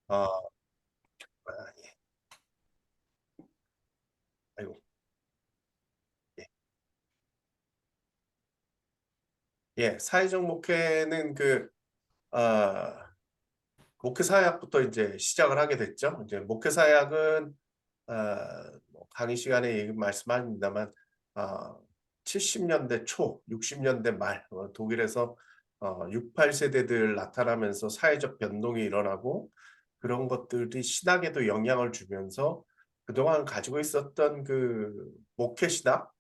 어, 예. 아이고, 예. 예, 사회적 목회는 어, 목회 사역부터 이제 시작을 하게 됐죠. 이제 목회 사역은, 뭐 강의 시간에 말씀합니다만, 어, 70년대 초, 60년대 말, 독일에서 68세대들 나타나면서 사회적 변동이 일어나고 그런 것들이 신학에도 영향을 주면서 그동안 가지고 있었던 그 목회 신학,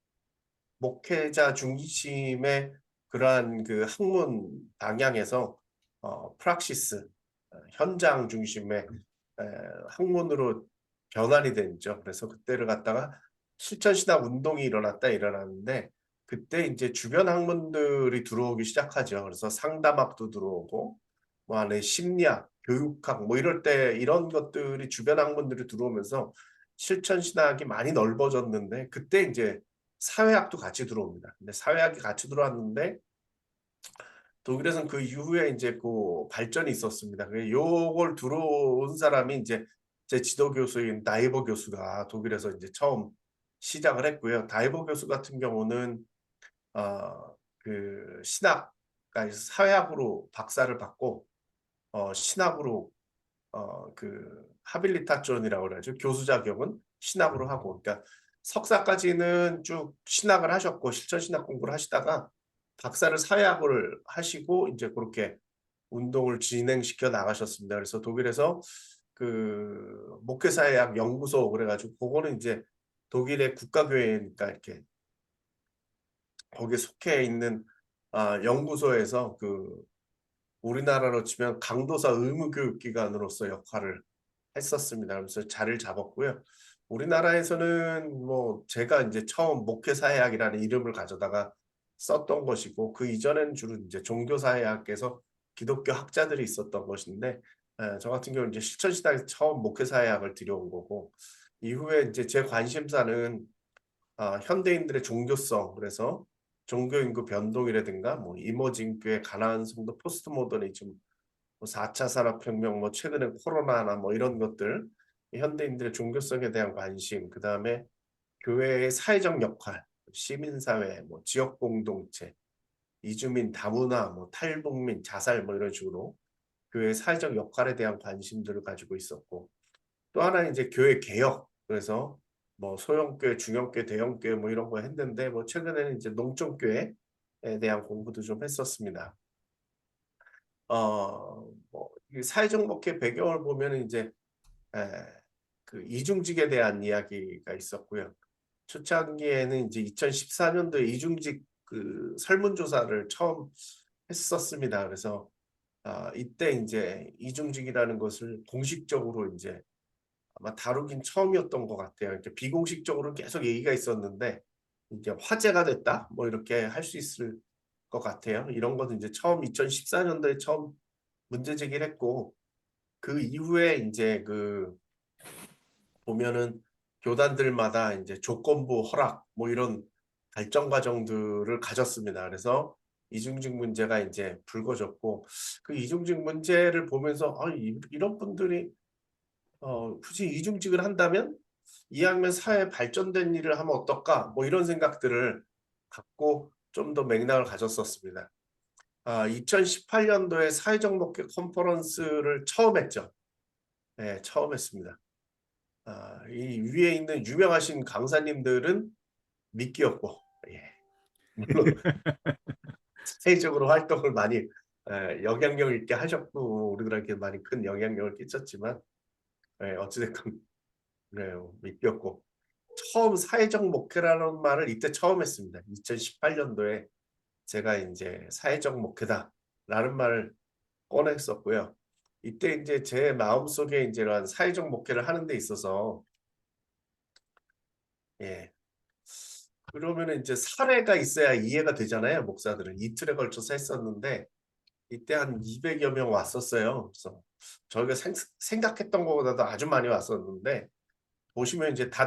목회자 중심의 그러한 그 학문 방향에서 프락시스, 현장 중심의 에, 학문으로 변환이 됐죠. 그래서 그때를 갖다가 실천신학 운동이 일어났는데 그때 이제 주변 학문들이 들어오기 시작하죠. 그래서 상담학도 들어오고 뭐 안에 심리학, 교육학 뭐 이럴 때 이런 것들이 주변 학문들이 들어오면서 실천신학이 많이 넓어졌는데 그때 이제 사회학도 같이 들어옵니다. 근데 사회학이 같이 들어왔는데 독일에서는 그 이후에 이제 그 발전이 있었습니다. 요걸 들어온 사람이 이제 제 지도 교수인 다이버 교수가 독일에서 이제 처음 시작을 했고요. 다이버 교수 같은 경우는 그 신학, 그러니까 사회학으로 박사를 받고 신학으로 그 하빌리타존이라고 그러죠. 교수 자격은 신학으로 하고, 그러니까 석사까지는 쭉 신학을 하셨고 실천 신학 공부를 하시다가 박사를 사회학을 하시고 이제 그렇게 운동을 진행시켜 나가셨습니다. 그래서 독일에서 그 목회사회학 연구소 그래가지고 그거는 이제 독일의 국가교회니까 이렇게 거기에 속해 있는 연구소에서 그 우리나라로 치면 강도사 의무교육기관으로서 역할을 했었습니다. 그래서 자리를 잡았고요. 우리나라에서는 뭐 제가 이제 처음 목회사회학이라는 이름을 가져다가 썼던 것이고 그 이전에는 주로 이제 종교사회학에서 기독교 학자들이 있었던 것인데 저 같은 경우는 이제 실천시대에서 처음 목회사회학을 들여온 거고 이후에 이제 제 관심사는 현대인들의 종교성 그래서 종교인구 변동이라든가 뭐 이머징교의 가나안 성도 포스트 모더니즘 뭐 4차 산업혁명, 뭐 최근에 코로나나 뭐 이런 것들, 현대인들의 종교성에 대한 관심, 그 다음에 교회의 사회적 역할, 시민사회, 뭐 지역 공동체, 이주민 다문화, 뭐 탈북민, 자살 뭐 이런 식으로 교회의 사회적 역할에 대한 관심들을 가지고 있었고 또 하나 이제 교회 개혁, 그래서 뭐 소형교회, 중형교회, 대형교회 뭐 이런 거 했는데 뭐 최근에는 이제 농촌교회에 대한 공부도 좀 했었습니다. 뭐 사회적 목회 배경을 보면 이제 에, 그 이중직에 대한 이야기가 있었고요. 초창기에는 이제 2014년도에 이중직 그 설문조사를 처음 했었습니다. 그래서 이때 이제 이중직이라는 것을 공식적으로 이제 아마 다루긴 처음이었던 것 같아요. 이렇게 비공식적으로 계속 얘기가 있었는데 이제 화제가 됐다 뭐 이렇게 할 수 있을 것 같아요. 이런 것은 이제 처음 2014년도에 처음 문제 제기를 했고 그 이후에 이제 그 보면은 교단들마다 이제 조건부 허락 뭐 이런 발전 과정들을 가졌습니다. 그래서 이중직 문제가 이제 불거졌고 그 이중직 문제를 보면서 이런 분들이 굳이 이중직을 한다면 이왕이면 사회 발전된 일을 하면 어떨까 뭐 이런 생각들을 갖고 좀 더 맥락을 가졌었습니다. 2018년도에 사회적 목회 컨퍼런스를 처음 했죠. 네, 처음 했습니다. 이 위에 있는 유명하신 강사님들은 미끼였고, 예, 물론 사회적으로 활동을 많이 영향력 있게 하셨고 우리들에게 많이 큰 영향력을 끼쳤지만 어찌됐건 그래요, 미끼였고 처음 사회적 목회라는 말을 이때 처음 했습니다. 2018년도에 제가 이제 사회적 목회다라는 말을 꺼냈었고요. 이때 이제 제 마음속에 이제 이런 사회적 목회를 하는 데 있어서 예. 그러면은 이제 사례가 있어야 이해가 되잖아요. 목사들은 이틀에 걸쳐서 했었는데 이때 한 200여 명 왔었어요. 그래서 저희가 생각했던 것보다도 아주 많이 왔었는데 보시면 이제 다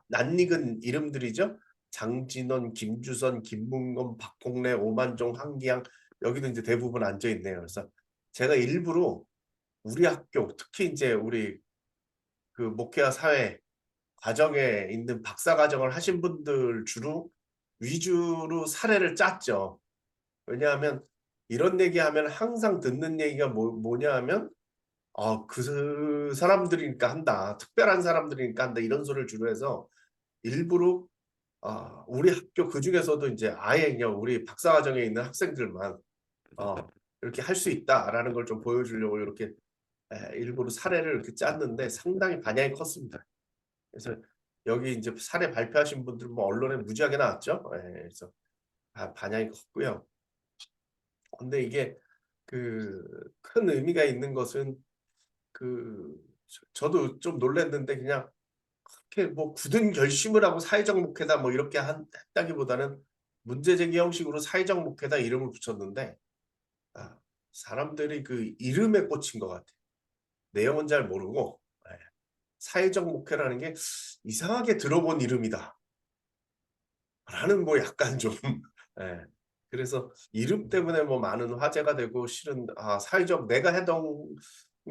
낯익은 이름들이죠. 장진원, 김주선, 김문건, 박홍래, 오만종, 한기양 여기도 이제 대부분 앉아 있네요. 그래서 제가 일부러 우리 학교 특히 이제 우리 그 목회와 사회 과정에 있는 박사 과정을 하신 분들 주로 위주로 사례를 짰죠. 왜냐하면 이런 얘기하면 항상 듣는 얘기가 뭐냐 하면 그 사람들이니까 한다. 특별한 사람들이니까 한다. 이런 소리를 주로 해서 일부러 우리 학교 그중에서도 이제 아예 그냥 우리 박사 과정에 있는 학생들만 이렇게 할 수 있다라는 걸 좀 보여주려고 이렇게 일부러 사례를 이렇게 짰는데 상당히 반향이 컸습니다. 그래서 여기 이제 사례 발표하신 분들 뭐 언론에 무지하게 나왔죠. 그래서 반향이 컸고요. 근데 이게 그 큰 의미가 있는 것은 그 저도 좀 놀랐는데 그냥 그렇게 뭐 굳은 결심을 하고 사회적 목회다 뭐 이렇게 했다기보다는 문제 제기 형식으로 사회적 목회다 이름을 붙였는데 사람들이 그 이름에 꽂힌 것 같아요. 내용은 잘 모르고 사회적 목회라는 게 이상하게 들어본 이름이다. 라는 뭐 약간 좀 예. 그래서 이름 때문에 뭐 많은 화제가 되고 실은 사회적 내가 했던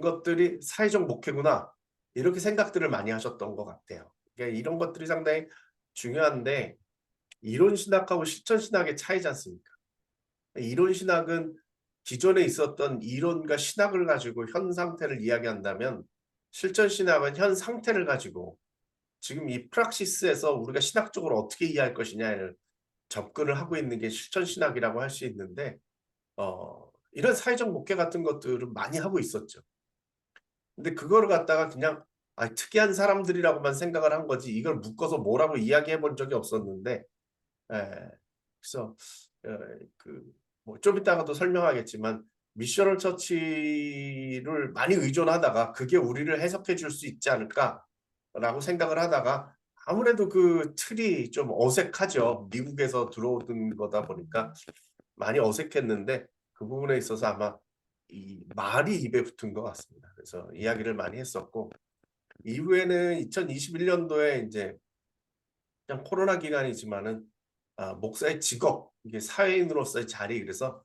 것들이 '사회적 목회구나.' 이렇게 생각들을 많이 하셨던 것 같아요. 그러니까 이런 것들이 상당히 중요한데 이론 신학하고 실천 신학의 차이지 않습니까? 이론 신학은 기존에 있었던 이론과 신학을 가지고 현 상태를 이야기한다면 실천 신학은 현 상태를 가지고 지금 이 프락시스에서 우리가 신학적으로 어떻게 이해할 것이냐를 접근을 하고 있는 게 실천 신학이라고 할 수 있는데 이런 사회적 목회 같은 것들은 많이 하고 있었죠. 근데 그거를 갖다가 그냥 특이한 사람들이라고만 생각을 한 거지 이걸 묶어서 뭐라고 이야기해 본 적이 없었는데 예. 그래서 그 뭐 좀 이따가도 설명하겠지만 미셔널 처치를 많이 의존하다가 '그게 우리를 해석해 줄 수 있지 않을까?'라고 생각을 하다가 아무래도 그 틀이 좀 어색하죠. 미국에서 들어오던 거다 보니까 많이 어색했는데 그 부분에 있어서 아마 이 말이 입에 붙은 것 같습니다. 그래서 이야기를 많이 했었고 이후에는 2021 년도에 인제 그냥 코로나 기간이지만은 목사의 직업 이게 사회인으로서의 자리 그래서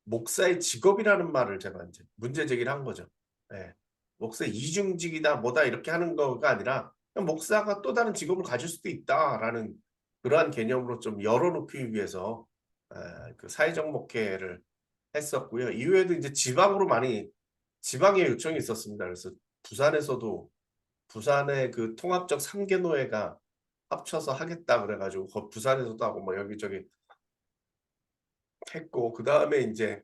목사의 직업이라는 말을 제가 인제 문제 제기를 한 거죠. 예. 목사의 이중직이다 뭐다 이렇게 하는 거가 아니라 그냥 '목사가 또 다른 직업을 가질 수도 있다.'라는 그러한 개념으로 좀 열어 놓기 위해서 그 사회적 목회를 했었고요. 이후에도 인제 지방으로 많이 지방에 요청이 있었습니다. 그래서 부산에서도 부산의 그 통합적 3 개 노회가 합쳐서 하겠다 그래 가지고 부산에서도 하고 뭐 여기저기 했고 그다음에 인제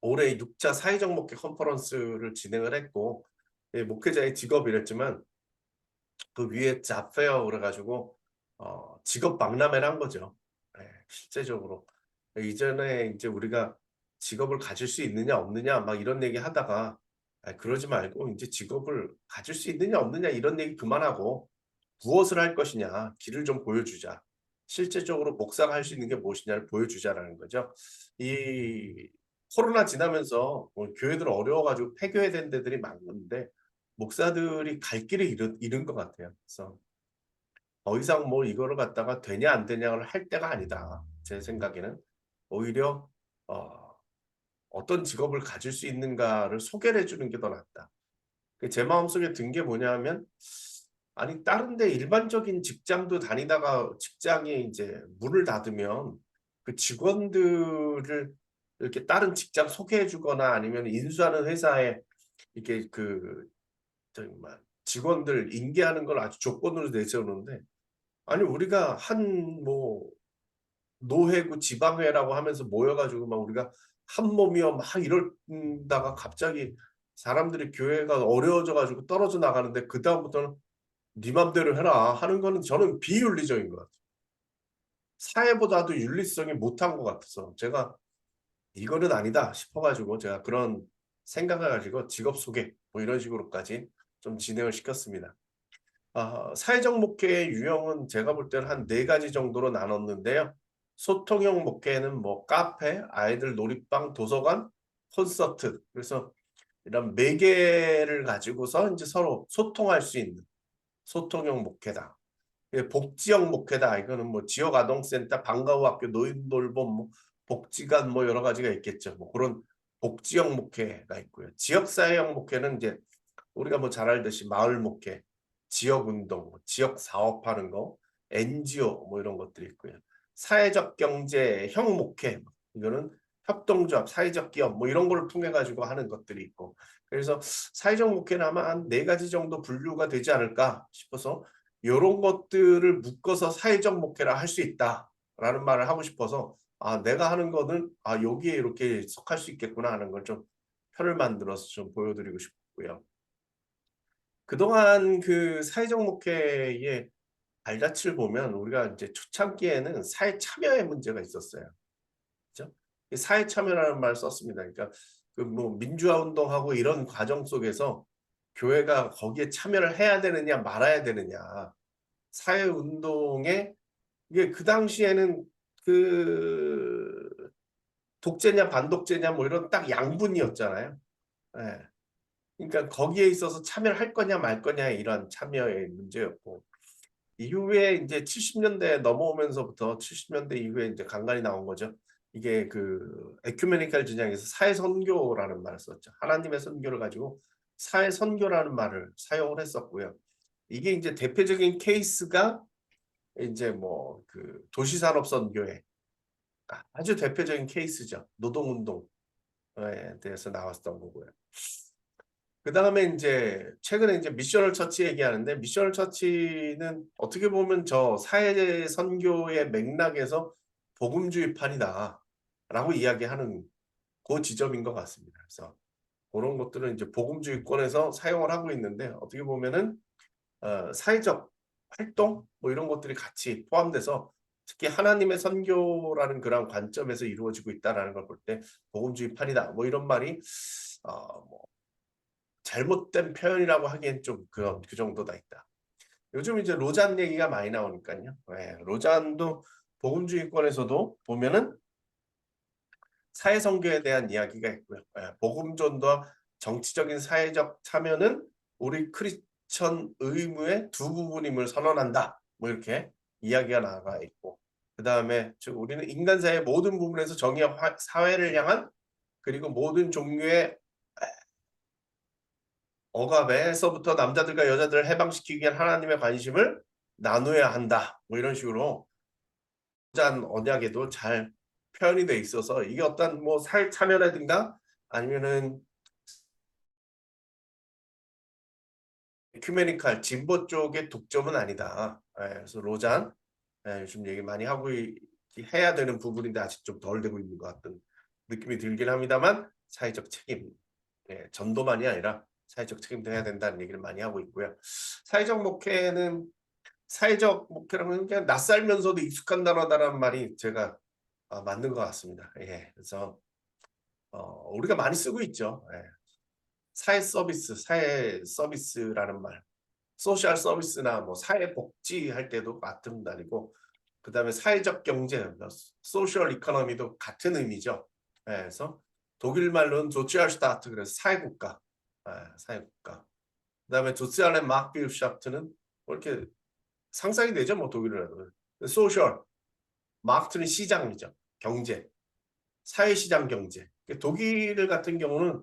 올해 6차 사회적 목회 컨퍼런스를 진행을 했고 목회자의 직업이랬지만 그 위에 잡페어 그래 가지고 직업 박람회를 한 거죠. 실제적으로. 이전에 인제 우리가 직업을 가질 수 있느냐 없느냐 막 이런 얘기하다가 그러지 말고 인제 직업을 가질 수 있느냐 없느냐 이런 얘기 그만하고 무엇을 할 것이냐 길을 좀 보여주자. 실제적으로 목사가 할 수 있는 게 무엇이냐를 보여주자라는 거죠. 이 코로나 지나면서 교회들 어려워 가지고 폐교해야 데들이 많은데 목사들이 갈 길을 잃은 것 같아요. 그래서 더 이상 뭐 이거를 갖다가 되냐 안 되냐를 할 때가 아니다. 제 생각에는. 오히려 어 어떤 직업을 가질 수 있는가를 소개를 해 주는 게 더 낫다. 제 마음속에 든 게 뭐냐 하면 아니 다른 데 일반적인 직장도 다니다가 직장이 인제 문을 닫으면 그 직원들을 이렇게 다른 직장 소개해 주거나 아니면 인수하는 회사에 이렇게 저기 뭐야 직원들 인계하는 걸 아주 조건으로 내세우는데 아니 우리가 한 뭐 노회구 지방회라고 하면서 모여 가지고 막 우리가 한 몸이여 막 이러다가 갑자기 사람들이 교회가 어려워져 가지고 떨어져 나가는데 그다음부터는 "네 맘대로 해라." 하는 거는 저는 비윤리적인 것 같아요. 사회보다도 윤리성이 못한 것 같아서 제가 '이거는 아니다.' 싶어 가지고 제가 그런 생각을 가지고 직업 소개 뭐 이런 식으로까지 좀 진행을 시켰습니다. 사회적 목회의 유형은 제가 볼 때는 한 4 가지 정도로 나눴는데요. 소통형 목회는 뭐 카페, 아이들 놀이방, 도서관, 콘서트 그래서 이런 매개를 가지고서 인제 서로 소통할 수 있는 소통형 목회다. 복지형 목회다. 이거는 뭐 지역 아동센터, 방과후 학교, 노인 돌봄, 뭐 복지관 뭐 여러 가지가 있겠죠. 뭐 고런 복지형 목회가 있고요. 지역사회형 목회는 이제 우리가 뭐 잘 알듯이 마을 목회, 지역운동, 지역 사업하는 거, NGO 뭐 이런 것들이 있고요. 사회적 경제형 목회, 이거는 협동조합, 사회적 기업 뭐 이런 걸 통해 가지고 하는 것들이 있고, 그래서 사회적 목회는 아마 한 4가지 정도 분류가 되지 않을까 싶어서 이런 것들을 묶어서 사회적 목회라 할 수 있다라는 말을 하고 싶어서 내가 하는 거는 여기에 이렇게 속할 수 있겠구나 하는 걸 좀 표를 만들어서 좀 보여드리고 싶고요. 그동안 그 사회적 목회의 발자취를 보면 우리가 이제 초창기에는 사회 참여의 문제가 있었어요. 그죠? 사회 참여라는 말을 썼습니다. 그러니까 그 뭐 민주화 운동하고 이런 과정 속에서 교회가 거기에 참여를 해야 되느냐 말아야 되느냐. 사회 운동에 이게 그 당시에는 그 독재냐 반독재냐 뭐 이런 딱 양분이었잖아요. 예. 그러니까 거기에 있어서 참여를 할 거냐 말 거냐 이런 참여의 문제였고, 이후에 이제 70년대 넘어오면서부터 70년대 이후에 이제 간간히 나온 거죠. 이게 그 에큐메니칼 진영에서 사회 선교라는 말을 썼죠. 하나님의 선교를 가지고 사회 선교라는 말을 사용을 했었고요. 이게 이제 대표적인 케이스가 이제 뭐 그 도시산업 선교회, 아주 대표적인 케이스죠. 노동운동에 대해서 나왔던 거고요. 그 다음에 이제 최근에 이제 미셔널 처치 얘기하는데, 미셔널 처치는 어떻게 보면 저 사회 선교의 맥락에서 복음주의판이다라고 이야기하는 그 지점인 것 같습니다. 그래서 그런 것들은 이제 복음주의권에서 사용을 하고 있는데, 어떻게 보면은 사회적 활동 뭐 이런 것들이 같이 포함돼서 특히 하나님의 선교라는 그런 관점에서 이루어지고 있다라는 걸 볼 때 복음주의판이다 뭐 이런 말이 뭐 잘못된 표현이라고 하기엔 좀 그 정도다 있다. 요즘 이제 로잔 얘기가 많이 나오니까요. 로잔도 복음주의권에서도 보면은 사회 선교에 대한 이야기가 있고요. 복음 전도와 정치적인 사회적 참여는 우리 크리스천 의무의 두 부분임을 선언한다. 뭐 이렇게 이야기가 나가 있고, 그 다음에 우리는 인간 사회의 모든 부분에서 정의와 사회를 향한, 그리고 모든 종류의 억압에서부터 남자들과 여자들을 해방시키기 위한 하나님의 관심을 나눠야 한다. 뭐 이런 식으로 짠 언약에도 잘 표현이 돼 있어서 이게 어떤 뭐 사회 참여라든가 아니면은 에큐메니칼 진보 쪽의 독점은 아니다. 그래서 로잔 요즘 얘기 많이 하고 해야 되는 부분인데 아직 좀 덜 되고 있는 것 같은 느낌이 들긴 합니다만, 사회적 책임, 전도만이 아니라 사회적 책임도 해야 된다는 얘기를 많이 하고 있고요. 사회적 목회는, 사회적 목회라면 그냥 낯설면서도 익숙한 단어다라는 말이 제가 맞는 것 같습니다. 그래서 우리가 많이 쓰고 있죠. 사회 서비스라는 말, 소셜 서비스나 뭐 사회 복지 할 때도 같은 말이고, 그 다음에 사회적 경제, 소셜 이코노미도 같은 의미죠. 그래서 독일 말로는 소치얼스타트, 그래서 사회국가, 사회국가. 그 다음에 소циаль의 마크빌샤프트는 뭐 이렇게 상상이 되죠, 뭐 독일어로. 소셜, 마크트는 시장이죠, 경제, 사회시장 경제. 독일 같은 경우는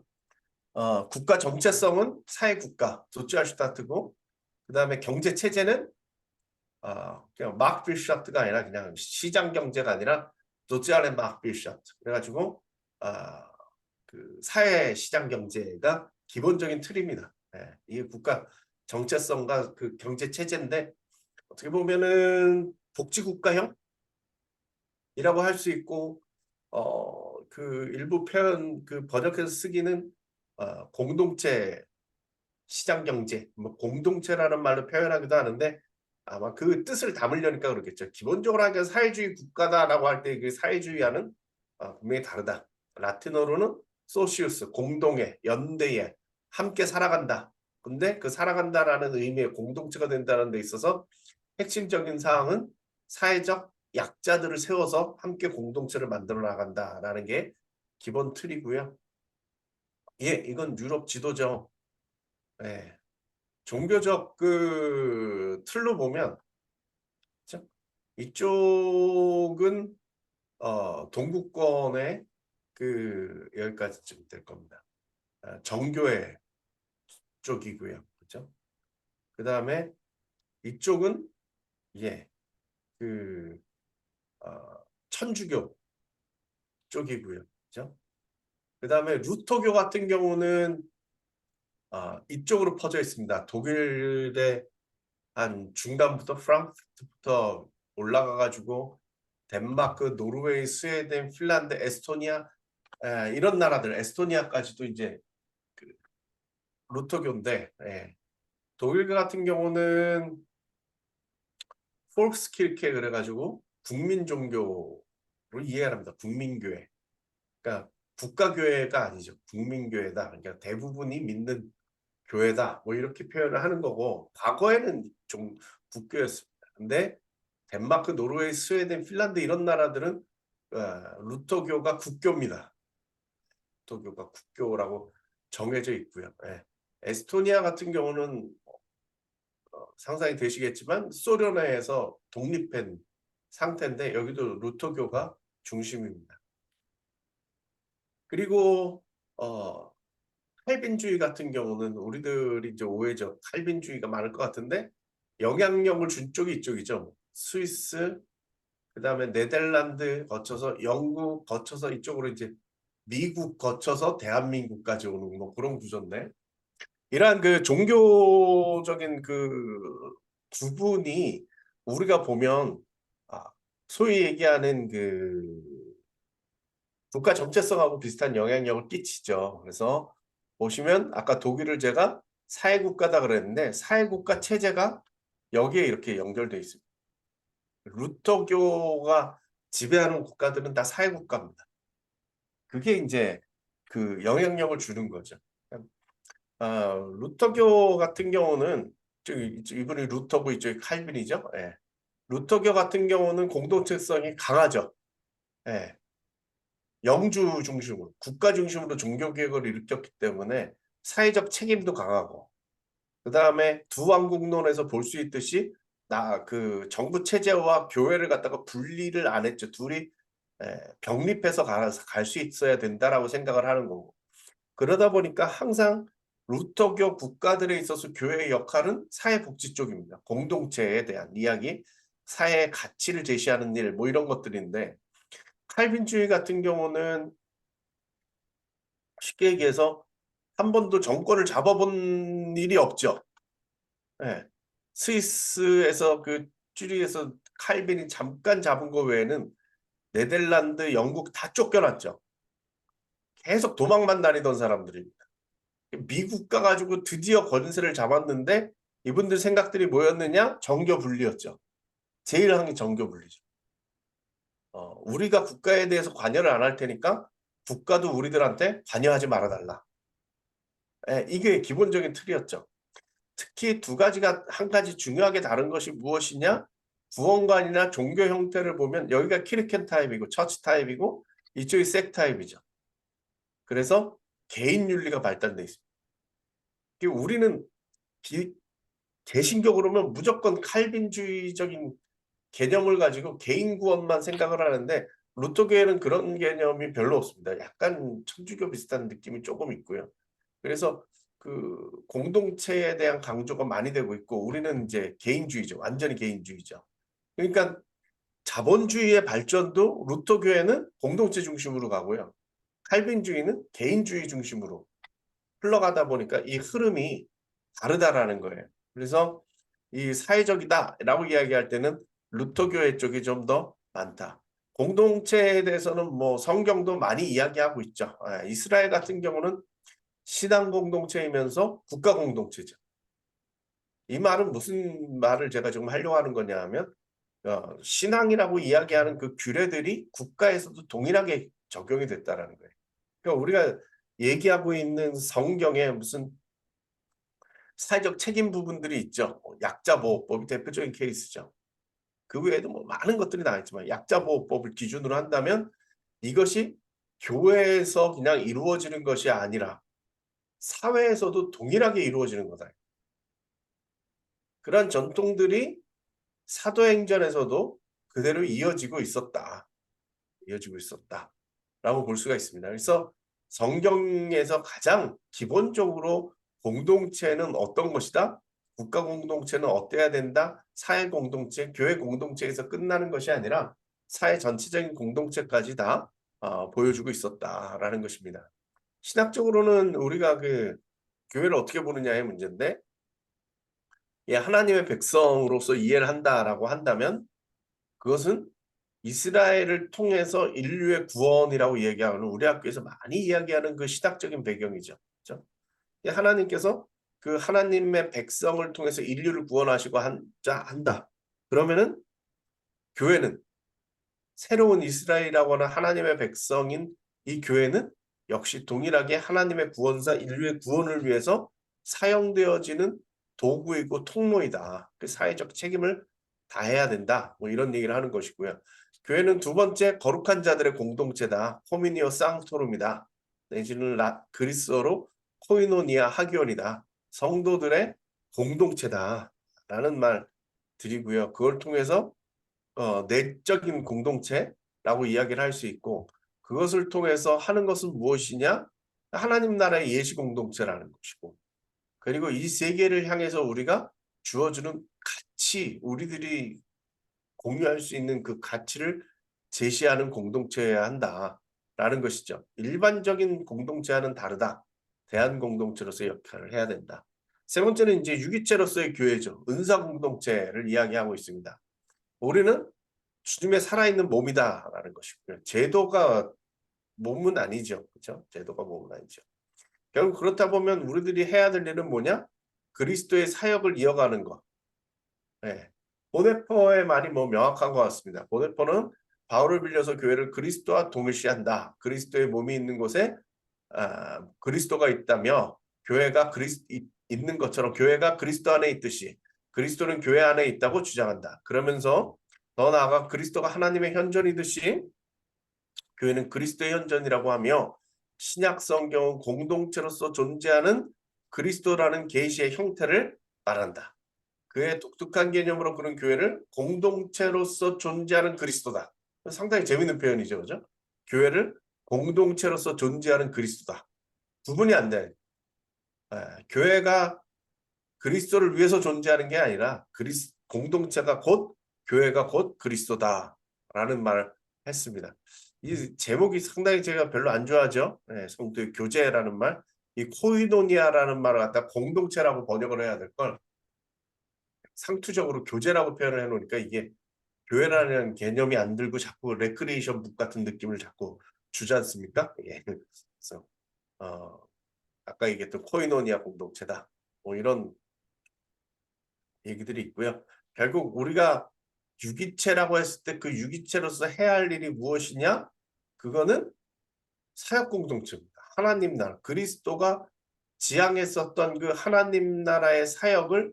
국가 정체성은 사회국가, 소치얼스타트고, 그 다음에 경제 체제는 그냥 마크빌샤프트가 아니라 그냥 시장 경제가 아니라 소циаль의 마크빌샤프트. 그래가지고 그 사회 시장 경제가 기본적인 틀입니다. 이게 국가 정체성과 그 경제 체제인데, 어떻게 보면은 복지국가형이라고 할 수 있고, 그 일부 표현 그 번역해서 쓰기는 공동체 시장 경제, 뭐 공동체라는 말로 표현하기도 하는데, 아마 그 뜻을 담으려니까 그렇겠죠. 기본적으로 하기엔 사회주의 국가다라고 할 때 그 사회주의와는 분명히 다르다. 라틴어로는 소시우스, 공동의, 연대의, 함께 살아간다. 근데 그 살아간다라는 의미의 공동체가 된다는 데 있어서 핵심적인 사항은 사회적 약자들을 세워서 함께 공동체를 만들어 나간다라는 게 기본 틀이고요. 이건 유럽 지도죠. 종교적 그 틀로 보면, 그렇죠? 이쪽은 동구권의 여기까지쯤 될 겁니다. 정교회 쪽이고요. 그죠? 그 다음에 이쪽은 예, 그 천주교 쪽이고요. 그죠? 그 다음에 루터교 같은 경우는 이쪽으로 퍼져 있습니다. 독일의 한 중간부터 프랑크푸르트부터 올라가가지고 덴마크, 노르웨이, 스웨덴, 핀란드, 에스토니아 이런 나라들, 에스토니아까지도 이제 그 루터교인데 독일 같은 경우는 폴크스키르케 그래가지고 국민 종교로 이해를 합니다. 국민교회. 그러니까 국가교회가 아니죠. 국민교회다. 그러니까 대부분이 믿는 교회다. 뭐 이렇게 표현을 하는 거고 과거에는 좀 국교였습니다. 근데 덴마크, 노르웨이, 스웨덴, 핀란드 이런 나라들은 루터교가 국교입니다. 루터교가 국교라고 정해져 있고요. 에스토니아 같은 경우는 상상이 되시겠지만 소련에서 독립한 상태인데 여기도 루터교가 중심입니다. 그리고 칼빈주의 같은 경우는 우리들이 이제 오해죠. 칼빈주의가 많을 것 같은데 영향력을 준 쪽이 이쪽이죠. 스위스, 그다음에 네덜란드 거쳐서 영국 거쳐서 이쪽으로 이제 미국 거쳐서 대한민국까지 오는 뭐 그런 구조인데 이러한 그 종교적인 그 구분이 우리가 보면 소위 얘기하는 그 국가 정체성하고 비슷한 영향력을 끼치죠. 그래서 보시면 아까 독일을 제가 사회국가다 그랬는데 사회국가 체제가 여기에 이렇게 연결되어 있습니다. 루터교가 지배하는 국가들은 다 사회국가입니다. 그게 이제 그 영향력을 주는 거죠. 루터교 같은 경우는 이분이 루터고 이쪽이 칼빈이죠. 루터교 같은 경우는 공동체성이 강하죠. 예. 영주 중심으로, 국가 중심으로 종교개혁을 일으켰기 때문에 사회적 책임도 강하고, 그 다음에 두왕국론에서 볼 수 있듯이 그 정부 체제와 교회를 갖다가 분리를 안 했죠. 둘이 병립해서 갈 수 있어야 된다라고 생각을 하는 거고. 그러다 보니까 항상 루터교 국가들에 있어서 교회의 역할은 사회복지 쪽입니다. 공동체에 대한 이야기, 사회의 가치를 제시하는 일, 뭐 이런 것들인데 칼빈주의 같은 경우는 쉽게 얘기해서 한 번도 정권을 잡아본 일이 없죠. 예. 스위스에서 그 쭈리에서 칼빈이 잠깐 잡은 거 외에는 네덜란드, 영국 다 쫓겨났죠. 계속 도망만 다니던 사람들입니다. 미국 가가지고 드디어 권세를 잡았는데 이분들 생각들이 뭐였느냐? 정교 분리였죠. 제일 한 게 정교 분리죠. 우리가 국가에 대해서 관여를 안 할 테니까 국가도 우리들한테 관여하지 말아달라. 이게 기본적인 틀이었죠. 특히 한 가지 중요하게 다른 것이 무엇이냐? 구원관이나 종교 형태를 보면 여기가 키르켄 타입이고 처치 타입이고 이쪽이 색 타입이죠. 그래서 개인 윤리가 발달돼 있습니다. 우리는 개신교로는 무조건 칼빈주의적인 개념을 가지고 개인 구원만 생각을 하는데 루터교회는 그런 개념이 별로 없습니다. 약간 천주교 비슷한 느낌이 조금 있고요. 그래서 그 공동체에 대한 강조가 많이 되고 있고 우리는 이제 개인주의죠. 완전히 개인주의죠. 그러니까 자본주의의 발전도 루터교회는 공동체 중심으로 가고요. 칼빈주의는 개인주의 중심으로 흘러가다 보니까 이 흐름이 다르다라는 거예요. 그래서 이 사회적이다라고 이야기할 때는 루터교회 쪽이 좀 더 많다. 공동체에 대해서는 뭐 성경도 많이 이야기하고 있죠. 이스라엘 같은 경우는 신앙 공동체이면서 국가 공동체죠. 이 말은 무슨 말을 제가 지금 하려고 하는 거냐 하면 신앙이라고 이야기하는 그 규례들이 국가에서도 동일하게 적용이 됐다라는 거예요. 그러니까 우리가 얘기하고 있는 성경에 무슨 사회적 책임 부분들이 있죠. 약자보호법이 대표적인 케이스죠. 그 외에도 뭐 많은 것들이 나와 있지만 약자보호법을 기준으로 한다면 이것이 교회에서 그냥 이루어지는 것이 아니라 사회에서도 동일하게 이루어지는 거다. 그런 전통들이 사도행전에서도 그대로 이어지고 있었다. 이어지고 있었다. 라고 볼 수가 있습니다. 그래서 성경에서 가장 기본적으로 공동체는 어떤 것이다? 국가 공동체는 어때야 된다? 사회 공동체, 교회 공동체에서 끝나는 것이 아니라 사회 전체적인 공동체까지 다 보여주고 있었다라는 것입니다. 신학적으로는 우리가 그 교회를 어떻게 보느냐의 문제인데, 예, 하나님의 백성으로서 이해를 한다라고 한다면 그것은 이스라엘을 통해서 인류의 구원이라고 얘기하는 우리 학교에서 많이 이야기하는 그 신학적인 배경이죠. 그렇죠? 하나님께서 그 하나님의 백성을 통해서 인류를 구원하시고 한다. 그러면은 교회는 새로운 이스라엘이라고 하는 하나님의 백성인 이 교회는 역시 동일하게 하나님의 구원사 인류의 구원을 위해서 사용되어지는 도구이고 통로이다. 그 사회적 책임을 다해야 된다. 뭐 이런 얘기를 하는 것이고요. 교회는 두 번째 거룩한 자들의 공동체다. 호미니오 쌍토룸이다. 내지는 그리스어로 코이노니아 하기온이다. 성도들의 공동체다. 라는 말 드리고요. 그걸 통해서 내적인 공동체라고 이야기를 할 수 있고 그것을 통해서 하는 것은 무엇이냐? 하나님 나라의 예시 공동체라는 것이고 그리고 이 세계를 향해서 우리가 주어주는 가치, 우리들이 공유할 수 있는 그 가치를 제시하는 공동체여야 한다라는 것이죠. 일반적인 공동체와는 다르다. 대한 공동체로서의 역할을 해야 된다. 세 번째는 이제 유기체로서의 교회죠. 은사 공동체를 이야기하고 있습니다. 우리는 주님의 살아있는 몸이다라는 것이고요. 제도가 몸은 아니죠. 그렇죠? 제도가 몸은 아니죠. 결국 그렇다 보면 우리들이 해야 될 일은 뭐냐? 그리스도의 사역을 이어가는 것. 네. 보네퍼의 말이 뭐 명확한 것 같습니다. 보네퍼는 바울을 빌려서 교회를 그리스도와 동일시한다. 그리스도의 몸이 있는 곳에 그리스도가 있다며 교회가 있는 것처럼 교회가 그리스도 안에 있듯이 그리스도는 교회 안에 있다고 주장한다. 그러면서 더 나아가 그리스도가 하나님의 현존이듯이 교회는 그리스도의 현존이라고 하며 신약 성경은 공동체로서 존재하는 그리스도라는 계시의 형태를 말한다. 그의 독특한 개념으로 그런 교회를 공동체로서 존재하는 그리스도다. 상당히 재밌는 표현이죠. 그죠? 교회를 공동체로서 존재하는 그리스도다. 구분이 안 돼. 교회가 그리스도를 위해서 존재하는 게 아니라 공동체가 곧 교회가 곧 그리스도다라는 말을 했습니다. 이 제목이 상당히 제가 별로 안 좋아하죠. 네, 성도의 교제라는 말, 이 코이노니아라는 말을 갖다 공동체라고 번역을 해야 될 걸 상투적으로 교제라고 표현을 해놓으니까 이게 교회라는 개념이 안 들고 자꾸 레크리에이션 북 같은 느낌을 자꾸 주지 않습니까? 예. 그래서 아까 얘기했던 코이노니아 공동체다. 뭐 이런 얘기들이 있고요. 결국 우리가 유기체라고 했을 때 그 유기체로서 해야 할 일이 무엇이냐? 그거는 사역 공동체입니다. 하나님 나라, 그리스도가 지향했었던 그 하나님 나라의 사역을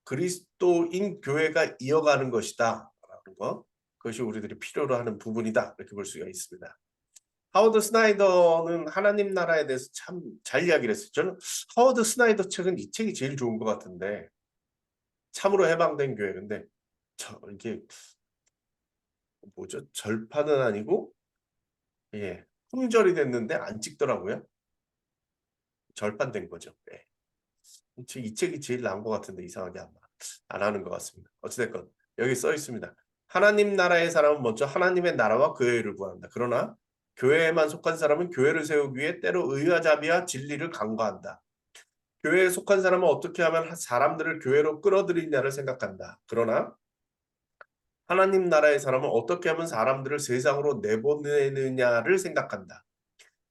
그리스도인 교회가 이어가는 것이다. 라는 거. 그것이 우리들이 필요로 하는 부분이다. 이렇게 볼 수가 있습니다. 하워드 스나이더는 하나님 나라에 대해서 참 잘 이야기를 했어요. 저는 하워드 스나이더 책은 이 책이 제일 좋은 것 같은데 참으로 해방된 교회. 근데 이게 뭐죠? 절판은 아니고 예, 품절이 됐는데 안 찍더라고요. 절판된 거죠. 예. 이 책이 제일 나은 것 같은데 이상하게 안 하는 것 같습니다. 어찌됐건 여기 써 있습니다. 하나님 나라의 사람은 먼저 하나님의 나라와 교회를 구한다. 그러나 교회에만 속한 사람은 교회를 세우기 위해 때로 의와 자비와 진리를 간과한다. 교회에 속한 사람은 어떻게 하면 사람들을 교회로 끌어들이냐를 생각한다. 그러나 하나님 나라의 사람은 어떻게 하면 사람들을 세상으로 내보내느냐를 생각한다.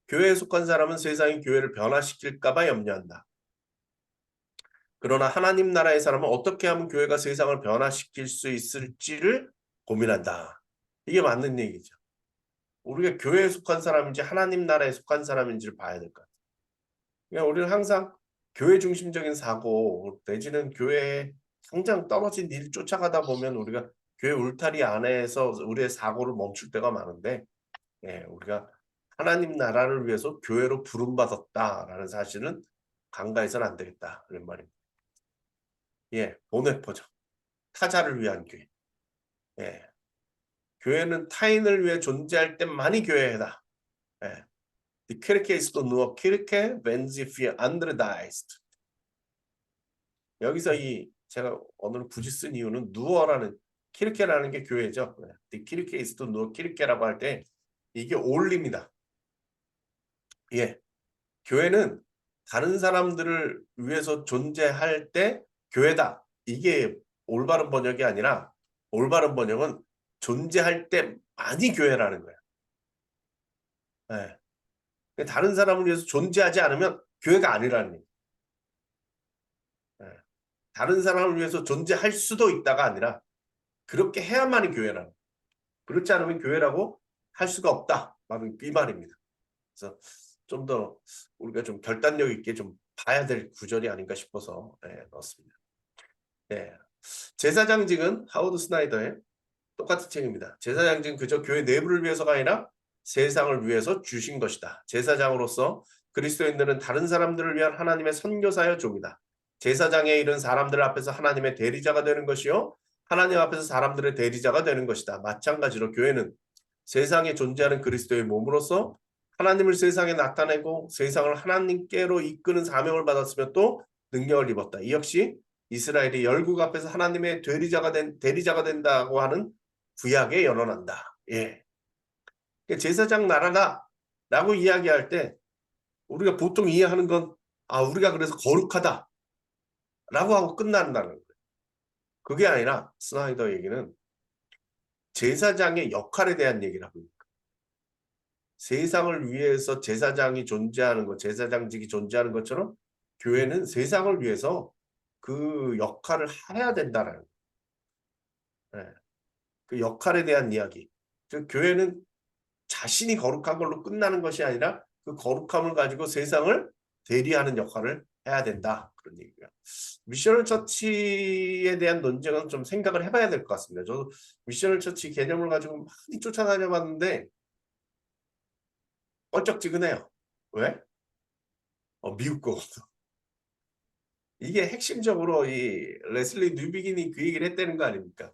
교회에 속한 사람은 세상이 교회를 변화시킬까 봐 염려한다. 그러나 하나님 나라의 사람은 어떻게 하면 교회가 세상을 변화시킬 수 있을지를 고민한다. 이게 맞는 얘기죠. 우리가 교회에 속한 사람인지 하나님 나라에 속한 사람인지를 봐야 될 것 같아요. 그러니까 우리는 항상 교회 중심적인 사고 내지는 교회에 당장 떨어진 일 쫓아가다 보면 우리가 교회 울타리 안에서 우리의 사고를 멈출 때가 많은데 예, 우리가 하나님 나라를 위해서 교회로 부름받았다라는 사실은 간과해서는 안 되겠다. 그런 말입니다. 예, 보네퍼죠. 타자를 위한 교회. 예, 교회는 타인을 위해 존재할 때만이 교회다. 예. Die Kirche ist nur Kirche, wenn sie für andere da ist. 여기서 이 제가 오늘 굳이 쓴 이유는 누어라는 키르케라는 게 교회죠. Die Kirche ist nur Kirche라고 할 때 이게 올립니다. 예. 교회는 다른 사람들을 위해서 존재할 때 교회다. 이게 올바른 번역이 아니라 올바른 번역은 존재할 때 많이 교회라는 거예요. 예. 다른 사람을 위해서 존재하지 않으면 교회가 아니라는 얘기예요. 예. 다른 사람을 위해서 존재할 수도 있다가 아니라 그렇게 해야만이 교회라는. 그렇지 않으면 교회라고 할 수가 없다. 이 말입니다. 그래서 좀 더 우리가 좀 결단력 있게 좀 봐야 될 구절이 아닌가 싶어서 넣었습니다. 네. 제사장직은 하워드 스나이더의 똑같은 책입니다. 제사장직은 그저 교회 내부를 위해서가 아니라 세상을 위해서 주신 것이다. 제사장으로서 그리스도인들은 다른 사람들을 위한 하나님의 선교사여 종이다. 제사장의 일은 사람들 앞에서 하나님의 대리자가 되는 것이요 하나님 앞에서 사람들의 대리자가 되는 것이다. 마찬가지로 교회는 세상에 존재하는 그리스도의 몸으로서 하나님을 세상에 나타내고 세상을 하나님께로 이끄는 사명을 받았으며 또 능력을 입었다. 이 역시 이스라엘이 열국 앞에서 하나님의 대리자가 된다고 하는 구약에 연언한다. 예. 제사장 나라다라고 이야기할 때 우리가 보통 이해하는 건 우리가 그래서 거룩하다라고 하고 끝난다는 거예요. 그게 아니라 스나이더 얘기는 제사장의 역할에 대한 얘기라고 합니다. 세상을 위해서 제사장이 존재하는 것, 제사장직이 존재하는 것처럼 교회는 세상을 위해서 그 역할을 해야 된다는 거예요. 그 역할에 대한 이야기. 즉 교회는 자신이 거룩한 걸로 끝나는 것이 아니라 그 거룩함을 가지고 세상을 대리하는 역할을 해야 된다. 그런 얘기고요. 미셔널 처치에 대한 논쟁은 좀 생각을 해봐야 될 것 같습니다. 저도 미셔널 처치 개념을 가지고 많이 쫓아다녀 봤는데 껄쩍지근해요. 왜? 미국 거거든. 이게 핵심적으로 이 레슬리 뉴비긴이 그 얘기를 했다는 거 아닙니까?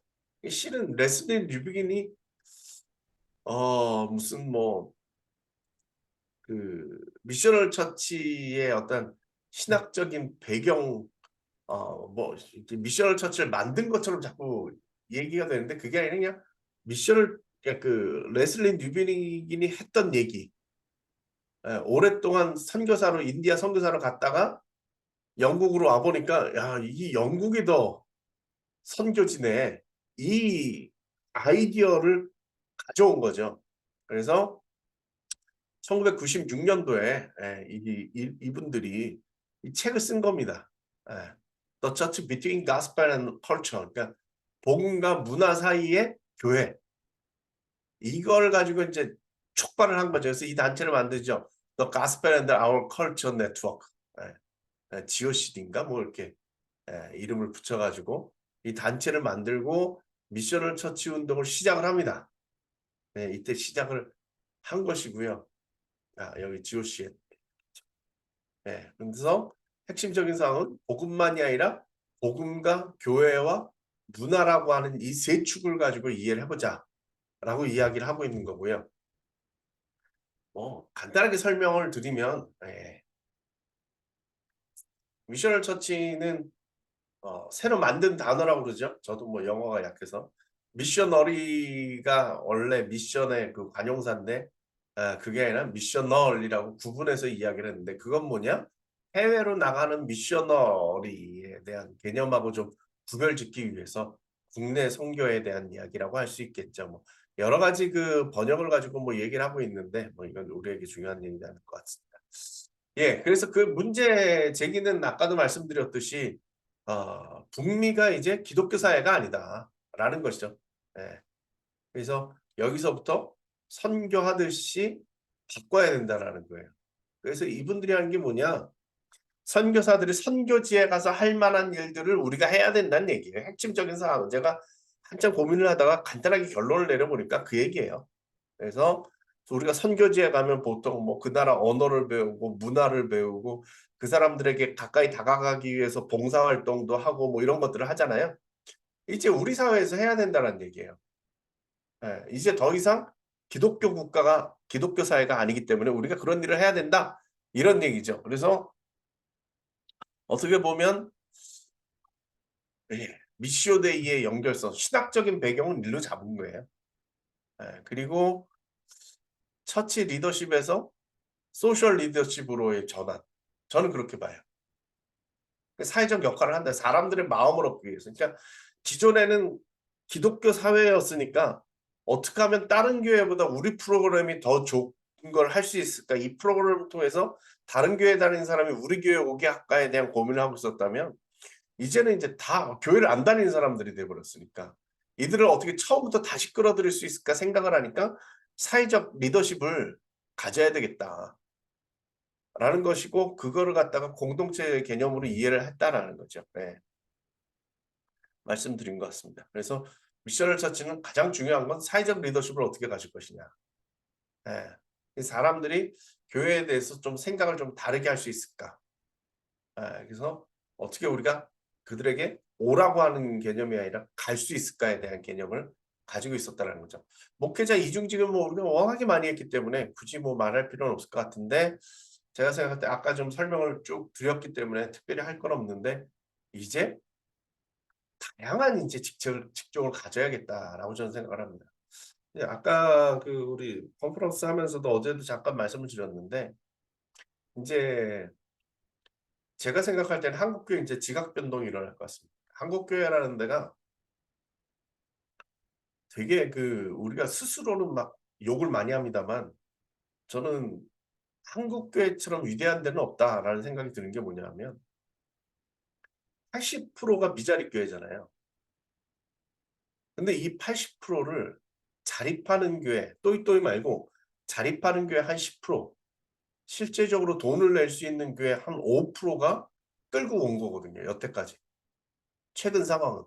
실은 레슬리 뉴비긴이 무슨 그 미셔널 처치의 어떤 신학적인 배경 미셔널 처치를 만든 것처럼 자꾸 얘기가 되는데 그게 아니라 그냥 미셔널 그 레슬리 뉴비긴이 했던 얘기. 오랫동안 선교사로 인디아 선교사로 갔다가 영국으로 와 보니까 야, 이 영국이 더 선교지네. 이 아이디어를 가져온 거죠. 그래서 1996년도에 이분들이 이 책을 쓴 겁니다. The Church Between Gospel and Culture. 그러니까 복음과 문화 사이의 교회. 이걸 가지고 이제 촉발을 한 거죠. 그래서 이 단체를 만들죠. The Gospel and Our Culture Network. GOCD인가 뭐 이렇게 이름을 붙여가지고 이 단체를 만들고 미셔널 처치 운동을 시작을 합니다. 이때 시작을 한 것이고요. 여기 GOC에. 그래서 핵심적인 사항은 복음만이 아니라 복음과 교회와 문화라고 하는 이 세 축을 가지고 이해를 해보자 라고 이야기를 하고 있는 거고요. 간단하게 설명을 드리면 미셔널 처치는 새로 만든 단어라고 그러죠. 저도 뭐 영어가 약해서 미셔너리가 원래 미션의 그 관용사인데 그게 아니라 미셔널이라고 구분해서 이야기를 했는데 그건 뭐냐? 해외로 나가는 미셔너리에 대한 개념하고 좀 구별짓기 위해서 국내 선교에 대한 이야기라고 할 수 있겠죠. 뭐 여러 가지 그 번역을 가지고 뭐 얘기를 하고 있는데 뭐 이건 우리에게 중요한 얘기가 아닐 것 같습니다. 그래서 그 문제 제기는 아까도 말씀드렸듯이 북미가 이제 기독교 사회가 아니다라는 것이죠. 그래서 여기서부터 선교하듯이 바꿔야 된다라는 거예요. 그래서 이분들이 하는 게 뭐냐? 선교사들이 선교지에 가서 할 만한 일들을 우리가 해야 된다는 얘기예요. 핵심적인 사항은 제가 한참 고민을 하다가 간단하게 결론을 내려보니까 그 얘기예요. 그래서 우리가 선교지에 가면 보통 뭐 그 나라 언어를 배우고 문화를 배우고 그 사람들에게 가까이 다가가기 위해서 봉사활동도 하고 뭐 이런 것들을 하잖아요. 이제 우리 사회에서 해야 된다는 얘기예요. 이제 더 이상 기독교 국가가 기독교 사회가 아니기 때문에 우리가 그런 일을 해야 된다. 이런 얘기죠. 그래서 어떻게 보면 예, 미시오 데이의 연결성, 신학적인 배경은 일로 잡은 거예요. 예, 그리고 처치 리더십에서 소셜 리더십으로의 전환. 저는 그렇게 봐요. 사회적 역할을 한다. 사람들의 마음을 얻기 위해서. 그러니까 기존에는 기독교 사회였으니까 어떻게 하면 다른 교회보다 우리 프로그램이 더 좋은 걸 할 수 있을까? 이 프로그램을 통해서 다른 교회 다니는 사람이 우리 교회 오게 할까에 대한 고민을 하고 있었다면 이제는 이제 다 교회를 안 다니는 사람들이 돼 버렸으니까 이들을 어떻게 처음부터 다시 끌어들일 수 있을까 생각을 하니까 '사회적 리더십을 가져야 되겠다.' 라는 것이고 그거를 갖다가 공동체 개념으로 이해를 했다라는 거죠. 네. 말씀드린 것 같습니다. 그래서 미션을 처치는 가장 중요한 건 사회적 리더십을 어떻게 가질 것이냐. 예. 이 사람들이 교회에 대해서 좀 생각을 좀 다르게 할 수 있을까. 예. 그래서 어떻게 우리가 그들에게 오라고 하는 개념이 아니라 갈 수 있을까에 대한 개념을 가지고 있었다는 거죠. 목회자 이중직은 뭐 우리가 워낙에 많이 했기 때문에 굳이 뭐 말할 필요는 없을 것 같은데 제가 생각할 때 아까 좀 설명을 쭉 드렸기 때문에 특별히 할 건 없는데 이제 다양한 인제 직종을 가져야겠다라고 저는 생각을 합니다. 예 아까 그 우리 컨퍼런스 하면서도 어제도 잠깐 말씀을 드렸는데 인제 제가 생각할 때는 한국 교회 인제 지각 변동이 일어날 것 같습니다. 한국 교회라는 데가 되게 그 우리가 스스로는 막 욕을 많이 합니다만 저는 '한국 교회처럼 위대한 데는 없다.'라는 생각이 드는 게 뭐냐하면 80%가 미자립 교회잖아요. 근데 이 80%를 자립하는 교회 또이또이 말고 자립하는 교회 한 10% 실제적으로 돈을 낼 수 있는 교회 한 5%가 끌고 온 거거든요 여태까지. 최근 상황은.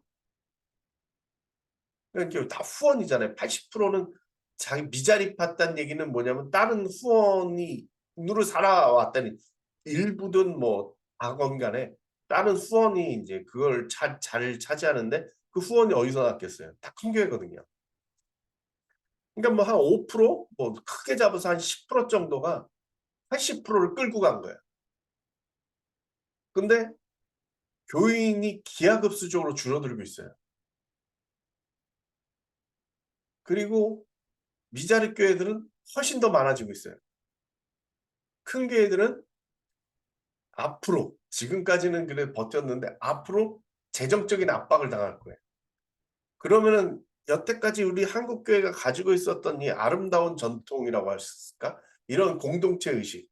그러니까 이게 다 후원이잖아요. 80%는 자기 미자립했다는 얘기는 뭐냐면 다른 후원이 으로 살아왔다니 일부든 뭐 다건 간에 다른 후원이 인제 그걸 자리를 차지하는데 그 후원이 어디서 났겠어요. 다 큰 교회거든요. 그러니까 뭐 한 5% 뭐 크게 잡아서 한 10% 정도가 80%를 끌고 간 거예요. 근데 교인이 기하급수적으로 줄어들고 있어요. 그리고 미자립 교회들은 훨씬 더 많아지고 있어요. 큰 교회들은 앞으로 지금까지는 그래 버텼는데 앞으로 재정적인 압박을 당할 거예요. 그러면은 여태까지 우리 한국 교회가 가지고 있었던 이 아름다운 전통이라고 할 수 있을까? 이런 공동체 의식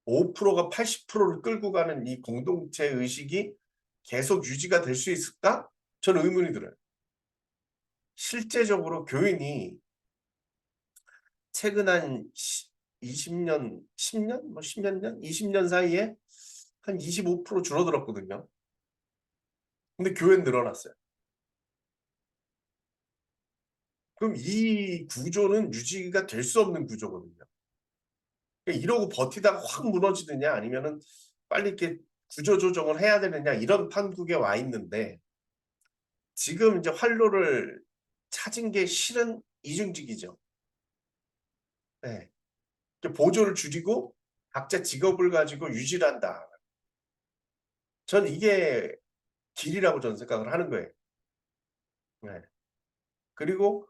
5%가 80%를 끌고 가는 이 공동체 의식이 계속 유지가 될 수 있을까? 저는 의문이 들어요. 실제적으로 교인이 최근 한 20년 10년 뭐 10몇 년 20년 사이에 한 25% 줄어들었거든요. 근데 교회는 늘어났어요. 그럼 이 구조는 유지가 될 수 없는 구조거든요. 그러니까 이러고 버티다가 확 무너지느냐 아니면은 빨리 이렇게 구조 조정을 해야 되느냐 이런 판국에 와 있는데 지금 이제 활로를 찾은 게 실은 이중직이죠. 예. 보조를 줄이고 각자 직업을 가지고 유지를 한다. 저는 이게 길이라고 저는 생각을 하는 거예요. 네. 그리고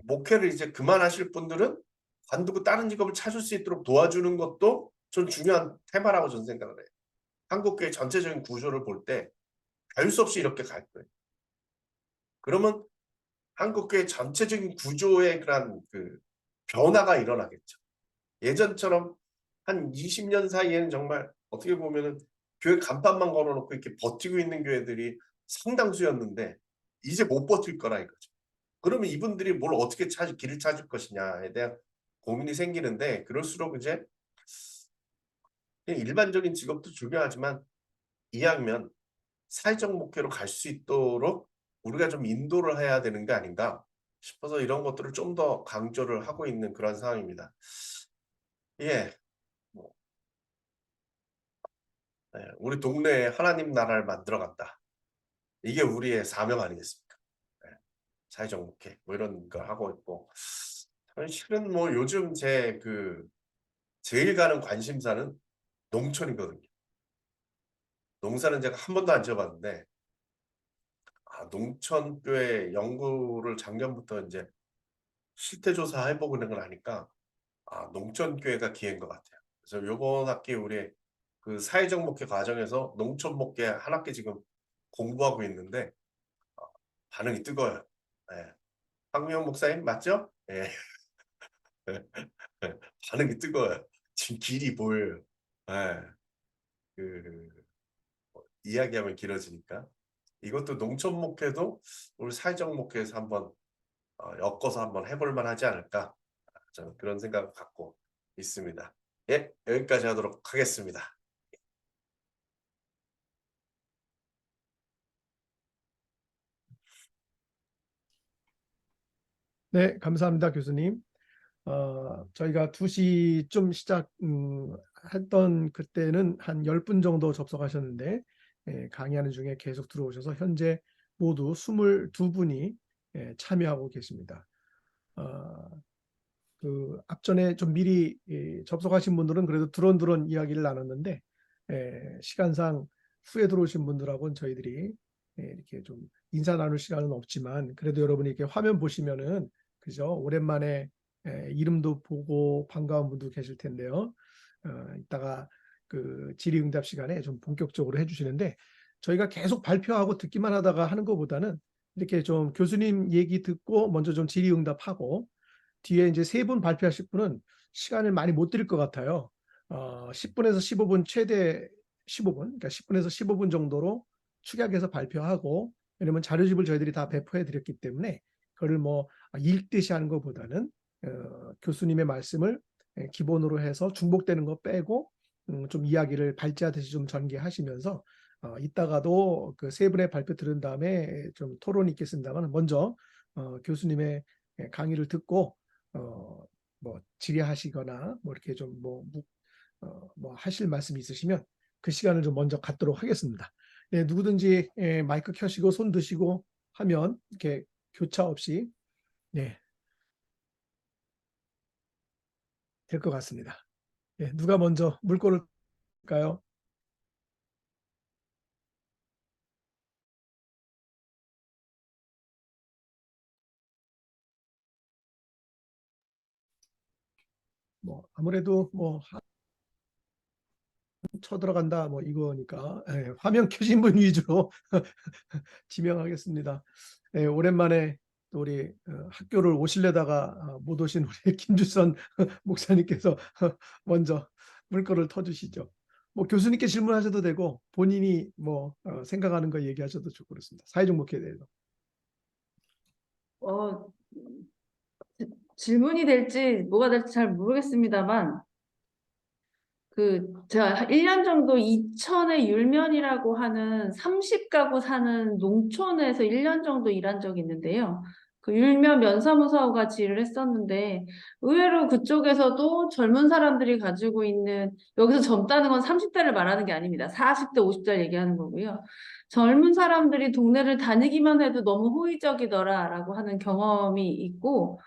목회를 이제 그만하실 분들은 관두고 다른 직업을 찾을 수 있도록 도와주는 것도 저는 중요한 테마라고 저는 생각을 해요. 한국교회 전체적인 구조를 볼 때 별 수 없이 이렇게 갈 거예요. 그러면 한국교회 전체적인 구조의 그런 그 변화가 일어나겠죠. 예전처럼 한 20년 사이에는 정말 어떻게 보면은 교회 간판만 걸어 놓고 이렇게 버티고 있는 교회들이 상당수였는데 이제 못 버틸 거라 이거죠. 그러면 이분들이 뭘 어떻게 길을 찾을 것이냐에 대한 고민이 생기는데 그럴수록 이제 그냥 일반적인 직업도 중요하지만 이왕이면 사회적 목표로 갈 수 있도록 우리가 좀 인도를 해야 되는 게 아닌가 싶어서 이런 것들을 좀 더 강조를 하고 있는 그런 상황입니다. 예. 뭐 예 우리 동네에 하나님 나라를 만들어 간다. 이게 우리의 사명 아니겠습니까? 예. 사회적 목회 뭐 이런 걸 하고 있고 실은 뭐 요즘 제일 가는 관심사는 농촌이거든요. 농사는 제가 한 번도 안 지어봤는데, 농촌교회 연구를 작년부터 이제 실태조사 해보고 있는 걸 하니까, 농촌교회가 기회인 것 같아요. 그래서 요번 학기 우리 그 사회적 목회 과정에서 농촌 목회 한 학기 지금 공부하고 있는데, 어, 반응이 뜨거워요. 예. 황미영 목사님 맞죠? 예. 반응이 뜨거워요. 지금 길이 보여요. 예. 그 이야기하면 길어지니까. 이것도 농촌 목회도 우리 사회적 목회에서 한번 엮어서 한번 해볼 만하지 않을까. 저는 그런 생각을 갖고 있습니다. 예, 여기까지 하도록 하겠습니다. 네, 감사합니다, 교수님. 저희가 2시쯤 했던 그때는 한 10분 정도 접속하셨는데, 강의하는 중에 계속 들어오셔서 현재 모두 22분이 참여하고 계십니다. 그 앞전에 좀 미리 접속하신 분들은 그래도 두런두런 이야기를 나눴는데, 시간상 후에 들어오신 분들하고는 저희들이 이렇게 좀 인사 나눌 시간은 없지만, 그래도 여러분이 이렇게 화면 보시면은 그죠? 오랜만에 이름도 보고 반가운 분도 계실 텐데요. 이따가 그 질의응답 시간에 좀 본격적으로 해주시는데, 저희가 계속 발표하고 듣기만 하다가 하는 것보다는 이렇게 좀 교수님 얘기 듣고 먼저 좀 질의응답하고, 뒤에 이제 3분 발표하실 분은 시간을 많이 못 드릴 것 같아요. 10분에서 15분, 최대 15분, 그러니까 10분에서 15분 정도로 축약해서 발표하고, 왜냐면 자료집을 저희들이 다 배포해 드렸기 때문에 그걸 뭐 읽듯이 하는 것보다는 교수님의 말씀을 기본으로 해서 중복되는 거 빼고 좀 이야기를 발제하듯이 좀 전개하시면서, 이따가도 그 3분의 발표 들은 다음에 좀 토론이 있겠습니다만, 먼저 교수님의 강의를 듣고 뭐 질의하시거나 뭐 이렇게 좀 뭐 하실 말씀이 있으시면 그 시간을 좀 먼저 갖도록 하겠습니다. 네, 누구든지 마이크 켜시고 손 드시고 하면 이렇게 교차 없이 네, 될 것 같습니다. 네, 누가 먼저 물 고를까요? 뭐 아무래도 뭐 쳐들어간다 뭐 이거니까 화면 켜진 분 위주로 지명하겠습니다. 오랜만에 또 우리 학교를 오시려다가 못 오신 우리 김주선 목사님께서 먼저 물꼬를 터주시죠. 뭐 교수님께 질문하셔도 되고 본인이 뭐 생각하는 거 얘기하셔도 좋고 그렇습니다. 사회적 목회에 대해서. 어, 질문이 될지 뭐가 될지 잘 모르겠습니다만, 제가 1년 정도 이천의 율면이라고 하는 30가구 사는 농촌에서 1년 정도 일한 적이 있는데요. 그 율면 면사무소와 같이 일을 했었는데, 의외로 그쪽에서도 젊은 사람들이 가지고 있는, 여기서 젊다는 건 30대를 말하는 게 아닙니다. 40대, 50대 얘기하는 거고요. 젊은 사람들이 동네를 다니기만 해도 너무 호의적이더라라고 하는 경험이 있고,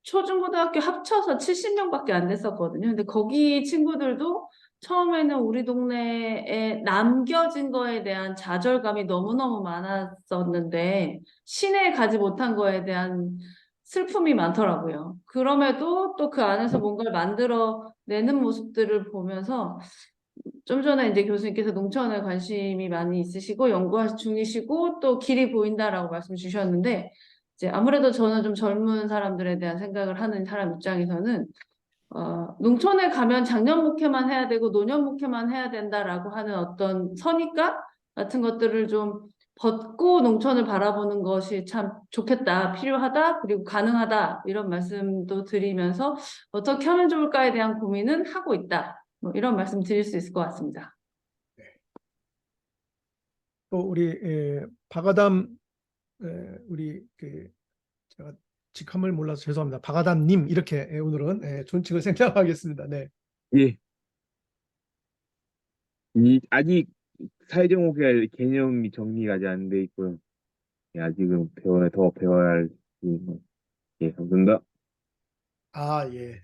초중고등학교 합쳐서 70명밖에 안 됐었거든요. 근데 거기 친구들도 처음에는 우리 동네에 남겨진 거에 대한 좌절감이 너무너무 많았었는데, 시내에 가지 못한 거에 대한 슬픔이 많더라고요. 그럼에도 또 그 안에서 뭔가를 만들어내는 모습들을 보면서, 좀 전에 이제 교수님께서 농촌에 관심이 많이 있으시고 연구 중이시고 또 길이 보인다라고 말씀 주셨는데, 이제 아무래도 저는 좀 젊은 사람들에 대한 생각을 하는 사람 입장에서는 농촌에 가면 장년 목회만 해야 되고 노년 목회만 해야 된다라고 하는 어떤 선입관 같은 것들을 좀 벗고 농촌을 바라보는 것이 참 좋겠다, 필요하다, 그리고 가능하다 이런 말씀도 드리면서 어떻게 하면 좋을까에 대한 고민은 하고 있다. 뭐 이런 말씀 드릴 수 있을 것 같습니다. 또 우리 박아담 우리 그 제가 직함을 몰라서 죄송합니다. 박아담님 이렇게 오늘은 존칭을 생략하겠습니다. 네. 예, 아직 사회적 목표 개념이 정리가 아직 안 돼 있고요. 예, 아직은 더 배워야 할 부분이 예, 감사합니다. 예.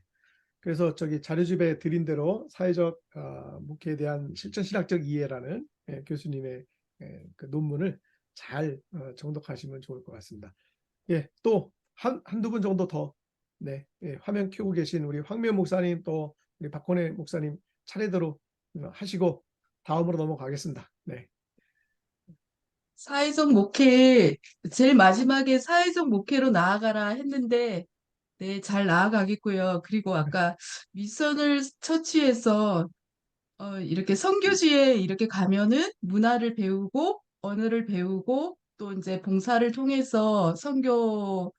그래서 저기 자료집에 드린 대로 사회적 목회에 대한 실천신학적 이해라는 교수님의 그 논문을 잘 정독하시면 좋을 것 같습니다. 예, 또 한두 분 정도 더, 네, 화면 켜고 계신 우리 황미연 목사님 또 우리 박권혜 목사님 차례대로 하시고 다음으로 넘어가겠습니다. 네. 사회적 목회, 제일 마지막에 사회적 목회로 나아가라 했는데, 네, 잘 나아가겠고요. 그리고 아까 미션을 처치해서 이렇게 선교지에 이렇게 가면은 문화를 배우고 언어를 배우고 또 이제 봉사를 통해서 선교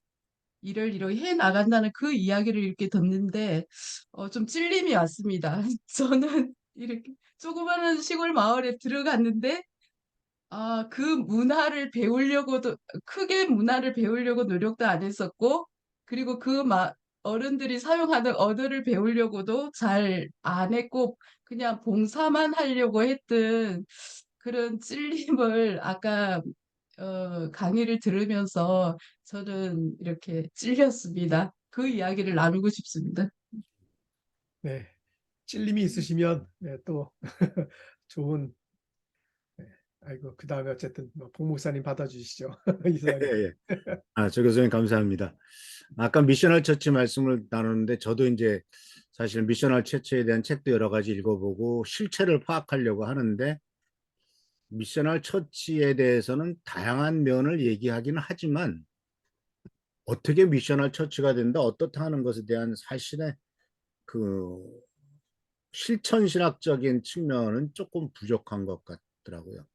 일을 이렇게 해 나간다는 그 이야기를 이렇게 듣는데 좀 찔림이 왔습니다. 저는 이렇게 조그마한 시골 마을에 들어갔는데 그 문화를 배우려고도 크게 문화를 배우려고 노력도 안 했었고 그리고 어른들이 사용하는 언어를 배우려고도 잘 안 했고 그냥 봉사만 하려고 했던 그런 찔림을 아까 강의를 들으면서 저는 이렇게 찔렸습니다. 그 이야기를 나누고 싶습니다. 네. 찔림이 있으시면 또 좋은, 아이고, 그 다음에 어쨌든 복 목사님 받아주시죠. 이사님. 예, 예. 조 교수님 감사합니다. 아까 미셔널 처치 말씀을 나누는데 저도 이제 사실 미셔널 처치에 대한 책도 여러 가지 읽어보고 실체를 파악하려고 하는데 미셔널 처치에 대해서는 다양한 면을 얘기하기는 하지만 어떻게 미셔널 처치가 된다, 어떻다 하는 것에 대한 사실의 그 실천신학적인 측면은 조금 부족한 것 같더라고요.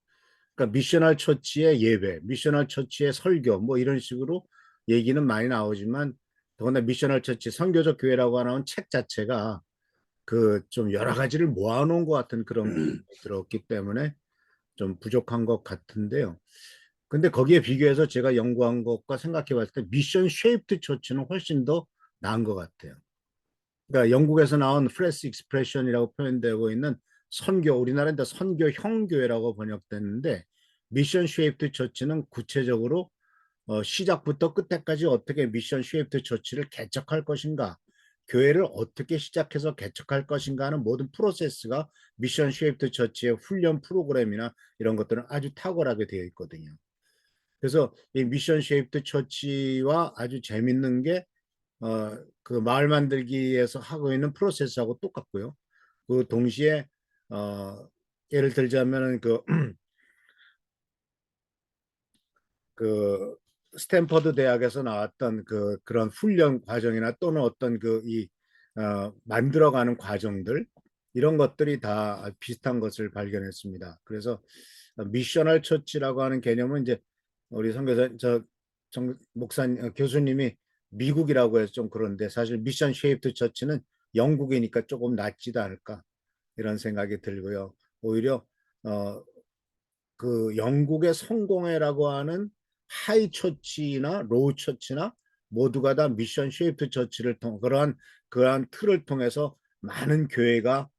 그러니까 미셔널 처치의 예배, 미셔널 처치의 설교 뭐 이런 식으로 얘기는 많이 나오지만 더군다나 미셔널 처치 선교적 교회라고 하는 책 자체가 그 좀 여러 가지를 모아놓은 것 같은 그런 기분이 들었기 때문에 좀 부족한 것 같은데요. 근데 거기에 비교해서 제가 연구한 것과 생각해 봤을 때 미션 쉐이프드 처치는 훨씬 더 나은 것 같아요. 그러니까 영국에서 나온 프레스 익스프레션이라고 표현되고 있는 선교, 우리나라는 선교형 교회라고 번역됐는데 미션 쉐이프드 처치는 구체적으로 시작부터 끝까지 어떻게 미션 쉐이프드 처치를 개척할 것인가, 교회를 어떻게 시작해서 개척할 것인가 하는 모든 프로세스가 미션 쉐이프드 처치의 훈련 프로그램이나 이런 것들은 아주 탁월하게 되어 있거든요. 그래서 이 미션 쉐이프드 처치와 아주 재밌는 게 그 마을 만들기에서 하고 있는 프로세스하고 똑같고요. 그 동시에 예를 들자면은 그 스탠퍼드 대학에서 나왔던 그런 훈련 과정이나 또는 어떤 만들어가는 과정들 이런 것들이 다 비슷한 것을 발견했습니다. 그래서 미셔널 처치라고 하는 개념은 이제 우리 선교사 목사님 교수님이 미국이라고 해서 좀 그런데 사실 미션 쉐이프드 처치는 영국이니까 조금 낫지도 않을까 이런 생각이 들고요. 오히려 그 영국의 성공회라고 하는 하이 처치나 로우 처치나 모두가 다 미션 쉐이프드 처치를 그러한 틀을 통해서 많은 교회가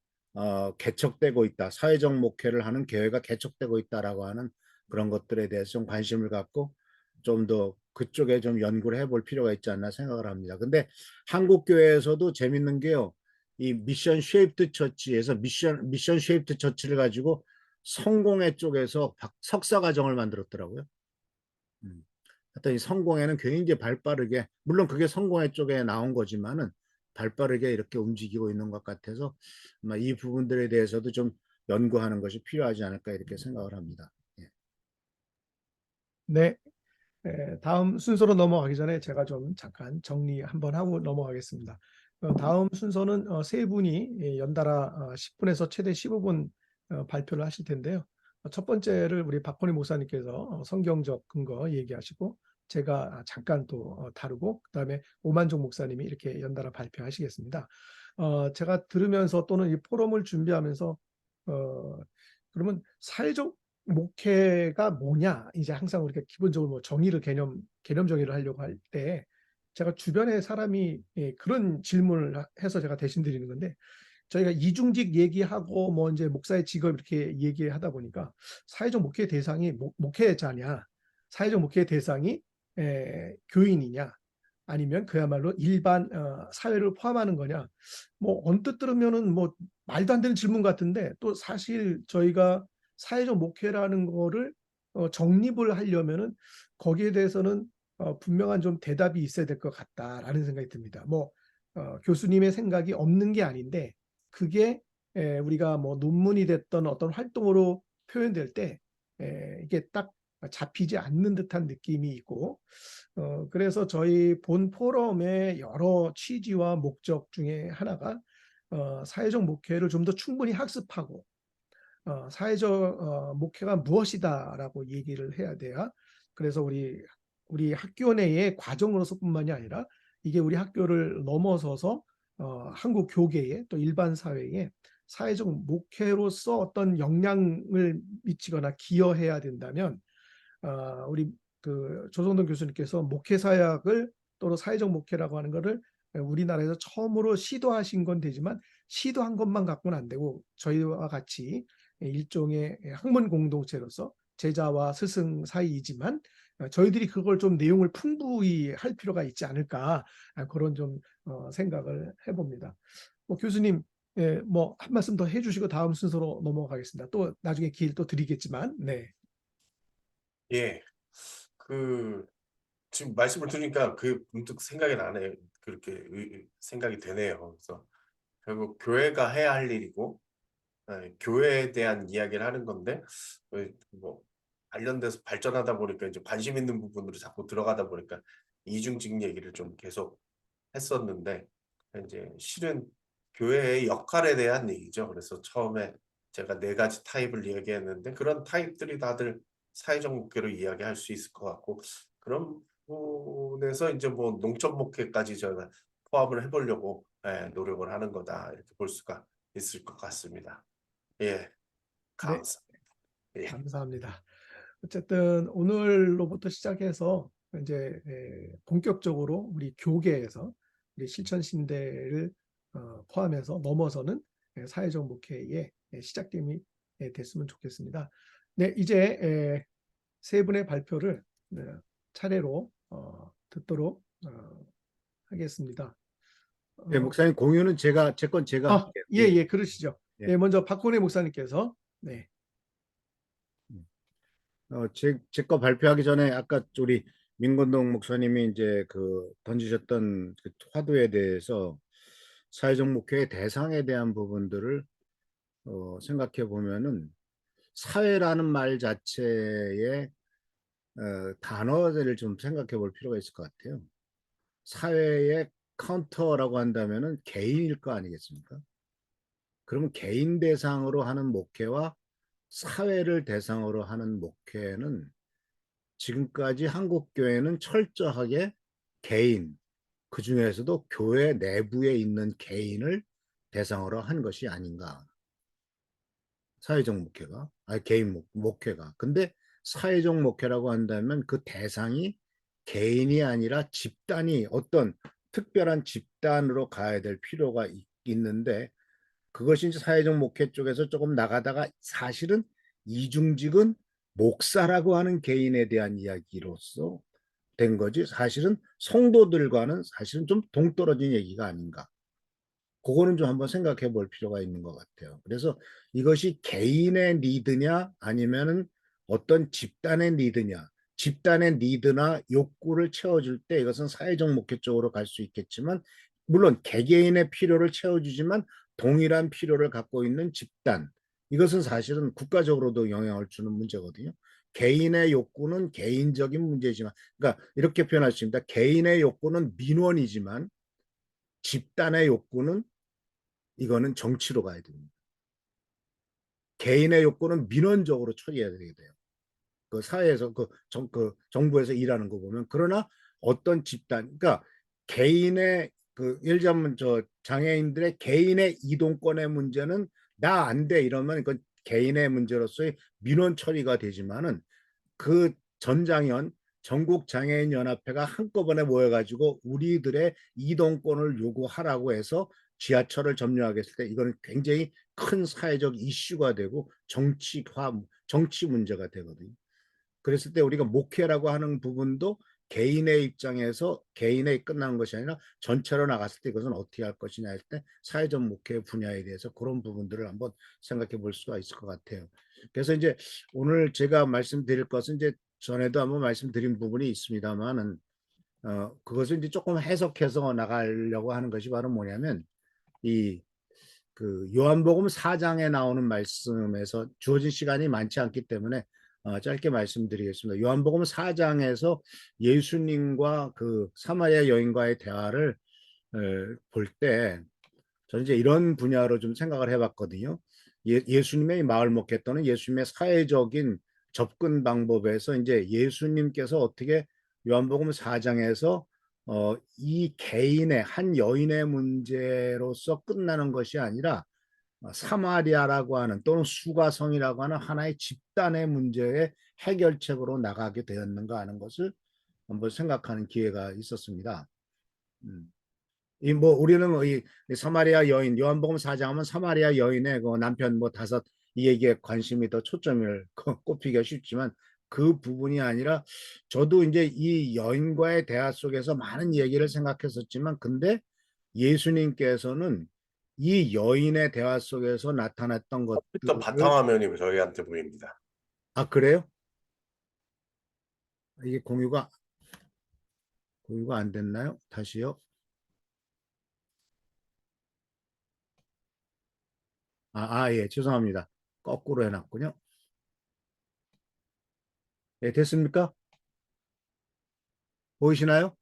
개척되고 있다. 사회적 목회를 하는 교회가 개척되고 있다라고 하는 그런 것들에 대해서 좀 관심을 갖고 좀 더 그쪽에 좀 연구를 해볼 필요가 있지 않나 생각을 합니다. 근데 한국 교회에서도 재밌는 게요. 이 미션 쉐이프드 처치에서 미션 쉐이프드 처치를 가지고 성공회 쪽에서 석사 과정을 만들었더라고요. 하여튼 이 성공회는 굉장히 발빠르게, 물론 그게 성공회 쪽에 나온 거지만은 발빠르게 이렇게 움직이고 있는 것 같아서 아마 이 부분들에 대해서도 좀 연구하는 것이 필요하지 않을까 이렇게 생각을 합니다. 예. 네. 다음 순서로 넘어가기 전에 제가 좀 잠깐 정리 한번 하고 넘어가겠습니다. 다음 순서는 세 분이 연달아 10분에서 최대 15분 발표를 하실 텐데요. 첫 번째를 우리 박건희 목사님께서 성경적 근거 얘기하시고 제가 잠깐 또 다루고 그다음에 오만종 목사님이 이렇게 연달아 발표하시겠습니다. 제가 들으면서 또는 이 포럼을 준비하면서 그러면 사회적 목회가 뭐냐 이제 항상 우리가 기본적으로 뭐 개념 정의를 하려고 할 때 제가 주변에 사람이 그런 질문을 해서 제가 대신 드리는 건데 저희가 이중직 얘기하고 뭐 이제 목사의 직업 이렇게 얘기하다 보니까 사회적 목회 대상이 목회자냐 사회적 목회 대상이 교인이냐 아니면 그야말로 일반 사회를 포함하는 거냐. 뭐 언뜻 들으면은 뭐 말도 안 되는 질문 같은데 또 사실 저희가 사회적 목회라는 거를 정립을 하려면은 거기에 대해서는 분명한 좀 대답이 있어야 될 것 같다라는 생각이 듭니다. 뭐 교수님의 생각이 없는 게 아닌데 그게 우리가 뭐 논문이 됐던 어떤 활동으로 표현될 때 이게 딱 잡히지 않는 듯한 느낌이 있고 그래서 저희 본 포럼의 여러 취지와 목적 중에 하나가 사회적 목회를 좀 더 충분히 학습하고 사회적 목회가 무엇이다라고 얘기를 해야 돼야 그래서 우리 학교 내의 과정으로서뿐만이 아니라 이게 우리 학교를 넘어서서 한국 교계에 또 일반 사회에 사회적 목회로서 어떤 영향을 미치거나 기여해야 된다면 우리 그 조성동 교수님께서 목회사역을 또는 사회적 목회라고 하는 것을 우리나라에서 처음으로 시도하신 건 되지만 시도한 것만 갖고는 안 되고 저희와 같이 일종의 학문 공동체로서 제자와 스승 사이이지만 저희들이 그걸 좀 내용을 풍부히 할 필요가 있지 않을까 그런 좀 생각을 해봅니다. 교수님 뭐 한 말씀 더 해주시고 다음 순서로 넘어가겠습니다. 또 나중에 기회를 또 드리겠지만 네. 예, 지금 말씀을 들으니까 문득 생각이 나네. 그렇게 생각이 되네요. 그래서 결국 교회가 해야 할 일이고 교회에 대한 이야기를 하는 건데 뭐 관련돼서 발전하다 보니까 이제 관심 있는 부분으로 자꾸 들어가다 보니까 이중직 얘기를 좀 계속 했었는데 이제 실은 교회의 역할에 대한 얘기죠. 그래서 처음에 제가 4가지 타입을 이야기했는데 그런 타입들이 다들 사회적 목회로 이야기할 수 있을 것 같고 그런 부분에서 이제 뭐 농촌 목회까지 제가 포함을 해보려고 노력을 하는 거다 이렇게 볼 수가 있을 것 같습니다. 예, 네, 예. 감사합니다. 어쨌든 오늘로부터 시작해서 이제 본격적으로 우리 교계에서 우리 실천 신대를 포함해서 넘어서는 사회적 목회의 시작점이 됐으면 좋겠습니다. 네, 이제 세 분의 발표를 차례로 듣도록 하겠습니다. 네, 목사님 공유는 제 건 제가 할게요. 예, 그러시죠. 예. 네, 먼저 박근혜 목사님께서 네. 제 거 발표하기 전에 아까 우리 민건동 목사님이 이제 던지셨던 그 화두에 대해서 사회적 목회의 대상에 대한 부분들을 생각해 보면은 사회라는 말 자체의 단어들을 좀 생각해 볼 필요가 있을 것 같아요. 사회의 카운터라고 한다면은 개인일 거 아니겠습니까? 그러면 개인 대상으로 하는 목회와 사회를 대상으로 하는 목회는 지금까지 한국 교회는 철저하게 개인, 그 중에서도 교회 내부에 있는 개인을 대상으로 한 것이 아닌가. 사회적 목회가, 개인 목회가. 근데 사회적 목회라고 한다면 그 대상이 개인이 아니라 집단이 어떤 특별한 집단으로 가야 될 필요가 있는데 그것이 이제 사회적 목회 쪽에서 조금 나가다가 사실은 이중직은 목사라고 하는 개인에 대한 이야기로서 된 거지 사실은 성도들과는 사실은 좀 동떨어진 얘기가 아닌가. 그거는 좀 한번 생각해 볼 필요가 있는 것 같아요. 그래서 이것이 개인의 니드냐 아니면은 어떤 집단의 니드냐. 집단의 니드나 욕구를 채워줄 때 이것은 사회적 목회 쪽으로 갈 수 있겠지만 물론 개개인의 필요를 채워주지만 동일한 필요를 갖고 있는 집단. 이것은 사실은 국가적으로도 영향을 주는 문제거든요. 개인의 욕구는 개인적인 문제지만 그러니까 이렇게 표현할 수 있습니다. 개인의 욕구는 민원이지만 집단의 욕구는 이거는 정치로 가야 됩니다. 개인의 욕구는 민원적으로 처리해야 되게 돼요. 그 사회에서 그 정부에서 일하는 거 보면 그러나 어떤 집단 그러니까 개인의 예를 들자면 장애인들의 개인의 이동권의 문제는 나 안 돼 이러면 그 개인의 문제로서의 민원 처리가 되지만은 그 전장현 전국 장애인 연합회가 한꺼번에 모여가지고 우리들의 이동권을 요구하라고 해서 지하철을 점령하게 했을 때 이거는 굉장히 큰 사회적 이슈가 되고 정치 문제가 되거든요. 그랬을 때 우리가 목회라고 하는 부분도 개인의 입장에서 개인의 끝나는 것이 아니라 전체로 나갔을 때 이것은 어떻게 할 것이냐 할 때 사회적 목회 분야에 대해서 그런 부분들을 한번 생각해 볼 수가 있을 것 같아요. 그래서 이제 오늘 제가 말씀드릴 것은 이제 전에도 한번 말씀드린 부분이 있습니다만은 그것을 이제 조금 해석해서 나가려고 하는 것이 바로 뭐냐면 이 그 요한복음 4장에 나오는 말씀에서 주어진 시간이 많지 않기 때문에 짧게 말씀드리겠습니다. 요한복음 4장에서 예수님과 그 사마리아 여인과의 대화를 볼 때 저는 이제 이런 분야로 좀 생각을 해봤거든요. 예수님의 마을 목회 또는 예수님의 사회적인 접근 방법에서 이제 예수님께서 어떻게 요한복음 4장에서 이 개인의 한 여인의 문제로서 끝나는 것이 아니라 사마리아라고 하는 또는 수가성이라고 하는 하나의 집단의 문제의 해결책으로 나가게 되었는가 하는 것을 한번 생각하는 기회가 있었습니다. 이 뭐 우리는 이 사마리아 여인 요한복음 4장 하면 사마리아 여인의 그 남편 뭐 다섯 이 얘기에 관심이 더 초점을 꼽히기가 쉽지만 그 부분이 아니라 저도 이제 이 여인과의 대화 속에서 많은 얘기를 생각했었지만 근데 예수님께서는 이 여인의 대화 속에서 나타났던 또 것들을 바탕화면이 저희한테 보입니다. 그래요? 이게 공유가 안 됐나요? 다시요. 예, 죄송합니다. 거꾸로 해놨군요. 예, 됐습니까? 보이시나요?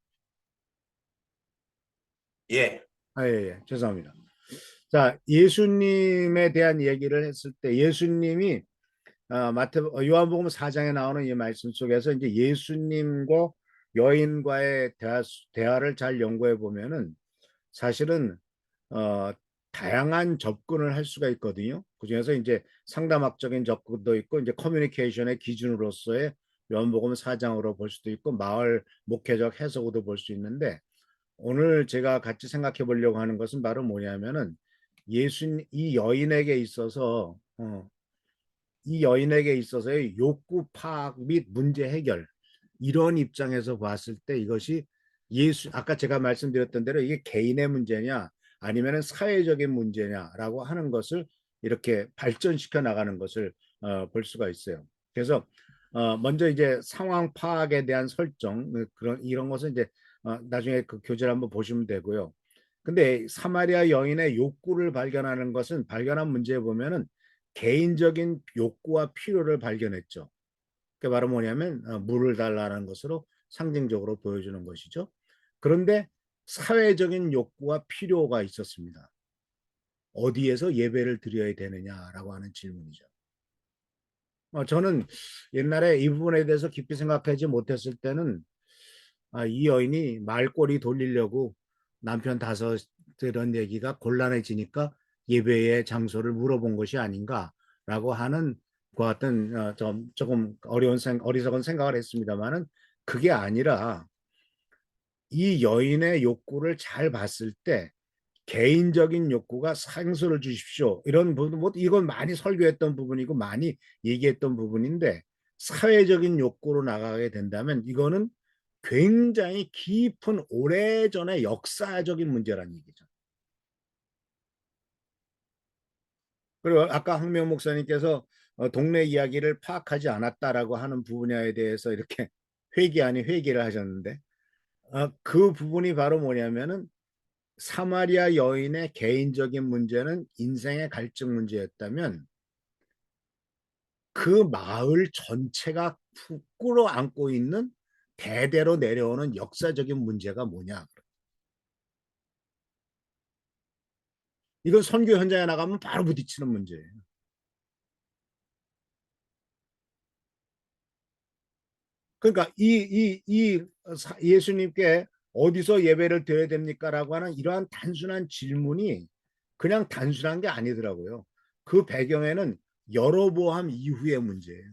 예, 예, 죄송합니다. 자, 예수님에 대한 얘기를 했을 때 예수님이 요한복음 4장에 나오는 이 말씀 속에서 이제 예수님과 여인과의 대화를 잘 연구해 보면은 사실은 어, 다양한 접근을 할 수가 있거든요. 그중에서 이제 상담학적인 접근도 있고 이제 커뮤니케이션의 기준으로서의 요한복음 4장으로 볼 수도 있고 마을 목회적 해석으로 볼 수 있는데 오늘 제가 같이 생각해 보려고 하는 것은 바로 뭐냐면은 이 여인에게 있어서 이 여인에게 있어서의 욕구 파악 및 문제 해결 이런 입장에서 봤을 때 이것이 아까 제가 말씀드렸던 대로 이게 개인의 문제냐 아니면은 사회적인 문제냐라고 하는 것을 이렇게 발전시켜 나가는 것을 볼 수가 있어요. 그래서 먼저 이제 상황 파악에 대한 설정 그런 이런 것은 이제 나중에 그 교재를 한번 보시면 되고요. 근데 사마리아 여인의 욕구를 발견한 문제에 보면은 개인적인 욕구와 필요를 발견했죠. 그게 바로 뭐냐면 물을 달라는 것으로 상징적으로 보여주는 것이죠. 그런데 사회적인 욕구와 필요가 있었습니다. 어디에서 예배를 드려야 되느냐라고 하는 질문이죠. 저는 옛날에 이 부분에 대해서 깊이 생각하지 못했을 때는 이 여인이 말꼬리 돌리려고 남편 다섯 이런 얘기가 곤란해지니까 예배의 장소를 물어본 것이 아닌가라고 하는 그 같은 조금 어리석은 생각을 했습니다만은 그게 아니라 이 여인의 욕구를 잘 봤을 때 개인적인 욕구가 상수를 주십시오. 이런 부분, 뭐 이건 많이 설교했던 부분이고 많이 얘기했던 부분인데 사회적인 욕구로 나가게 된다면 이거는 굉장히 깊은 오래전의 역사적인 문제라는 얘기죠. 그리고 아까 황명 목사님께서 동네 이야기를 파악하지 않았다라고 하는 부분에 대해서 이렇게 회개 아닌 회개를 하셨는데 그 부분이 바로 뭐냐면은 사마리아 여인의 개인적인 문제는 인생의 갈증 문제였다면 그 마을 전체가 끌어안고 있는 대대로 내려오는 역사적인 문제가 뭐냐. 이건 선교 현장에 나가면 바로 부딪히는 문제예요. 그러니까 예수님께 어디서 예배를 드려야 됩니까? 라고 하는 이러한 단순한 질문이 그냥 단순한 게 아니더라고요. 그 배경에는 여로보암 이후의 문제예요.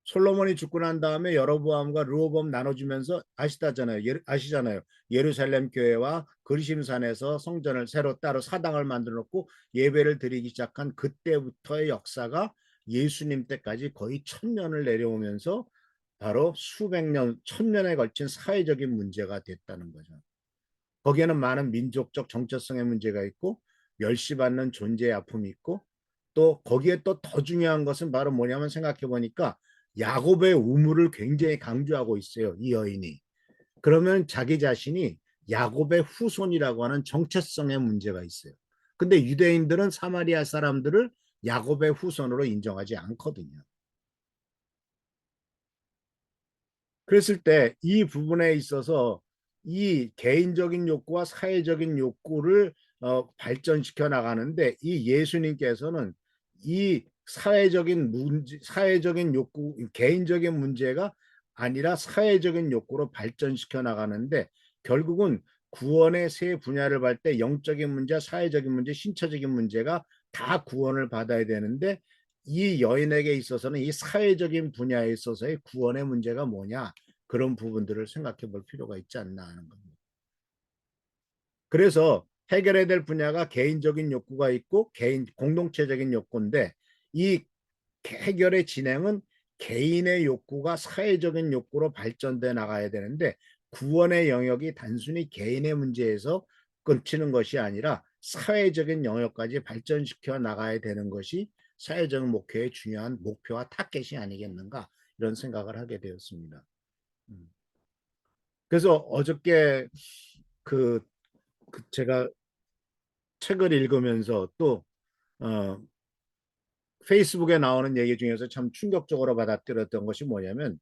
솔로몬이 죽고 난 다음에 여로보암과 르호보암 나눠주면서 아시잖아요. 예루살렘 교회와 그리심산에서 성전을 새로 따로 사당을 만들어 놓고 예배를 드리기 시작한 그때부터의 역사가 예수님 때까지 거의 1000년을 내려오면서 바로 수백 년, 천년에 걸친 사회적인 문제가 됐다는 거죠. 거기에는 많은 민족적 정체성의 문제가 있고 멸시받는 존재의 아픔이 있고 또 거기에 또 더 중요한 것은 바로 뭐냐면 생각해 보니까 야곱의 우물을 굉장히 강조하고 있어요. 이 여인이. 그러면 자기 자신이 야곱의 후손이라고 하는 정체성의 문제가 있어요. 근데 유대인들은 사마리아 사람들을 야곱의 후손으로 인정하지 않거든요. 그랬을 때 이 부분에 있어서 이 개인적인 욕구와 사회적인 욕구를 발전시켜 나가는데 이 예수님께서는 이 사회적인 문제, 사회적인 욕구, 개인적인 문제가 아니라 사회적인 욕구로 발전시켜 나가는데 결국은 구원의 세 분야를 볼 때 영적인 문제, 사회적인 문제, 신체적인 문제가 다 구원을 받아야 되는데 이 여인에게 있어서는 이 사회적인 분야에 있어서의 구원의 문제가 뭐냐 그런 부분들을 생각해 볼 필요가 있지 않나 하는 겁니다. 그래서 해결해야 될 분야가 개인적인 욕구가 있고 개인 공동체적인 욕구인데 이 해결의 진행은 개인의 욕구가 사회적인 욕구로 발전돼 나가야 되는데 구원의 영역이 단순히 개인의 문제에서 끊치는 것이 아니라 사회적인 영역까지 발전시켜 나가야 되는 것이 사회적 목표의 중요한 목표와 타겟이 아니겠는가 이런 생각을 하게 되었습니다. 그래서 어저께 그 제가 책을 읽으면서 또 페이스북에 나오는 얘기 중에서 참 충격적으로 받아들였던 것이 뭐냐면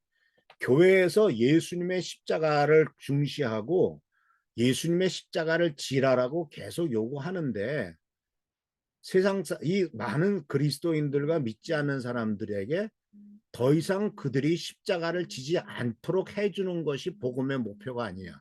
교회에서 예수님의 십자가를 중시하고 예수님의 십자가를 지라라고 계속 요구하는데 세상 이 많은 그리스도인들과 믿지 않는 사람들에게 더 이상 그들이 십자가를 지지 않도록 해주는 것이 복음의 목표가 아니야.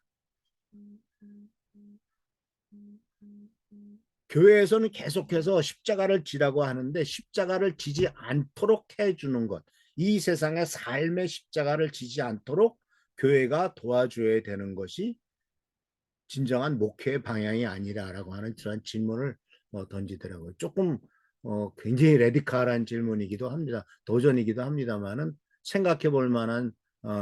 교회에서는 계속해서 십자가를 지라고 하는데 십자가를 지지 않도록 해주는 것. 이 세상의 삶의 십자가를 지지 않도록 교회가 도와줘야 되는 것이 진정한 목회의 방향이 아니라라고 하는 그런 질문을 던지더라고요. 조금 굉장히 레디컬한 질문이기도 합니다. 도전이기도 합니다만은 생각해 볼 만한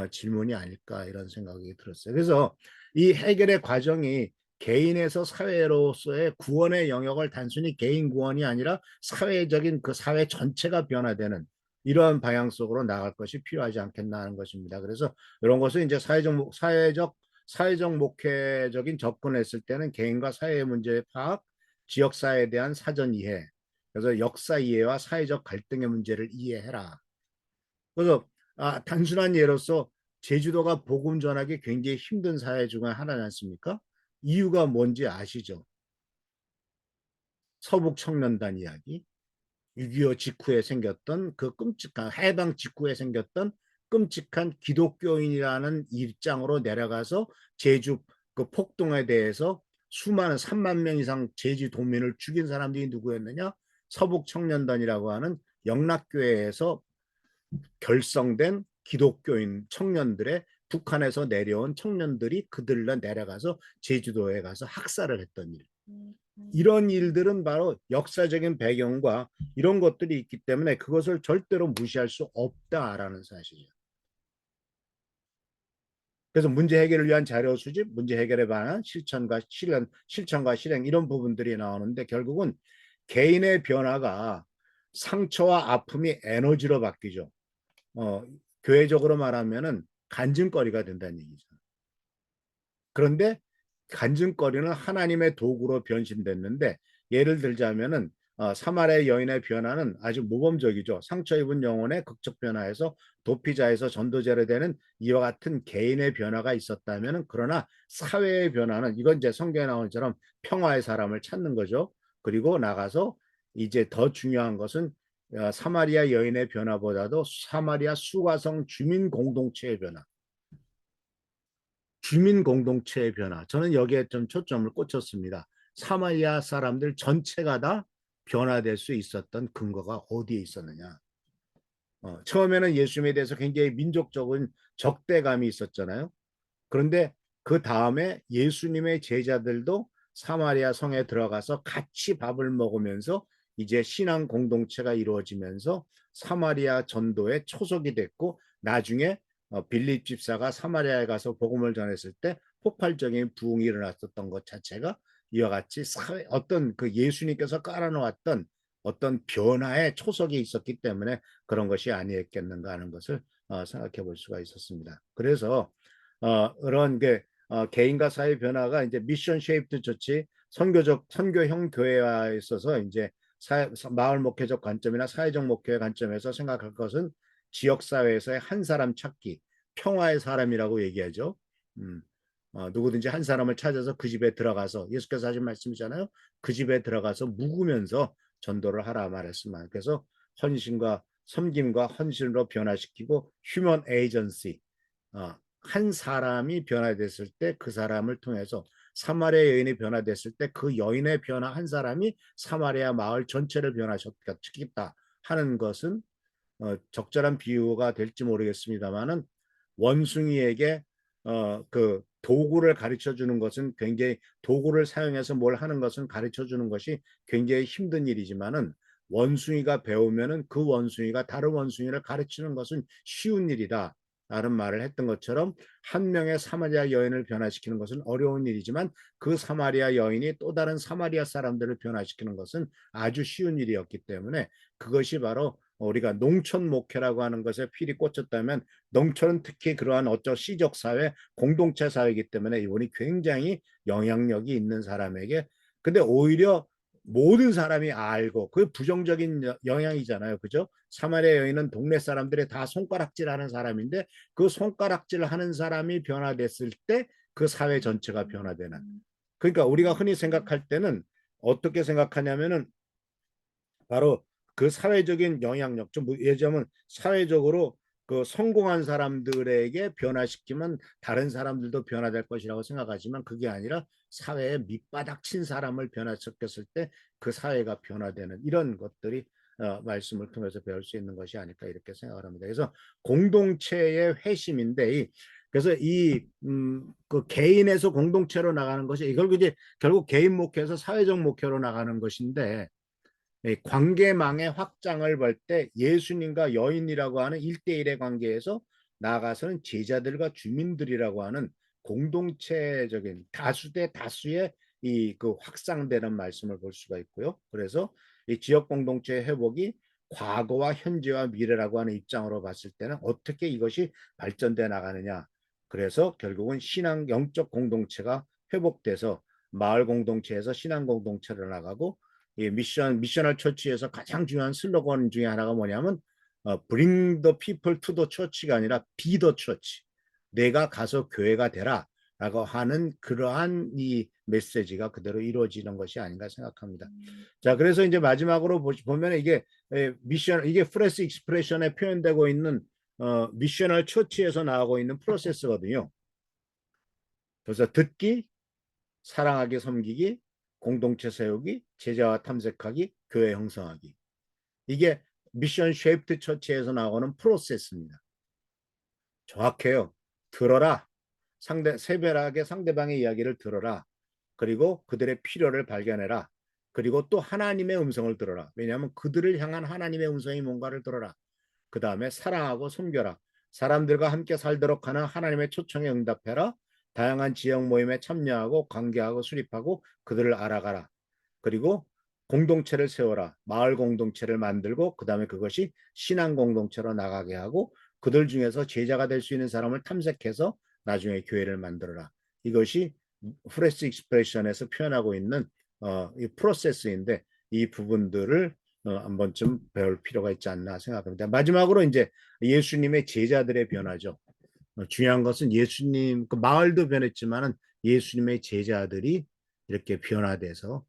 질문이 아닐까 이런 생각이 들었어요. 그래서 이 해결의 과정이 개인에서 사회로서의 구원의 영역을 단순히 개인 구원이 아니라 사회적인 그 사회 전체가 변화되는 이러한 방향 속으로 나갈 것이 필요하지 않겠나 하는 것입니다. 그래서 이런 것을 이제 사회적 목회적인 접근을 했을 때는 개인과 사회의 문제의 파악, 지역사회에 대한 사전 이해, 그래서 역사 이해와 사회적 갈등의 문제를 이해해라. 그래서 단순한 예로서 제주도가 복음 전하기 굉장히 힘든 사회 중에 하나지 않습니까? 이유가 뭔지 아시죠? 서북 청년단 이야기, 6.25 직후에 생겼던 그 끔찍한 해방 직후에 생겼던 끔찍한 기독교인이라는 입장으로 내려가서 제주 그 폭동에 대해서 수많은 3만 명 이상 제주도민을 죽인 사람들이 누구였느냐? 서북 청년단이라고 하는 영락교회에서 결성된 기독교인 청년들의 북한에서 내려온 청년들이 그들로 내려가서 제주도에 가서 학살을 했던 일. 이런 일들은 바로 역사적인 배경과 이런 것들이 있기 때문에 그것을 절대로 무시할 수 없다라는 사실이죠. 그래서 문제 해결을 위한 자료 수집, 문제 해결에 관한 실천과 실행 이런 부분들이 나오는데 결국은 개인의 변화가 상처와 아픔이 에너지로 바뀌죠. 교회적으로 말하면은 간증거리가 된다는 얘기죠. 그런데 간증거리는 하나님의 도구로 변신됐는데 예를 들자면은 사마리아 여인의 변화는 아주 모범적이죠. 상처 입은 영혼의 극적 변화에서 도피자에서 전도자로 되는 이와 같은 개인의 변화가 있었다면은 그러나 사회의 변화는 이건 이제 성경에 나온 것처럼 평화의 사람을 찾는 거죠. 그리고 나가서 이제 더 중요한 것은 사마리아 여인의 변화보다도 사마리아 수가성 주민 공동체의 변화. 주민 공동체의 변화. 저는 여기에 좀 초점을 꽂혔습니다. 사마리아 사람들 전체가 다 변화될 수 있었던 근거가 어디에 있었느냐. 처음에는 예수님에 대해서 굉장히 민족적인 적대감이 있었잖아요. 그런데 그 다음에 예수님의 제자들도 사마리아 성에 들어가서 같이 밥을 먹으면서 이제 신앙 공동체가 이루어지면서 사마리아 전도의 초석이 됐고 나중에 빌립 집사가 사마리아에 가서 복음을 전했을 때 폭발적인 부흥이 일어났었던 것 자체가 이와 같이 어떤 그 예수님께서 깔아놓았던 어떤 변화의 초석이 있었기 때문에 그런 것이 아니었겠는가 하는 것을 생각해 볼 수가 있었습니다. 그래서 그런 게 개인과 사회 변화가 이제 미션 쉐이프드 처치 선교형 교회화에 있어서 이제 마을 목회적 관점이나 사회적 목회의 관점에서 생각할 것은 지역 사회에서의 한 사람 찾기, 평화의 사람이라고 얘기하죠. 누구든지 한 사람을 찾아서 그 집에 들어가서 예수께서 하신 말씀이잖아요. 그 집에 들어가서 묵으면서 전도를 하라 말했습니다. 그래서 헌신과 섬김과 헌신으로 변화시키고 휴먼 에이전시, 한 사람이 변화됐을 때 그 사람을 통해서 사마리아 여인이 변화됐을 때 그 여인의 변화 한 사람이 사마리아 마을 전체를 변화시키겠다 하는 것은 적절한 비유가 될지 모르겠습니다만은 원숭이에게 그 도구를 가르쳐 주는 것은 굉장히 도구를 사용해서 뭘 하는 것은 가르쳐 주는 것이 굉장히 힘든 일이지만은 원숭이가 배우면은 그 원숭이가 다른 원숭이를 가르치는 것은 쉬운 일이다. 라는 말을 했던 것처럼 한 명의 사마리아 여인을 변화시키는 것은 어려운 일이지만 그 사마리아 여인이 또 다른 사마리아 사람들을 변화시키는 것은 아주 쉬운 일이었기 때문에 그것이 바로 우리가 농촌 목회라고 하는 것에 필이 꽂혔다면 농촌은 특히 그러한 어쩌 시적 사회, 공동체 사회이기 때문에 이분이 굉장히 영향력이 있는 사람에게 근데 오히려 모든 사람이 알고 그 부정적인 영향이잖아요. 그죠? 사마리아 여인은 동네 사람들이 다 손가락질하는 사람인데 그 손가락질하는 사람이 변화됐을 때 그 사회 전체가 변화되는. 그러니까 우리가 흔히 생각할 때는 어떻게 생각하냐면은 바로 그 사회적인 영향력, 좀 예전에 사회적으로 그 성공한 사람들에게 변화시키면 다른 사람들도 변화될 것이라고 생각하지만 그게 아니라 사회에 밑바닥 친 사람을 변화시켰을 때 그 사회가 변화되는 이런 것들이 말씀을 통해서 배울 수 있는 것이 아닐까 이렇게 생각을 합니다. 그래서 공동체의 회심인데 그래서 그 개인에서 공동체로 나가는 것이 이걸 이제 결국 개인 목회에서 사회적 목회로 나가는 것인데 관계망의 확장을 볼 때 예수님과 여인이라고 하는 1대1의 관계에서 나아가서는 제자들과 주민들이라고 하는 공동체적인 다수 대 다수의 그 확산되는 말씀을 볼 수가 있고요. 그래서 이 지역 공동체의 회복이 과거와 현재와 미래라고 하는 입장으로 봤을 때는 어떻게 이것이 발전돼 나가느냐. 그래서 결국은 신앙 영적 공동체가 회복돼서 마을 공동체에서 신앙 공동체로 나가고 이 미셔널 처치에서 가장 중요한 슬로건 중에 하나가 뭐냐면 Bring the people to the church가 아니라 Be the church. 내가 가서 교회가 되라 라고 하는 그러한 이 메시지가 그대로 이루어지는 것이 아닌가 생각합니다. 자, 그래서 이제 마지막으로 보면 이게 이게 프레스 익스프레션에 표현되고 있는 미셔널 처치에서 나오고 있는 프로세스거든요. 그래서 듣기, 사랑하기, 섬기기, 공동체 세우기, 제자와 탐색하기, 교회 형성하기. 이게 미션 쉐이프드 처치에서 나오는 프로세스입니다. 정확해요. 들어라. 세별하게 상대방의 이야기를 들어라. 그리고 그들의 필요를 발견해라. 그리고 또 하나님의 음성을 들어라. 왜냐하면 그들을 향한 하나님의 음성이 뭔가를 들어라. 그 다음에 사랑하고 섬겨라. 사람들과 함께 살도록 하는 하나님의 초청에 응답해라. 다양한 지역 모임에 참여하고 관계하고 수립하고 그들을 알아가라. 그리고 공동체를 세워라. 마을 공동체를 만들고 그 다음에 그것이 신앙 공동체로 나가게 하고 그들 중에서 제자가 될 수 있는 사람을 탐색해서 나중에 교회를 만들어라. 이것이 프레스 익스프레션에서 표현하고 있는 이 프로세스인데 이 부분들을 한 번쯤 배울 필요가 있지 않나 생각합니다. 마지막으로 이제 예수님의 제자들의 변화죠. 중요한 것은 예수님 그 마을도 변했지만은 예수님의 제자들이 이렇게 변화돼서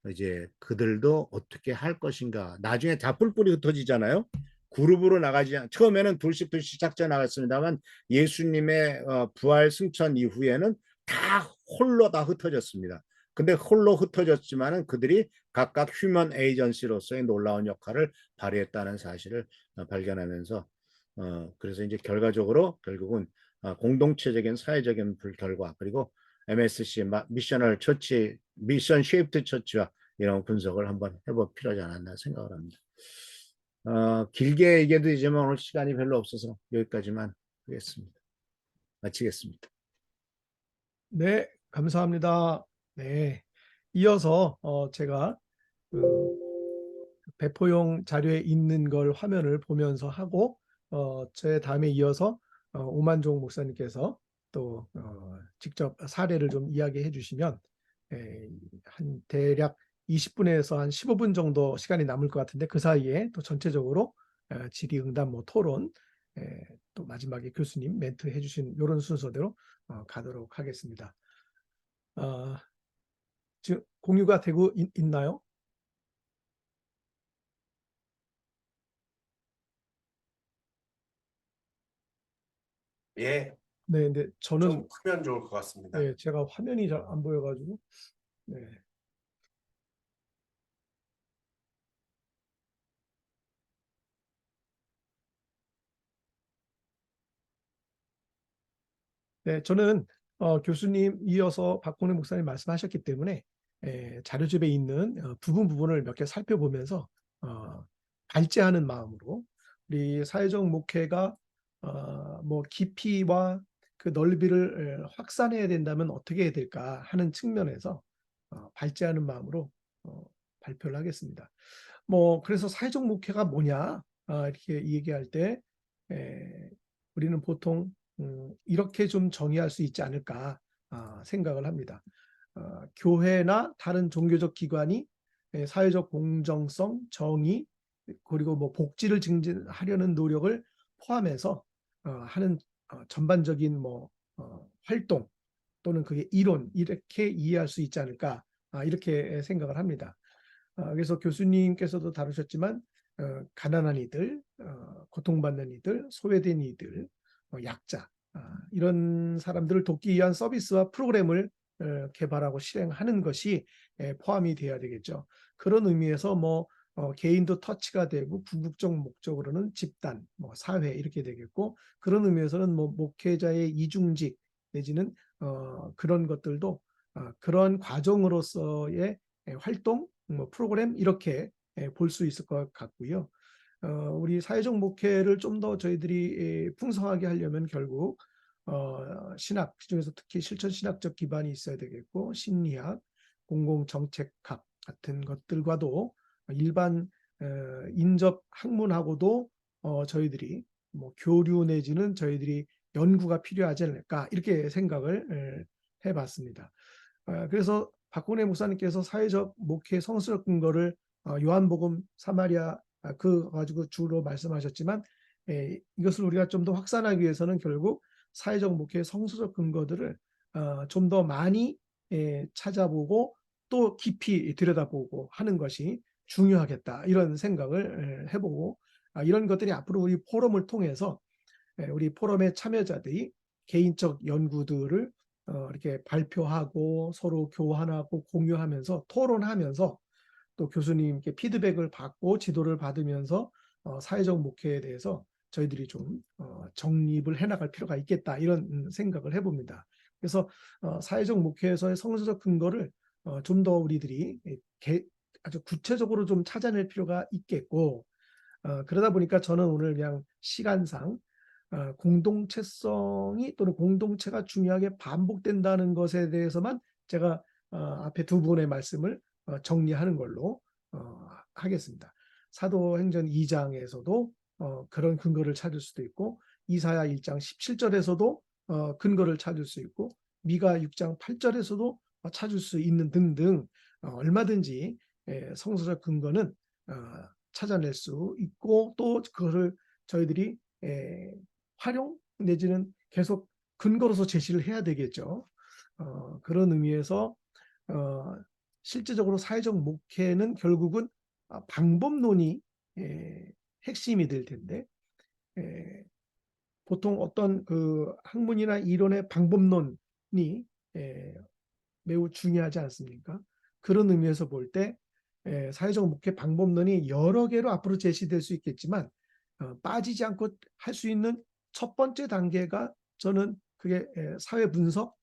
이제 그들도 어떻게 할 것인가. 나중에 다 뿔뿔이 흩어지잖아요. 그룹으로 나가지 처음에는 둘씩 작전 나갔습니다만 예수님의 부활 승천 이후에는 다 홀로 다 흩어졌습니다. 근데 홀로 흩어졌지만은 그들이 각각 휴먼 에이전시로서의 놀라운 역할을 발휘했다는 사실을 발견하면서 그래서 이제 결국은 공동체적인 사회적인 결과 그리고 MSC 미셔널 처치 미션 쉐이프드 처치와 이런 분석을 한번 해볼 필요하지 않았나 생각을 합니다. 길게 얘기해도 되지만 오늘 시간이 별로 없어서 여기까지만 하겠습니다. 마치겠습니다. 네, 감사합니다. 네, 이어서 제가 그 배포용 자료에 있는 걸 화면을 보면서 하고 제 다음에 이어서 오만종 목사님께서 또 직접 사례를 좀 이야기해 주시면 한 대략 20분에서 한 15분 정도 시간이 남을 것 같은데 그 사이에 또 전체적으로 질의응답 뭐 토론 또 마지막에 교수님 멘트 해주신 이런 순서대로 가도록 하겠습니다. 지금 공유가 되고 있나요? 예, 네, 근데 저는 좀 크면 좋을 것 같습니다. 제가 화면이 잘 안 보여가지고 네. 네, 저는 교수님 이어서 박홍래 목사님 말씀하셨기 때문에 자료집에 있는 부분을 몇 개 살펴보면서 발제하는 마음으로 우리 사회적 목회가 뭐 깊이와 그 넓이를 확산해야 된다면 어떻게 해야 될까 하는 측면에서 발제하는 마음으로 발표를 하겠습니다. 뭐 그래서 사회적 목회가 뭐냐 이렇게 얘기할 때 우리는 보통 이렇게 좀 정의할 수 있지 않을까 생각을 합니다. 교회나 다른 종교적 기관이 사회적 공정성, 정의, 그리고 뭐 복지를 증진하려는 노력을 포함해서 하는 전반적인 뭐 활동 또는 그게 이론 이렇게 이해할 수 있지 않을까 이렇게 생각을 합니다. 그래서 교수님께서도 다루셨지만 가난한 이들, 고통받는 이들, 소외된 이들, 약자 이런 사람들을 돕기 위한 서비스와 프로그램을 개발하고 실행하는 것이 포함이 되어야 되겠죠. 그런 의미에서 뭐 개인도 터치가 되고 궁극적 목적으로는 집단, 뭐 사회 이렇게 되겠고 그런 의미에서는 뭐 목회자의 이중직 내지는 그런 것들도 그런 과정으로서의 활동, 뭐 프로그램 이렇게 볼 수 있을 것 같고요. 우리 사회적 목회를 좀 더 저희들이 풍성하게 하려면 결국 신학, 그중에서 특히 실천 신학적 기반이 있어야 되겠고 심리학, 공공정책학 같은 것들과도 일반 인접 학문하고도 저희들이 뭐 교류 내지는 저희들이 연구가 필요하지 않을까 이렇게 생각을 해봤습니다. 그래서 박근혜 목사님께서 사회적 목회 성수적 근거를 요한복음 사마리아 그 가지고 주로 말씀하셨지만 이것을 우리가 좀 더 확산하기 위해서는 결국 사회적 목회의 성수적 근거들을 좀 더 많이 찾아보고 또 깊이 들여다보고 하는 것이 중요하겠다 이런 생각을 해보고 이런 것들이 앞으로 우리 포럼을 통해서 우리 포럼의 참여자들이 개인적 연구들을 이렇게 발표하고 서로 교환하고 공유하면서 토론하면서 또 교수님께 피드백을 받고 지도를 받으면서 사회적 목회에 대해서 저희들이 좀 정립을 해나갈 필요가 있겠다 이런 생각을 해봅니다. 그래서 사회적 목회에서의 성서적 근거를 좀 더 우리들이 아주 구체적으로 좀 찾아낼 필요가 있겠고 그러다 보니까 저는 오늘 그냥 시간상 공동체성이 또는 공동체가 중요하게 반복된다는 것에 대해서만 제가 앞에 두 분의 말씀을 정리하는 걸로 하겠습니다. 사도행전 2장에서도 그런 근거를 찾을 수도 있고 이사야 1장 17절에서도 근거를 찾을 수 있고 미가 6장 8절에서도 찾을 수 있는 등등 얼마든지 성서적 근거는 찾아낼 수 있고 또 그거를 저희들이 활용 내지는 계속 근거로서 제시를 해야 되겠죠. 그런 의미에서 실제적으로 사회적 목회는 결국은 방법론이 핵심이 될 텐데 보통 어떤 그 학문이나 이론의 방법론이 매우 중요하지 않습니까? 그런 의미에서 볼 때 사회적 목회 방법론이 여러 개로 앞으로 제시될 수 있겠지만 빠지지 않고 할 수 있는 첫 번째 단계가 저는 그게 사회 분석,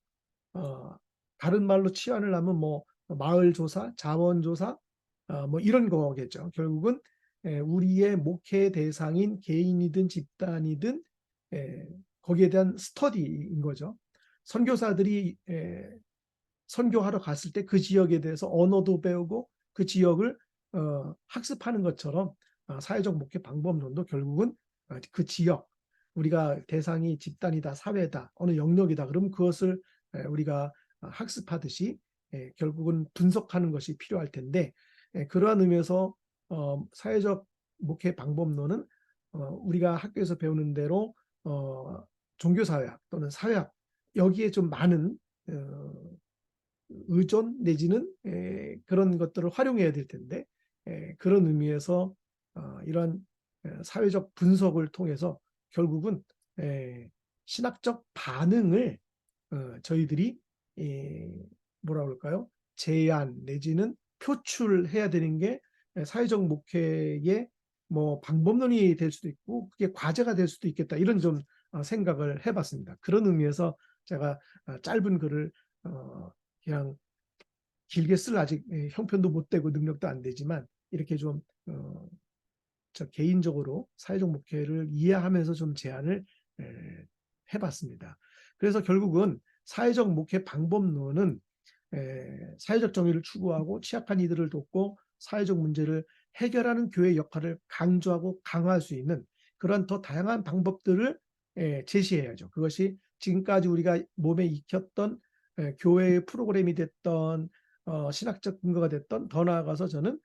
다른 말로 치환을 하면 뭐 마을 조사, 자원 조사, 뭐 이런 거겠죠. 결국은 우리의 목회 대상인 개인이든 집단이든 거기에 대한 스터디인 거죠. 선교사들이 선교하러 갔을 때 그 지역에 대해서 언어도 배우고 그 지역을 학습하는 것처럼 사회적 목회 방법론도 결국은 그 지역, 우리가 대상이 집단이다, 사회다, 어느 영역이다. 그럼 그것을 우리가 학습하듯이 결국은 분석하는 것이 필요할 텐데, 그러한 의미에서 사회적 목회 방법론은 우리가 학교에서 배우는 대로 종교사회학 또는 사회학, 여기에 좀 많은 의존 내지는 그런 것들을 활용해야 될 텐데, 그런 의미에서 이러한 사회적 분석을 통해서 결국은 신학적 반응을 저희들이 뭐라 그럴까요? 제안 내지는 표출해야 되는 게 사회적 목회의 뭐 방법론이 될 수도 있고 그게 과제가 될 수도 있겠다, 이런 좀 생각을 해봤습니다. 그런 의미에서 제가 짧은 글을 그냥 길게 쓸 아직 형편도 못 되고 능력도 안 되지만 이렇게 좀 저 개인적으로 사회적 목회를 이해하면서 좀 제안을 해봤습니다. 그래서 결국은 사회적 목회 방법론은 사회적 정의를 추구하고 취약한 이들을 돕고 사회적 문제를 해결하는 교회의 역할을 강조하고 강화할 수 있는 그런 더 다양한 방법들을 제시해야죠. 그것이 지금까지 우리가 몸에 익혔던 교회의 프로그램이 됐던 신학적 근거가 됐던, 더 나아가서 저는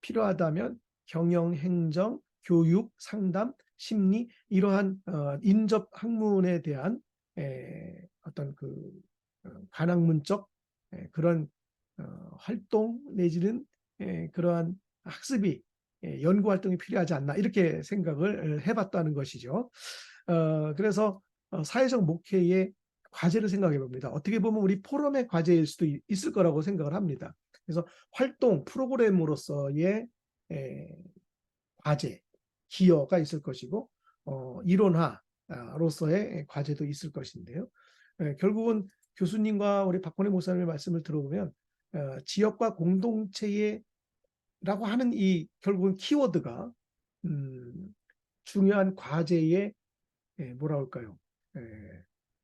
필요하다면 경영, 행정, 교육, 상담, 심리, 이러한 인접 학문에 대한 어떤 그 관학문적 그런 활동 내지는 그러한 학습이 연구 활동이 필요하지 않나, 이렇게 생각을 해봤다는 것이죠. 그래서 사회적 목회의 과제를 생각해 봅니다. 어떻게 보면 우리 포럼의 과제일 수도 있을 거라고 생각을 합니다. 그래서 활동 프로그램으로서의 과제, 기여가 있을 것이고 이론화로서의 과제도 있을 것인데요. 결국은 교수님과 우리 박건희 목사님의 말씀을 들어보면 지역과 공동체의 라고 하는 이 결국은 키워드가 중요한 과제의 뭐라 할까요?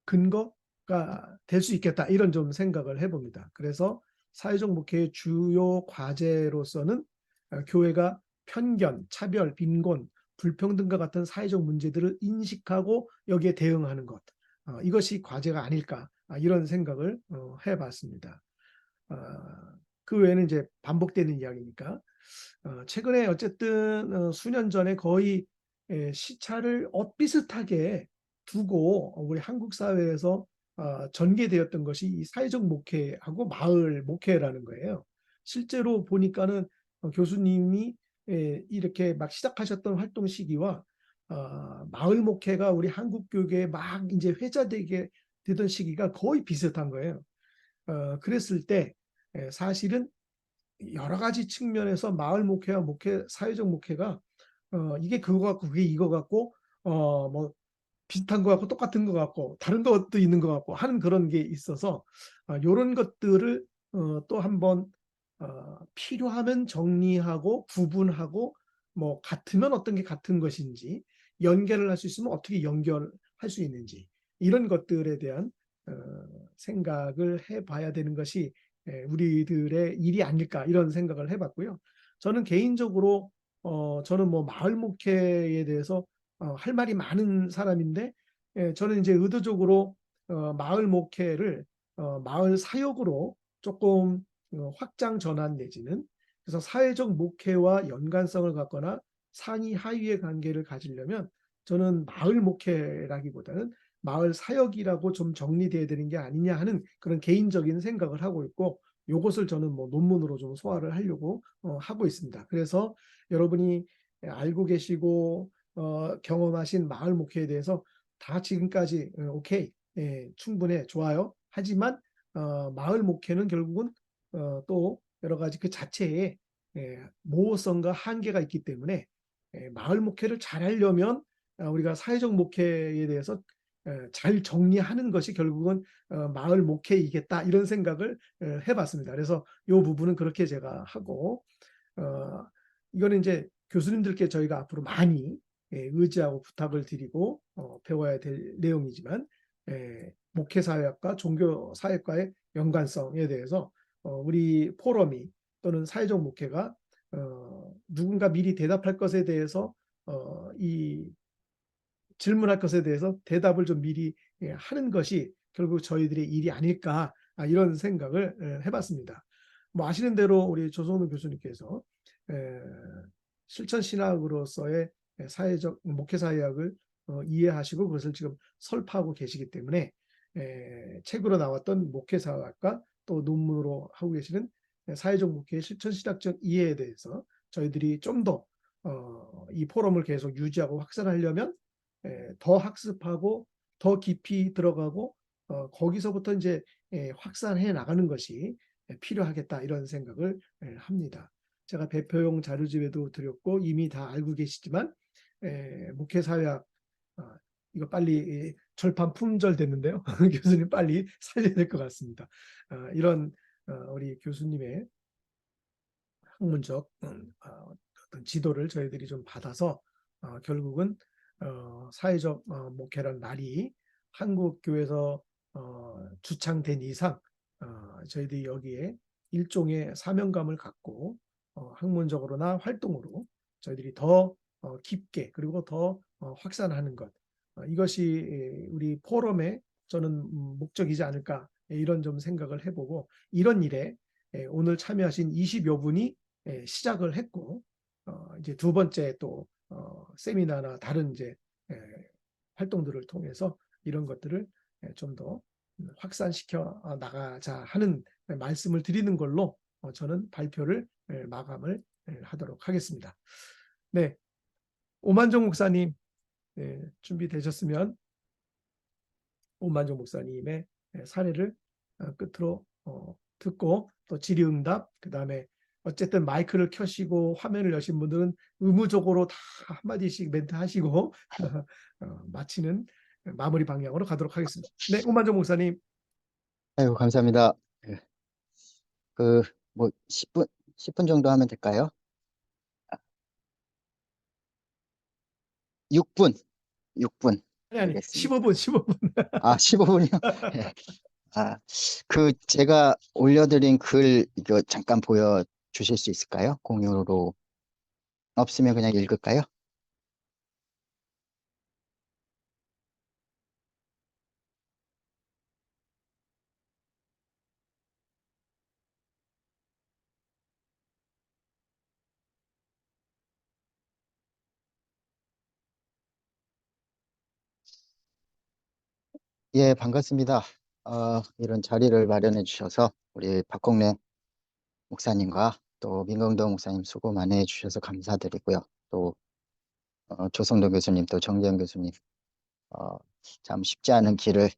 근거가 될 수 있겠다, 이런 좀 생각을 해봅니다. 그래서 사회적 목회의 주요 과제로서는 교회가 편견, 차별, 빈곤, 불평등과 같은 사회적 문제들을 인식하고 여기에 대응하는 것, 이것이 과제가 아닐까, 이런 생각을 해봤습니다. 그 외에는 이제 반복되는 이야기니까 최근에 어쨌든 수년 전에 거의 시차를 엇비슷하게 두고 우리 한국 사회에서 전개되었던 것이 이 사회적 목회하고 마을 목회라는 거예요. 실제로 보니까는 교수님이 이렇게 막 시작하셨던 활동 시기와 마을 목회가 우리 한국 교계에 막 이제 회자되게 되던 시기가 거의 비슷한 거예요. 그랬을 때 사실은 여러 가지 측면에서 마을 목회와 사회적 목회가 이게 그거 같고 그게 이거 같고 뭐 비슷한 것 같고 똑같은 것 같고 다른 것도 있는 것 같고 하는 그런 게 있어서 이런 것들을 또 한번 필요하면 정리하고 구분하고, 뭐 같으면 어떤 게 같은 것인지, 연결을 할 수 있으면 어떻게 연결할 수 있는지, 이런 것들에 대한 생각을 해봐야 되는 것이 우리들의 일이 아닐까, 이런 생각을 해봤고요. 저는 개인적으로 저는 뭐 마을 목회에 대해서 할 말이 많은 사람인데, 저는 이제 의도적으로 마을 목회를 마을 사역으로 조금 확장 전환 내지는, 그래서 사회적 목회와 연관성을 갖거나 상위 하위의 관계를 가지려면 저는 마을 목회라기보다는 마을 사역이라고 좀 정리돼야 되는 게 아니냐 하는 그런 개인적인 생각을 하고 있고, 이것을 저는 뭐 논문으로 좀 소화를 하려고 하고 있습니다. 그래서 여러분이 알고 계시고 경험하신 마을 목회에 대해서 다 지금까지 오케이, 충분해, 좋아요. 하지만 마을 목회는 결국은 또 여러 가지 그 자체에 모호성과 한계가 있기 때문에 마을 목회를 잘 하려면 우리가 사회적 목회에 대해서 잘 정리하는 것이 결국은 마을 목회이겠다, 이런 생각을 해봤습니다. 그래서 이 부분은 그렇게 제가 하고, 이거는 이제 교수님들께 저희가 앞으로 많이 의지하고 부탁을 드리고 배워야 될 내용이지만 목회사회학과 종교사회과의 연관성에 대해서 우리 포럼이 또는 사회적 목회가 누군가 미리 대답할 것에 대해서 이 질문할 것에 대해서 대답을 좀 미리 하는 것이 결국 저희들의 일이 아닐까 이런 생각을 해봤습니다. 뭐 아시는 대로 우리 조성우 교수님께서 실천 신학으로서의 사회적 목회사회학을 이해하시고 그것을 지금 설파하고 계시기 때문에 책으로 나왔던 목회사학과 또 논문으로 하고 계시는 사회적 목회의 실천 신학적 이해에 대해서 저희들이 좀 더 이 포럼을 계속 유지하고 확산하려면 더 학습하고 더 깊이 들어가고 거기서부터 이제 확산해 나가는 것이 필요하겠다 이런 생각을 합니다. 제가 배포용 자료집에도 드렸고 이미 다 알고 계시지만 목회사회학 이거 빨리 절판 품절 됐는데요. 교수님 빨리 살려야 될 것 같습니다. 이런 우리 교수님의 학문적 어떤 지도를 저희들이 좀 받아서 결국은 사회적 목회라는 말이 한국 교회에서 주창된 이상 저희들이 여기에 일종의 사명감을 갖고 학문적으로나 활동으로 저희들이 더 깊게 그리고 더 확산하는 것 이것이 우리 포럼의 저는 목적이지 않을까 이런 좀 생각을 해보고 이런 일에 오늘 참여하신 20여 분이 시작을 했고 이제 두 번째 또 세미나나 다른 이제 활동들을 통해서 이런 것들을 좀 더 확산시켜 나가자 하는 말씀을 드리는 걸로 저는 발표를 마감을 하도록 하겠습니다. 네, 오만정 목사님 준비되셨으면 오만정 목사님의 사례를 끝으로 듣고 또 질의응답 그다음에 어쨌든 마이크를 켜시고 화면을 여신 분들은 의무적으로 다 한마디씩 멘트 하시고 마치는 마무리 방향으로 가도록 하겠습니다. 네, 오만정 목사님. 아이고, 감사합니다. 예. 뭐 10분 정도 하면 될까요? 6분. 아니 알겠습니다. 15분. 아, 15분이요? 예. 제가 올려드린 글 이거 잠깐 보여주실 수 있을까요? 공유로. 없으면 그냥 읽을까요? 예, 반갑습니다. 이런 자리를 마련해 주셔서 우리 박홍래 목사님과 또 민경동 목사님 수고 많이 해주셔서 감사드리고요. 또 조성도 교수님, 또 정재현 교수님 참 쉽지 않은 길을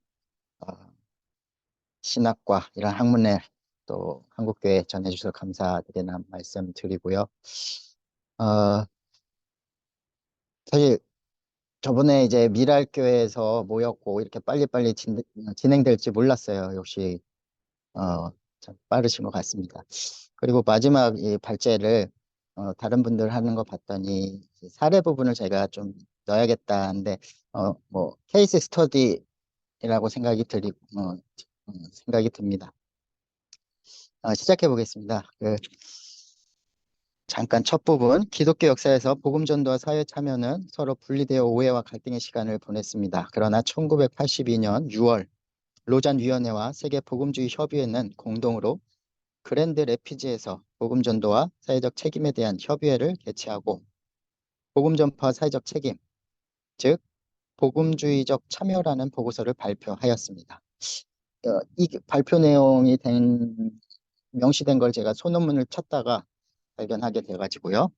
신학과 이런 학문에 또 한국교회에 전해주셔서 감사드리는 말씀 드리고요. 사실 저번에 이제 미랄교회에서 모였고 이렇게 빨리빨리 진행될지 몰랐어요. 역시 참 빠르신 것 같습니다. 그리고 마지막 이 발제를 다른 분들 하는 거 봤더니 사례 부분을 제가 좀 넣어야겠다는데 뭐 케이스 스터디라고 생각이 듭니다. 시작해 보겠습니다. 잠깐 첫 부분, 기독교 역사에서 복음 전도와 사회 참여는 서로 분리되어 오해와 갈등의 시간을 보냈습니다. 그러나 1982년 6월 로잔 위원회와 세계 복음주의 협의회는 공동으로 그랜드 레피지에서 복음 전도와 사회적 책임에 대한 협의회를 개최하고 복음 전파 사회적 책임, 즉 복음주의적 참여라는 보고서를 발표하였습니다. 이 발표 내용이 명시된 걸 제가 소논문을 찾다가 발견하게 돼가지고요.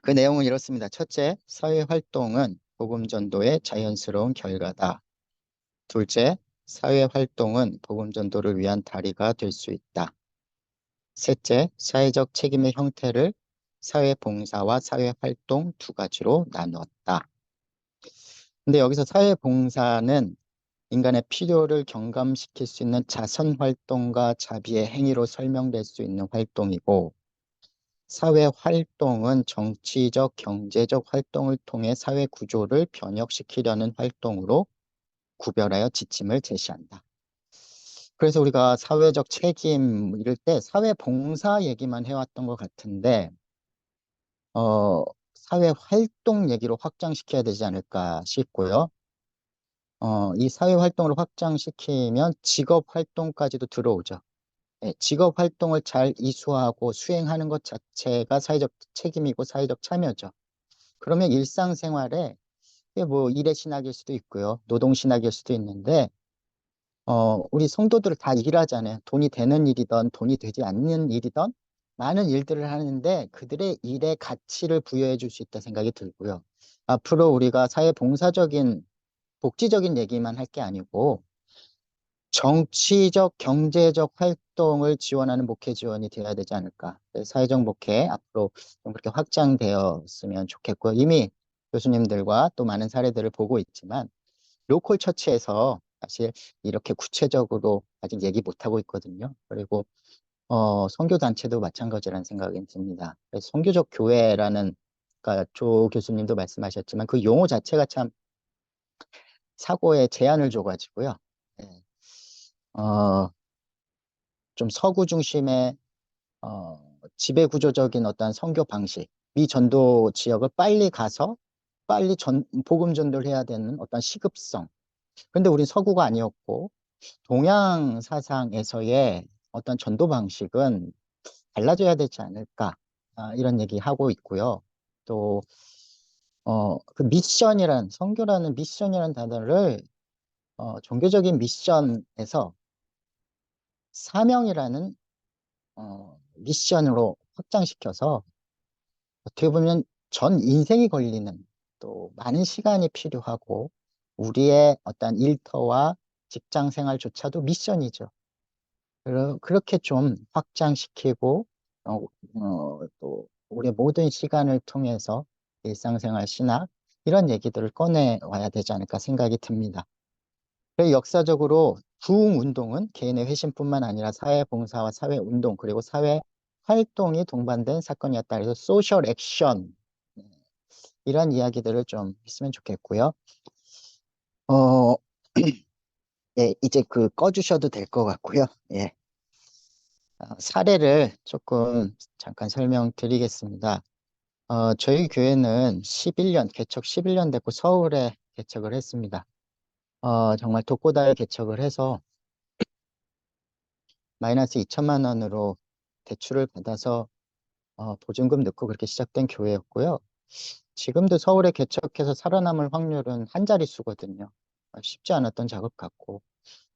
그 내용은 이렇습니다. 첫째, 사회활동은 복음전도의 자연스러운 결과다. 둘째, 사회활동은 복음전도를 위한 다리가 될 수 있다. 셋째, 사회적 책임의 형태를 사회봉사와 사회활동 두 가지로 나누었다. 근데 여기서 사회봉사는 인간의 필요를 경감시킬 수 있는 자선활동과 자비의 행위로 설명될 수 있는 활동이고 사회 활동은 정치적, 경제적 활동을 통해 사회 구조를 변혁시키려는 활동으로 구별하여 지침을 제시한다. 그래서 우리가 사회적 책임 이럴 때 사회 봉사 얘기만 해왔던 것 같은데, 사회 활동 얘기로 확장시켜야 되지 않을까 싶고요. 이 사회 활동을 확장시키면 직업 활동까지도 들어오죠. 예, 직업 활동을 잘 이수하고 수행하는 것 자체가 사회적 책임이고 사회적 참여죠. 그러면 일상생활에 이게 뭐 일의 신학일 수도 있고요. 노동 신학일 수도 있는데, 우리 성도들 다 일하잖아요. 돈이 되는 일이든 돈이 되지 않는 일이든 많은 일들을 하는데 그들의 일에 가치를 부여해 줄 수 있다 생각이 들고요. 앞으로 우리가 사회 봉사적인 복지적인 얘기만 할 게 아니고 정치적, 경제적 활동을 지원하는 목회 지원이 되어야 되지 않을까. 그래서 사회적 목회 앞으로 좀 그렇게 확장되었으면 좋겠고요. 이미 교수님들과 또 많은 사례들을 보고 있지만 로컬 처치에서 사실 이렇게 구체적으로 아직 얘기 못하고 있거든요. 그리고 선교 단체도 마찬가지라는 생각이 듭니다. 그래서 선교적 교회라는, 그러니까 조 교수님도 말씀하셨지만 그 용어 자체가 참 사고에 제한을 줘가지고요. 예. 좀 서구 중심의 지배 구조적인 어떤 선교 방식, 미 전도 지역을 빨리 가서 빨리 복음 전도를 해야 되는 어떤 시급성. 근데 우린 서구가 아니었고 동양 사상에서의 어떤 전도 방식은 달라져야 되지 않을까, 이런 얘기 하고 있고요. 또 그 미션이란 선교라는 미션이라는 단어를 종교적인 미션에서 사명이라는 미션으로 확장시켜서 어떻게 보면 전 인생이 걸리는 또 많은 시간이 필요하고 우리의 어떤 일터와 직장 생활조차도 미션이죠. 그렇게 좀 확장시키고 또 우리의 모든 시간을 통해서 일상생활 신학 이런 얘기들을 꺼내 와야 되지 않을까 생각이 듭니다. 그리고 역사적으로 부흥운동은 개인의 회심뿐만 아니라 사회봉사와 사회운동 그리고 사회 활동이 동반된 사건이었다. 그래서 소셜 액션 이런 이야기들을 좀 했으면 좋겠고요. 어, 예, 이제 그 꺼주셔도 될 것 같고요. 예. 사례를 조금 잠깐 설명드리겠습니다. 저희 교회는 개척 11년 됐고 서울에 개척을 했습니다. 정말 독고다에 개척을 해서 마이너스 2천만 원으로 대출을 받아서 보증금 넣고 그렇게 시작된 교회였고요. 지금도 서울에 개척해서 살아남을 확률은 한 자릿수거든요. 쉽지 않았던 작업 같고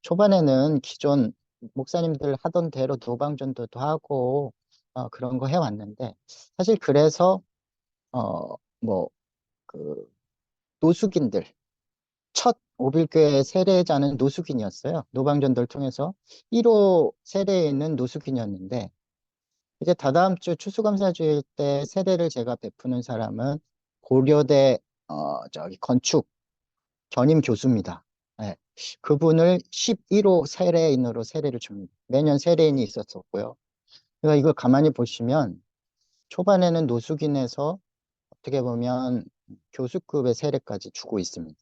초반에는 기존 목사님들 하던 대로 노방전도도 하고 그런 거 해왔는데 사실 그래서 뭐 그 노숙인들 첫 오빌교회 세례자는 노숙인이었어요. 노방전도를 통해서 1호 세례에 있는 노숙인이었는데 이제 다다음 주 추수감사주일 때 세례를 제가 베푸는 사람은 고려대 저기 건축 전임 교수입니다. 네. 그분을 11호 세례인으로 세례를 줍니다. 매년 세례인이 있었었고요. 그러니까 이걸 가만히 보시면 초반에는 노숙인에서 어떻게 보면 교수급의 세례까지 주고 있습니다.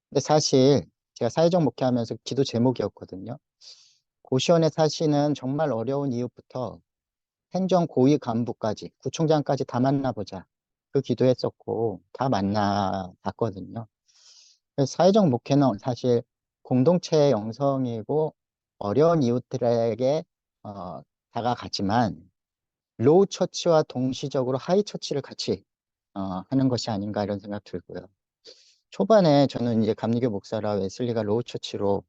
근데 사실 제가 사회적 목회하면서 기도 제목이었거든요. 고시원에 사시는 정말 어려운 이웃부터 행정 고위 간부까지, 구청장까지 다 만나보자. 그 기도했었고 다 만나봤거든요. 그래서 사회적 목회는 사실 공동체의 영성이고 어려운 이웃들에게 다가가지만 로우 처치와 동시적으로 하이 처치를 같이 하는 것이 아닌가 이런 생각 들고요. 초반에 저는 이제 감리교 목사라 웨슬리가 로우 처치로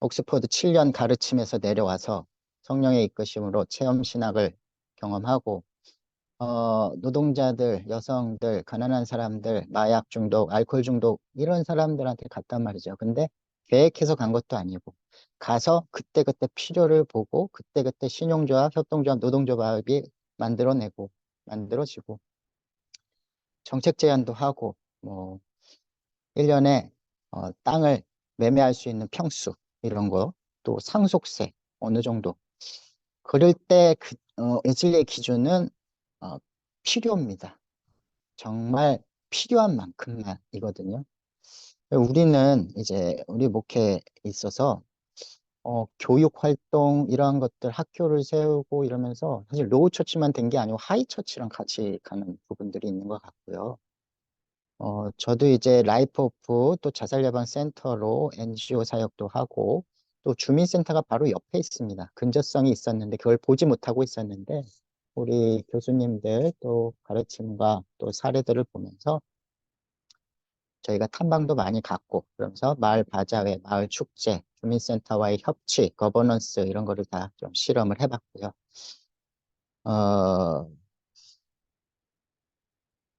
옥스퍼드 7년 가르침에서 내려와서 성령의 이끄심으로 체험 신학을 경험하고 노동자들, 여성들, 가난한 사람들, 마약 중독, 알코올 중독 이런 사람들한테 갔단 말이죠. 근데 계획해서 간 것도 아니고 가서 그때그때 필요를 보고 그때그때 신용조합, 협동조합, 노동조합이 만들어지고 정책 제안도 하고 뭐 1년에 땅을 매매할 수 있는 평수 이런 거 또 상속세 어느 정도 그럴 때 웨슬리의 기준은 필요입니다. 정말 필요한 만큼만이거든요. 우리는 이제 우리 목회에 있어서 교육 활동 이러한 것들 학교를 세우고 이러면서 사실 로우 처치만 된 게 아니고 하이 처치랑 같이 가는 부분들이 있는 것 같고요. 저도 이제 라이프 오프 또 자살 예방 센터로 NGO 사역도 하고 또 주민센터가 바로 옆에 있습니다. 근접성이 있었는데 그걸 보지 못하고 있었는데 우리 교수님들 또 가르침과 또 사례들을 보면서 저희가 탐방도 많이 갔고 그러면서 마을 바자회, 마을 축제, 주민센터와의 협치, 거버넌스 이런 거를 다 좀 실험을 해봤고요. 어,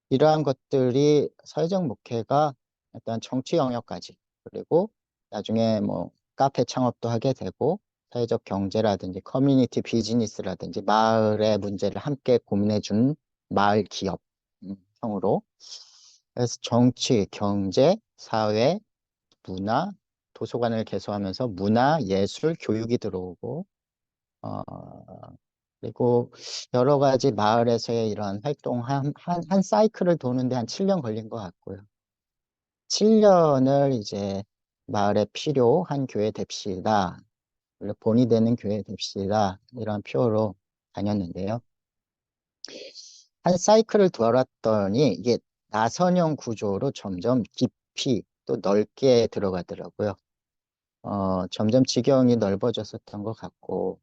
이러한 것들이 사회적 목회가 일단 정치 영역까지 그리고 나중에 뭐 카페 창업도 하게 되고 사회적 경제라든지 커뮤니티 비즈니스라든지 마을의 문제를 함께 고민해 준 마을 기업 형으로 그래서 정치, 경제, 사회, 문화, 도서관을 개소하면서 문화, 예술, 교육이 들어오고 어, 그리고 여러 가지 마을에서의 이런 활동 한 사이클을 도는데 한 7년 걸린 것 같고요. 7년을 이제 마을에 필요한 교회 됩시다. 본이 되는 교회 됩시다. 이런 표로 다녔는데요. 한 사이클을 돌았더니 이게 나선형 구조로 점점 깊이 또 넓게 들어가더라고요. 점점 지경이 넓어졌었던 것 같고,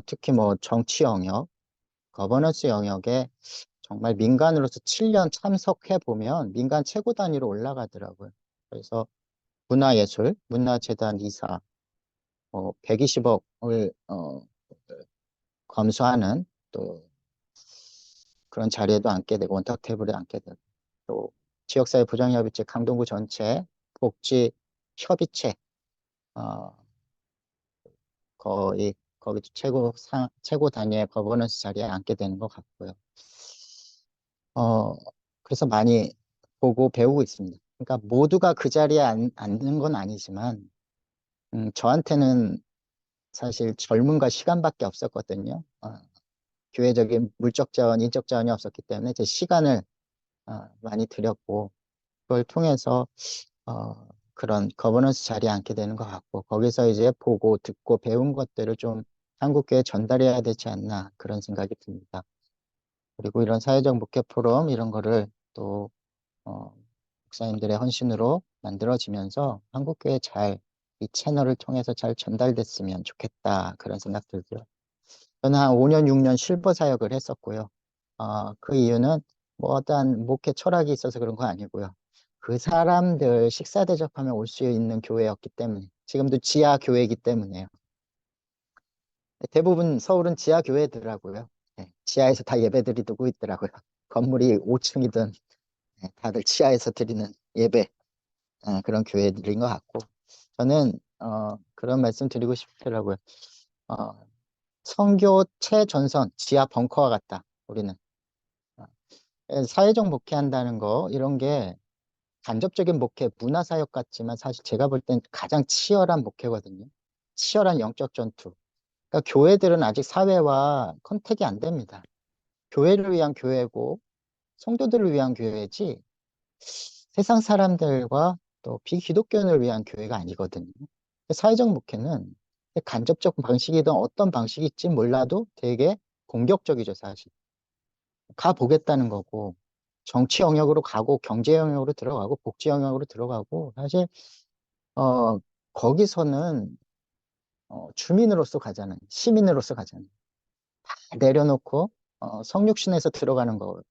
특히 뭐 정치 영역, 거버넌스 영역에 정말 민간으로서 7년 참석해 보면 민간 최고 단위로 올라가더라고요. 그래서 문화예술, 문화재단 이사, 120억을 검수하는 또 그런 자리에도 앉게 되고 원탁 테이블에 앉게 되고 또 지역사회 보장협의체 강동구 전체 복지 협의체 거의 거기 최고 단위의 거버넌스 자리에 앉게 되는 것 같고요. 그래서 많이 보고 배우고 있습니다. 그러니까 모두가 그 자리에 앉는 건 아니지만 저한테는 사실 젊음과 시간밖에 없었거든요. 교회적인 물적 자원, 인적 자원이 없었기 때문에 제 시간을 많이 들였고 그걸 통해서 그런 거버넌스 자리에 앉게 되는 것 같고 거기서 이제 보고 듣고 배운 것들을 좀 한국교회에 전달해야 되지 않나 그런 생각이 듭니다. 그리고 이런 사회적 목회 포럼 이런 거를 또 목사님들의 헌신으로 만들어지면서 한국교회에 잘 이 채널을 통해서 잘 전달됐으면 좋겠다 그런 생각 들고요. 저는 한 5년, 6년 실버 사역을 했었고요. 그 이유는 뭐 어떠한 목회 철학이 있어서 그런 거 아니고요. 그 사람들 식사 대접하면 올 수 있는 교회였기 때문에 지금도 지하 교회이기 때문에요. 대부분 서울은 지하 교회더라고요. 네, 지하에서 다 예배들이 두고 있더라고요. 건물이 5층이든 다들 지하에서 드리는 예배 그런 교회들인 것 같고 저는 그런 말씀 드리고 싶더라고요. 선교 최전선 지하 벙커와 같다. 우리는 사회적 목회한다는 거 이런 게 간접적인 목회, 문화사역 같지만 사실 제가 볼 땐 가장 치열한 목회거든요. 치열한 영적 전투. 그러니까 교회들은 아직 사회와 컨택이 안 됩니다. 교회를 위한 교회고 성도들을 위한 교회지 세상 사람들과 또 비기독교인을 위한 교회가 아니거든요. 사회적 목회는 간접적 방식이든 어떤 방식일지 몰라도 되게 공격적이죠, 사실. 가보겠다는 거고, 정치 영역으로 가고, 경제 영역으로 들어가고, 복지 영역으로 들어가고, 사실, 거기서는 주민으로서 가자는, 시민으로서 가자는, 다 내려놓고, 성육신에서 들어가는 거.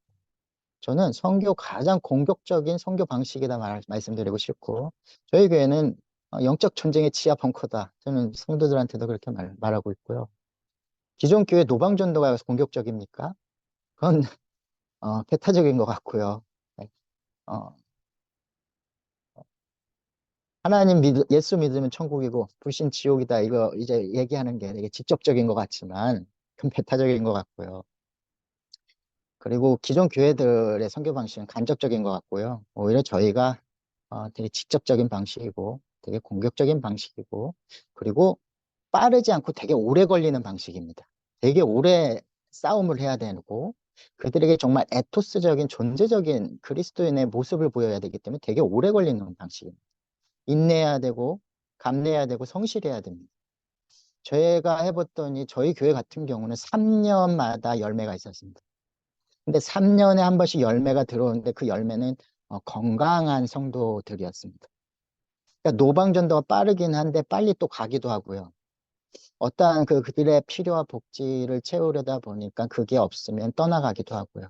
저는 선교 가장 공격적인 선교 방식이다 말씀드리고 싶고, 저희 교회는 영적 전쟁의 지하 벙커다. 저는 성도들한테도 그렇게 말하고 있고요. 기존 교회 노방전도가 공격적입니까? 그건 배타적인 것 같고요. 네. 하나님 예수 믿으면 천국이고 불신 지옥이다. 이거 이제 얘기하는 게 되게 직접적인 것 같지만 그건 배타적인 것 같고요. 그리고 기존 교회들의 선교 방식은 간접적인 것 같고요. 오히려 저희가 되게 직접적인 방식이고 되게 공격적인 방식이고 그리고 빠르지 않고 되게 오래 걸리는 방식입니다. 되게 오래 싸움을 해야 되고 그들에게 정말 에토스적인 존재적인 그리스도인의 모습을 보여야 되기 때문에 되게 오래 걸리는 방식입니다. 인내해야 되고 감내해야 되고 성실해야 됩니다. 제가 해봤더니 저희 교회 같은 경우는 3년마다 열매가 있었습니다. 근데 3년에 한 번씩 열매가 들어오는데 그 열매는 건강한 성도들이었습니다. 그러니까 노방전도가 빠르긴 한데 빨리 또 가기도 하고요. 어떠한 그들의 필요와 복지를 채우려다 보니까 그게 없으면 떠나가기도 하고요.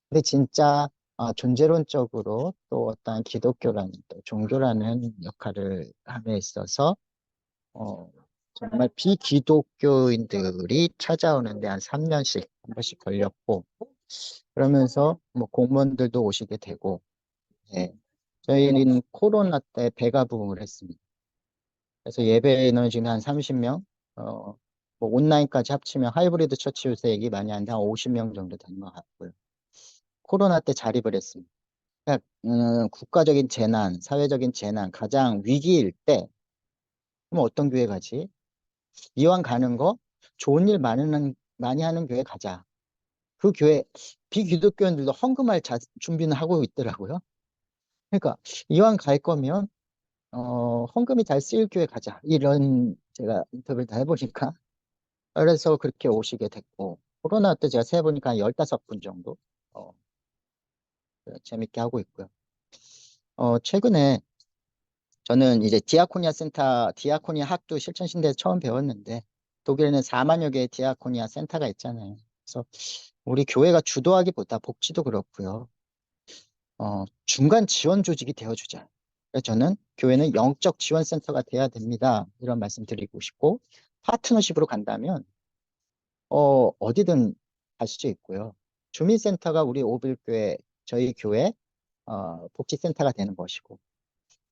근데 진짜 존재론적으로 또 어떠한 기독교라는 또 종교라는 역할을 함에 있어서 정말 비기독교인들이 찾아오는데 한 3년씩 한 번씩 걸렸고, 그러면서 뭐 공무원들도 오시게 되고, 예. 저희는 코로나 때 배가 부흥을 했습니다. 그래서 예배 인원이 지금 한 30명, 뭐 온라인까지 합치면 하이브리드 처치 요새 얘기 많이 하는데 한 50명 정도 되는 것 같고요. 코로나 때 자립을 했습니다. 그러니까, 국가적인 재난, 사회적인 재난, 가장 위기일 때, 그럼 어떤 교회 가지? 이왕 가는 거 좋은 일 많이 하는 교회 가자. 그 교회 비기독교인들도 헌금할 준비는 하고 있더라고요. 그러니까 이왕 갈 거면 헌금이 잘 쓰일 교회 가자. 이런 제가 인터뷰를 다 해보니까 그래서 그렇게 오시게 됐고 코로나 때 제가 세보니까 한 15분 정도 재밌게 하고 있고요. 최근에 저는 이제 디아코니아 학도 실천신대에서 처음 배웠는데 독일에는 4만여 개의 디아코니아 센터가 있잖아요. 그래서 우리 교회가 주도하기보다 복지도 그렇고요. 중간 지원 조직이 되어주자. 그래서 저는 교회는 영적 지원 센터가 돼야 됩니다. 이런 말씀 드리고 싶고 파트너십으로 간다면 어디든 갈 수 있고요. 주민센터가 우리 오빌교회 저희 교회 복지센터가 되는 것이고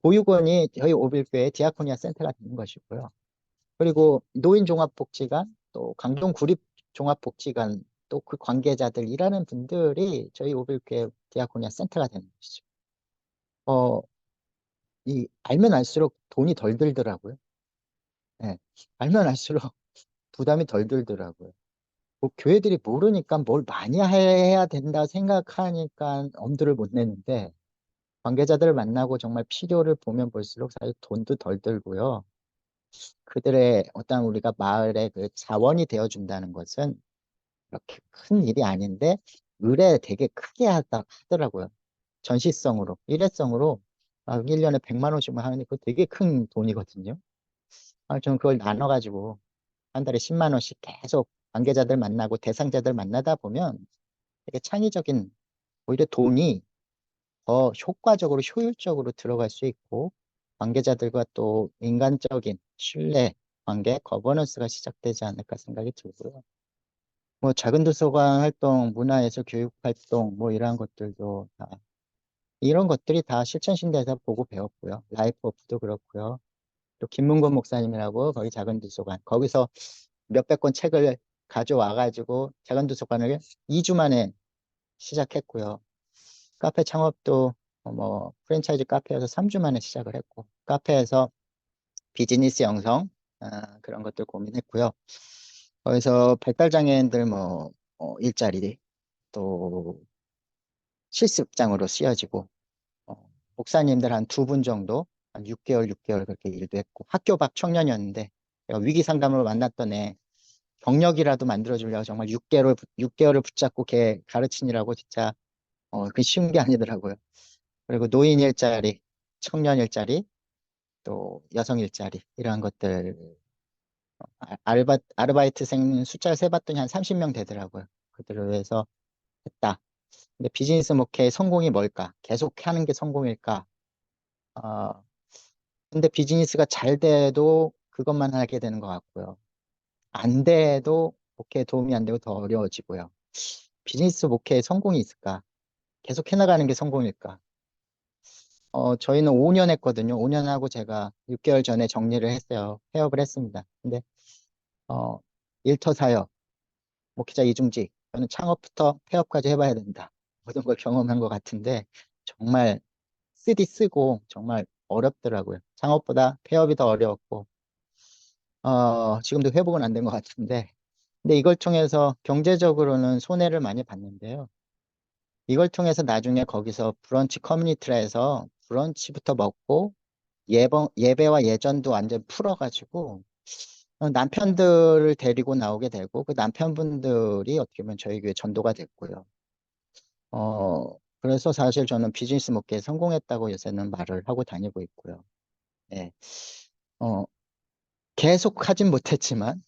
보육원이 저희 오빌교회 디아코니아 센터가 되는 것이고요. 그리고 노인종합복지관, 또 강동구립종합복지관, 또 그 관계자들 일하는 분들이 저희 오빌교회 디아코니아 센터가 되는 것이죠. 알면 알수록 돈이 덜 들더라고요. 네, 알면 알수록 부담이 덜 들더라고요. 뭐 교회들이 모르니까 뭘 많이 해야 된다 생각하니까 엄두를 못 내는데 관계자들을 만나고 정말 필요를 보면 볼수록 사실 돈도 덜 들고요. 그들의 어떤 우리가 마을의 그 자원이 되어준다는 것은 그렇게 큰 일이 아닌데 의뢰 되게 크게 하더라고요. 전시성으로, 일회성으로 1년에 100만 원씩만 하니 그거 되게 큰 돈이거든요. 저는 그걸 나눠가지고 한 달에 10만 원씩 계속 관계자들 만나고 대상자들 만나다 보면 되게 창의적인 오히려 돈이 더 효과적으로 효율적으로 들어갈 수 있고 관계자들과 또 인간적인 신뢰, 관계, 거버넌스가 시작되지 않을까 생각이 들고요. 뭐 작은 도서관 활동, 문화예술 교육 활동 뭐 이러한 것들도 다 이런 것들이 다 실천신대에서 보고 배웠고요. 라이프 오프도 그렇고요. 또 김문건 목사님이라고 거기 작은 도서관 거기서 몇백 권 책을 가져와가지고 작은 도서관을 2주 만에 시작했고요. 카페 창업도 뭐 프랜차이즈 카페에서 3주 만에 시작을 했고 카페에서 비즈니스 영성 그런 것들 고민했고요. 거기서 발달장애인들 뭐 일자리 또 실습장으로 쓰여지고 목사님들 한 2분 정도 한 6개월 그렇게 일도 했고 학교 밖 청년이었는데 제가 위기 상담으로 만났던 애 경력이라도 만들어주려고 정말 6개월을 붙잡고 걔 가르치느라고 진짜 그게 쉬운 게 아니더라고요. 그리고 노인 일자리, 청년 일자리, 또 여성 일자리 이러한 것들 아르바이트생 숫자를 세봤더니 한 30명 되더라고요. 그들을 위해서 했다. 근데 비즈니스 목표의 성공이 뭘까? 계속 하는 게 성공일까? 어, 근데 비즈니스가 잘 돼도 그것만 하게 되는 것 같고요. 안 돼도 목표에 도움이 안 되고 더 어려워지고요. 비즈니스 목표에 성공이 있을까? 계속 해나가는 게 성공일까? 저희는 5년 했거든요. 5년 하고 제가 6개월 전에 정리를 했어요. 폐업을 했습니다. 근데, 일터사역, 목회자 이중직, 저는 창업부터 폐업까지 해봐야 된다. 모든 걸 경험한 것 같은데, 정말 쓰고 정말 어렵더라고요. 창업보다 폐업이 더 어려웠고, 지금도 회복은 안 된 것 같은데, 근데 이걸 통해서 경제적으로는 손해를 많이 봤는데요. 이걸 통해서 나중에 거기서 브런치 커뮤니티라 해서 브런치부터 먹고 예배와 예전도 완전 풀어가지고 남편들을 데리고 나오게 되고 그 남편분들이 어떻게 보면 저희 교회 전도가 됐고요. 그래서 사실 저는 비즈니스 목회에 성공했다고 요새는 말을 하고 다니고 있고요. 예. 계속 하진 못했지만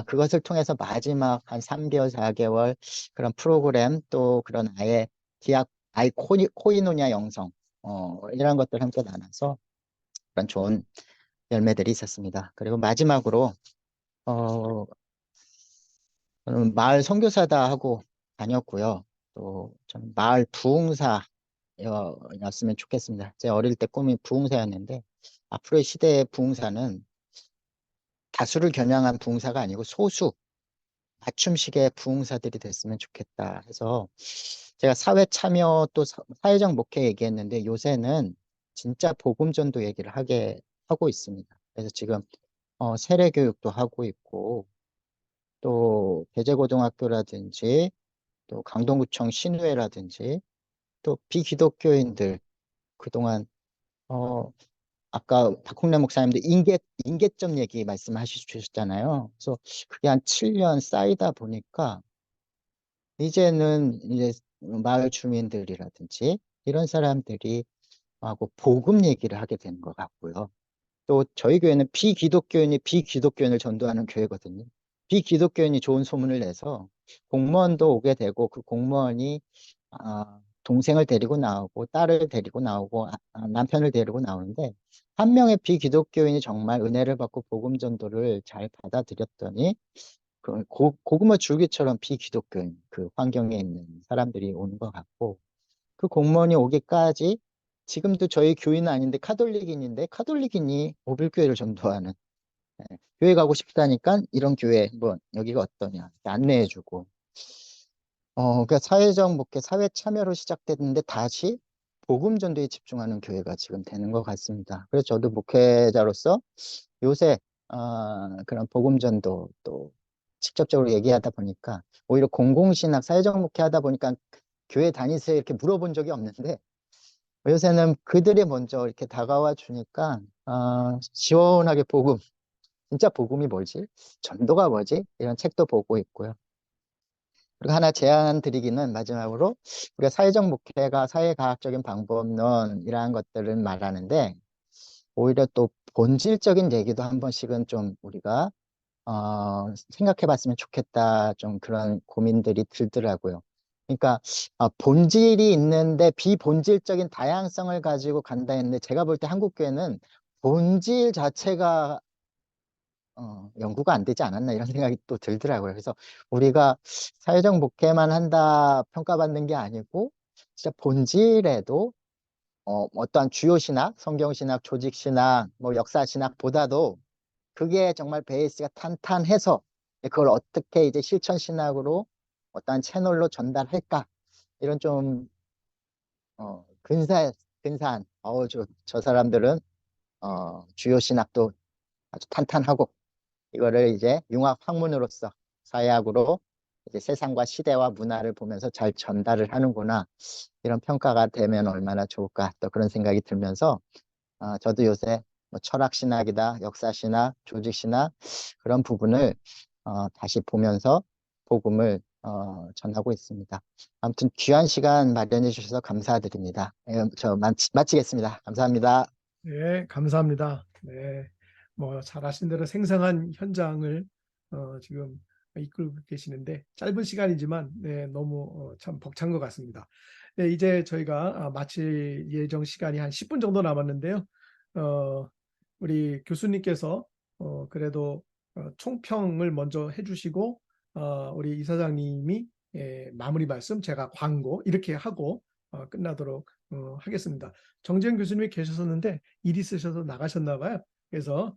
그것을 통해서 마지막 한 3개월, 4개월 그런 프로그램 또 그런 아이 코이노냐 영성 이런 것들 함께 나눠서 그런 좋은 열매들이 있었습니다. 그리고 마지막으로 저는 마을 선교사다 하고 다녔고요. 또 좀 마을 부흥사였으면 좋겠습니다. 제 어릴 때 꿈이 부흥사였는데 앞으로의 시대의 부흥사는 다수를 겨냥한 부흥사가 아니고 소수 맞춤식의 부흥사들이 됐으면 좋겠다 해서 제가 사회 참여 또 사회적 목회 얘기했는데 요새는 진짜 복음 전도 얘기를 하고 있습니다. 그래서 지금 세례 교육도 하고 있고 또 배재고등학교라든지 또 강동구청 신우회라든지 또 비기독교인들 그동안 아까 박홍래 목사님도 인계점 얘기 말씀하셨잖아요. 그래서 그게 한 7년 쌓이다 보니까 이제는 이제 마을 주민들이라든지 이런 사람들이 하고 복음 얘기를 하게 되는 것 같고요. 또 저희 교회는 비기독교인이 비기독교인을 전도하는 교회거든요. 비기독교인이 좋은 소문을 내서 공무원도 오게 되고 그 공무원이 동생을 데리고 나오고 딸을 데리고 나오고 남편을 데리고 나오는데 한 명의 비기독교인이 정말 은혜를 받고 복음 전도를 잘 받아들였더니 그 고구마 줄기처럼 비기독교인 그 환경에 있는 사람들이 오는 것 같고 그 공무원이 오기까지 지금도 저희 교인은 아닌데 카톨릭인이 오빌교회를 전도하는 교회 가고 싶다니까 이런 교회 뭐 여기가 어떠냐 이렇게 안내해주고 그러니까 사회적 목회 사회 참여로 시작됐는데 다시 복음 전도에 집중하는 교회가 지금 되는 것 같습니다. 그래서 저도 목회자로서 요새 그런 복음 전도 또 직접적으로 얘기하다 보니까 오히려 공공신학 사회적 목회 하다 보니까 교회 다니세요 이렇게 물어본 적이 없는데 요새는 그들이 먼저 이렇게 다가와 주니까 시원하게 복음 진짜 복음이 뭐지? 전도가 뭐지? 이런 책도 보고 있고요. 그리고 하나 제안 드리기는 마지막으로 우리가 사회적 목회가 사회과학적인 방법론이라는 것들을 말하는데 오히려 또 본질적인 얘기도 한 번씩은 좀 우리가 생각해 봤으면 좋겠다 좀 그런 고민들이 들더라고요. 그러니까 본질이 있는데 비본질적인 다양성을 가지고 간다 했는데 제가 볼 때 한국교회는 본질 자체가 연구가 안 되지 않았나 이런 생각이 또 들더라고요. 그래서 우리가 사회적 목회만 한다 평가받는 게 아니고 진짜 본질에도 어떠한 주요 신학, 성경 신학, 조직 신학, 뭐 역사 신학보다도 그게 정말 베이스가 탄탄해서 그걸 어떻게 이제 실천 신학으로 어떠한 채널로 전달할까 이런 좀 근사한 저 사람들은 주요 신학도 아주 탄탄하고 이거를 이제 융합 학문으로서 사회학으로 이제 세상과 시대와 문화를 보면서 잘 전달을 하는구나 이런 평가가 되면 얼마나 좋을까 또 그런 생각이 들면서 저도 요새 뭐 철학신학이다 역사신학 조직신학 그런 부분을 다시 보면서 복음을 전하고 있습니다. 아무튼 귀한 시간 마련해 주셔서 감사드립니다. 저 마치겠습니다. 감사합니다. 네, 감사합니다. 네, 뭐 잘하신 대로 생생한 현장을 지금 이끌고 계시는데 짧은 시간이지만 네, 너무 참 벅찬 것 같습니다. 네, 이제 저희가 마칠 예정 시간이 한 10분 정도 남았는데요. 우리 교수님께서 그래도 총평을 먼저 해주시고 우리 이사장님이 마무리 말씀, 제가 광고 이렇게 하고 끝나도록 하겠습니다. 정재현 교수님이 계셨었는데 일 있으셔서 나가셨나 봐요. 그래서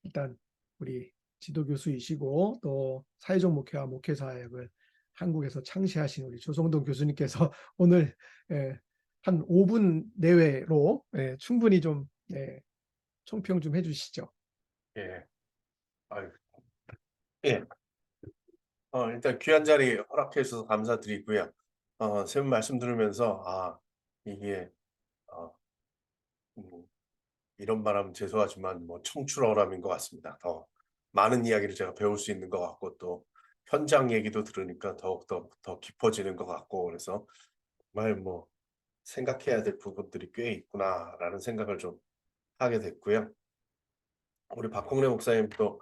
일단 우리 지도 교수이시고 또 사회적 목회와 목회사역을 한국에서 창시하신 우리 조성동 교수님께서 오늘 한 5분 내외로 충분히 좀 총평 좀 해주시죠. 예. 아유. 예. 일단 귀한 자리 허락해 주셔서 감사드리고요. 세 분 말씀 들으면서 이게 어, 음, 이런 말하면 죄송하지만 뭐 청출어람인 것 같습니다. 더 많은 이야기를 제가 배울 수 있는 것 같고 또 현장 얘기도 들으니까 더욱 더 깊어지는 것 같고 그래서 정말 뭐 생각해야 될 부분들이 꽤 있구나라는 생각을 좀 하게 됐고요. 우리 박홍래 목사님도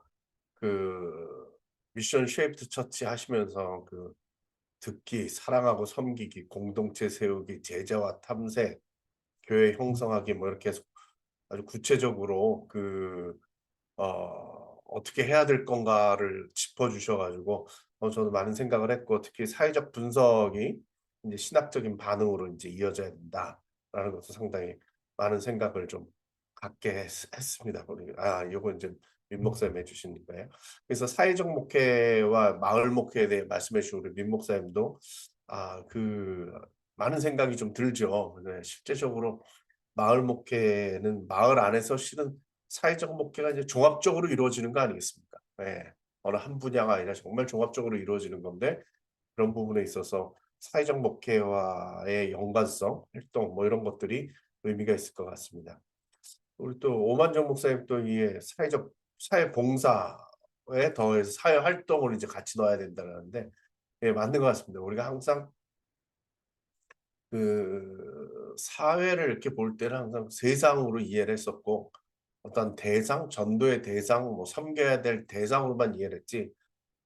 그 미션 쉐이프드 처치 하시면서 그 듣기, 사랑하고 섬기기, 공동체 세우기, 제자와 탐색, 교회 형성하기 뭐 이렇게 해서 아주 구체적으로 어떻게 해야 될 건가를 짚어주셔가지고 저도 많은 생각을 했고 특히 사회적 분석이 이제 신학적인 반응으로 이제 이어져야 된다라는 것도 상당히 많은 생각을 좀 갖게 했습니다. 이거 이제 민 목사님 해주신 거예요. 그래서 사회적 목회와 마을 목회에 대해 말씀해 주신 우리 민 목사님도 그 많은 생각이 좀 들죠. 네, 실제적으로 마을 목회는 마을 안에서 실은 사회적 목회가 이제 종합적으로 이루어지는 거 아니겠습니까? 네. 어느 한 분야가 아니라 정말 종합적으로 이루어지는 건데 그런 부분에 있어서 사회적 목회와의 연관성, 활동 뭐 이런 것들이 의미가 있을 것 같습니다. 우리 또 오만정 목사님 또 이 사회 봉사에 더해서 사회 활동을 이제 같이 넣어야 된다는데 예, 맞는 것 같습니다. 우리가 항상 그 사회를 이렇게 볼 때는 항상 세상으로 이해를 했었고 어떤 대상, 전도의 대상, 뭐 섬겨야 될 대상으로만 이해를 했지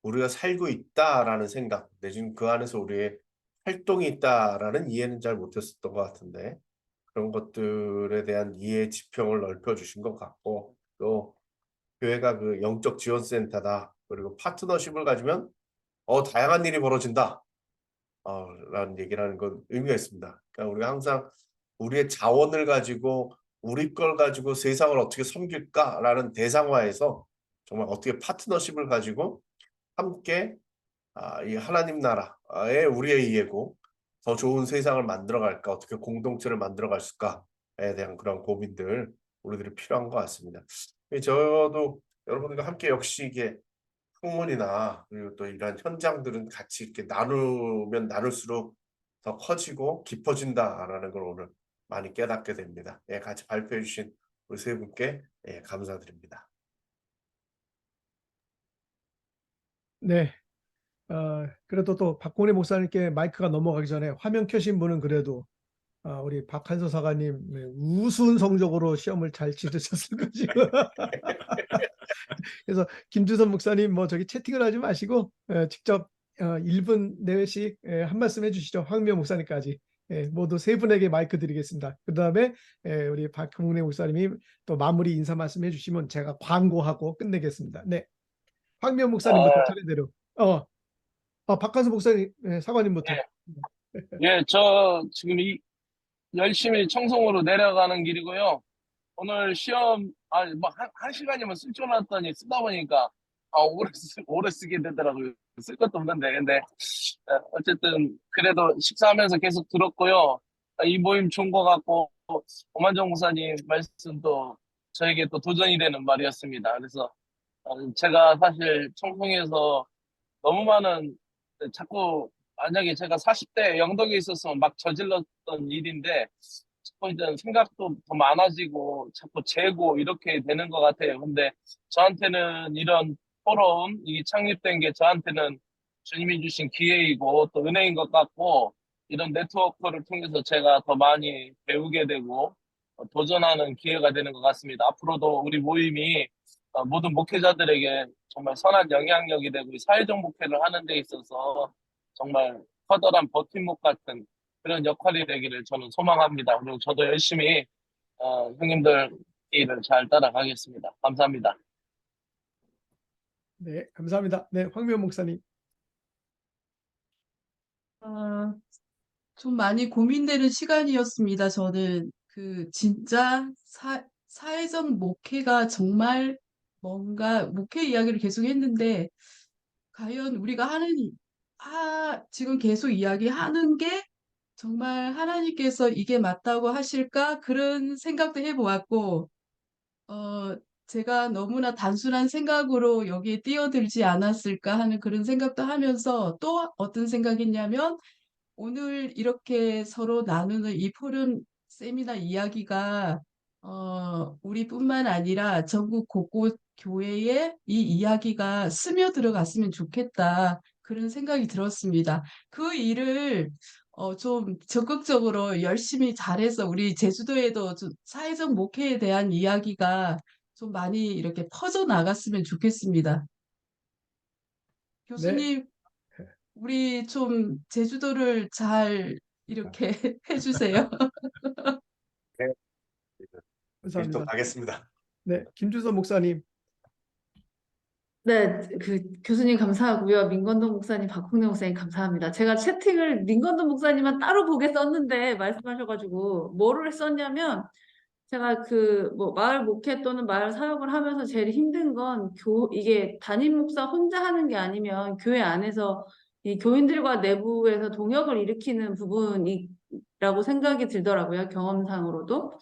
우리가 살고 있다라는 생각 내지는 그 안에서 우리의 활동이 있다라는 이해는 잘 못했었던 것 같은데 그런 것들에 대한 이해 지평을 넓혀주신 것 같고 또 교회가 그 영적 지원센터다 그리고 파트너십을 가지면 다양한 일이 벌어진다 라는 얘기를 하는 건 의미가 있습니다. 그러니까 우리가 항상 우리의 자원을 가지고 우리 걸 가지고 세상을 어떻게 섬길까라는 대상화에서 정말 어떻게 파트너십을 가지고 함께 이 하나님 나라의 우리의 이해고 더 좋은 세상을 만들어갈까 어떻게 공동체를 만들어갈 수까에 대한 그런 고민들 우리들이 필요한 것 같습니다. 저도 여러분들과 함께 역시 이게 학문이나 그리고 또 이러한 현장들은 같이 이렇게 나누면 나눌수록 더 커지고 깊어진다라는 걸 오늘 많이 깨닫게 됩니다. 예, 같이 발표해 주신 우리 세 분께 감사드립니다. 네. 그래도 또 박홍래 목사님께 마이크가 넘어가기 전에 화면 켜신 분은 그래도 우리 박한서 사관님 네, 우수한 성적으로 시험을 잘 치르셨을 것이고 그래서 김주선 목사님 뭐 저기 채팅을 하지 마시고 직접 1분 내외씩 한 말씀 해주시죠. 황미호 목사님까지 모두 세 분에게 마이크 드리겠습니다. 그 다음에 우리 박홍래 목사님이 또 마무리 인사 말씀 해주시면 제가 광고하고 끝내겠습니다. 네, 황미호 목사님부터 차례대로. 박한서 목사님, 사관님부터. 예, 저 지금 열심히 청송으로 내려가는 길이고요. 오늘 시험, 뭐, 한 시간이면 쓸 줄 알았더니 쓰다 보니까, 오래 쓰게 되더라고요. 쓸 것도 없는데. 근데, 어쨌든, 그래도 식사하면서 계속 들었고요. 이 모임 좋은 것 같고, 오만정 목사님 말씀도 저에게 또 도전이 되는 말이었습니다. 그래서, 제가 사실 청송에서 너무 많은 자꾸 만약에 제가 40대 영덕에 있었으면 막 저질렀던 일인데 자꾸 이제 생각도 더 많아지고 자꾸 재고 이렇게 되는 것 같아요. 근데 저한테는 이런 포럼 이게 창립된 게 저한테는 주님이 주신 기회이고 또 은혜인 것 같고 이런 네트워크를 통해서 제가 더 많이 배우게 되고 도전하는 기회가 되는 것 같습니다. 앞으로도 우리 모임이 모든 목회자들에게 정말 선한 영향력이 되고 이 사회적 목회를 하는 데 있어서 정말 커다란 버팀목 같은 그런 역할이 되기를 저는 소망합니다. 그리고 저도 열심히 형님들 일을 잘 따라가겠습니다. 감사합니다. 네, 감사합니다. 네, 황미호 목사님. 좀 많이 고민되는 시간이었습니다. 저는 진짜 사회적 목회가 정말 뭔가 목회 이야기를 계속 했는데 과연 우리가 지금 계속 이야기하는 게 정말 하나님께서 이게 맞다고 하실까? 그런 생각도 해보았고, 제가 너무나 단순한 생각으로 여기에 뛰어들지 않았을까 하는 그런 생각도 하면서 또 어떤 생각이냐면 오늘 이렇게 서로 나누는 이 포럼 세미나 이야기가 우리뿐만 아니라 전국 곳곳 교회에 이 이야기가 스며들어갔으면 좋겠다. 그런 생각이 들었습니다. 그 일을 좀 적극적으로 열심히 잘해서 우리 제주도에도 좀 사회적 목회에 대한 이야기가 좀 많이 이렇게 퍼져 나갔으면 좋겠습니다. 네, 교수님, 우리 좀 제주도를 잘 이렇게 해주세요. 네, 또 감사합니다. 가겠습니다. 네, 김주선 목사님. 네, 그 교수님 감사하고요. 민건동 목사님, 박홍래 목사님 감사합니다. 제가 채팅을 민건동 목사님만 따로 보게 썼는데 말씀하셔가지고 뭐를 썼냐면 제가 그 뭐 마을 목회 또는 마을 사역을 하면서 제일 힘든 건 이게 담임 목사 혼자 하는 게 아니면 교회 안에서 이 교인들과 내부에서 동역을 일으키는 부분이라고 생각이 들더라고요. 경험상으로도.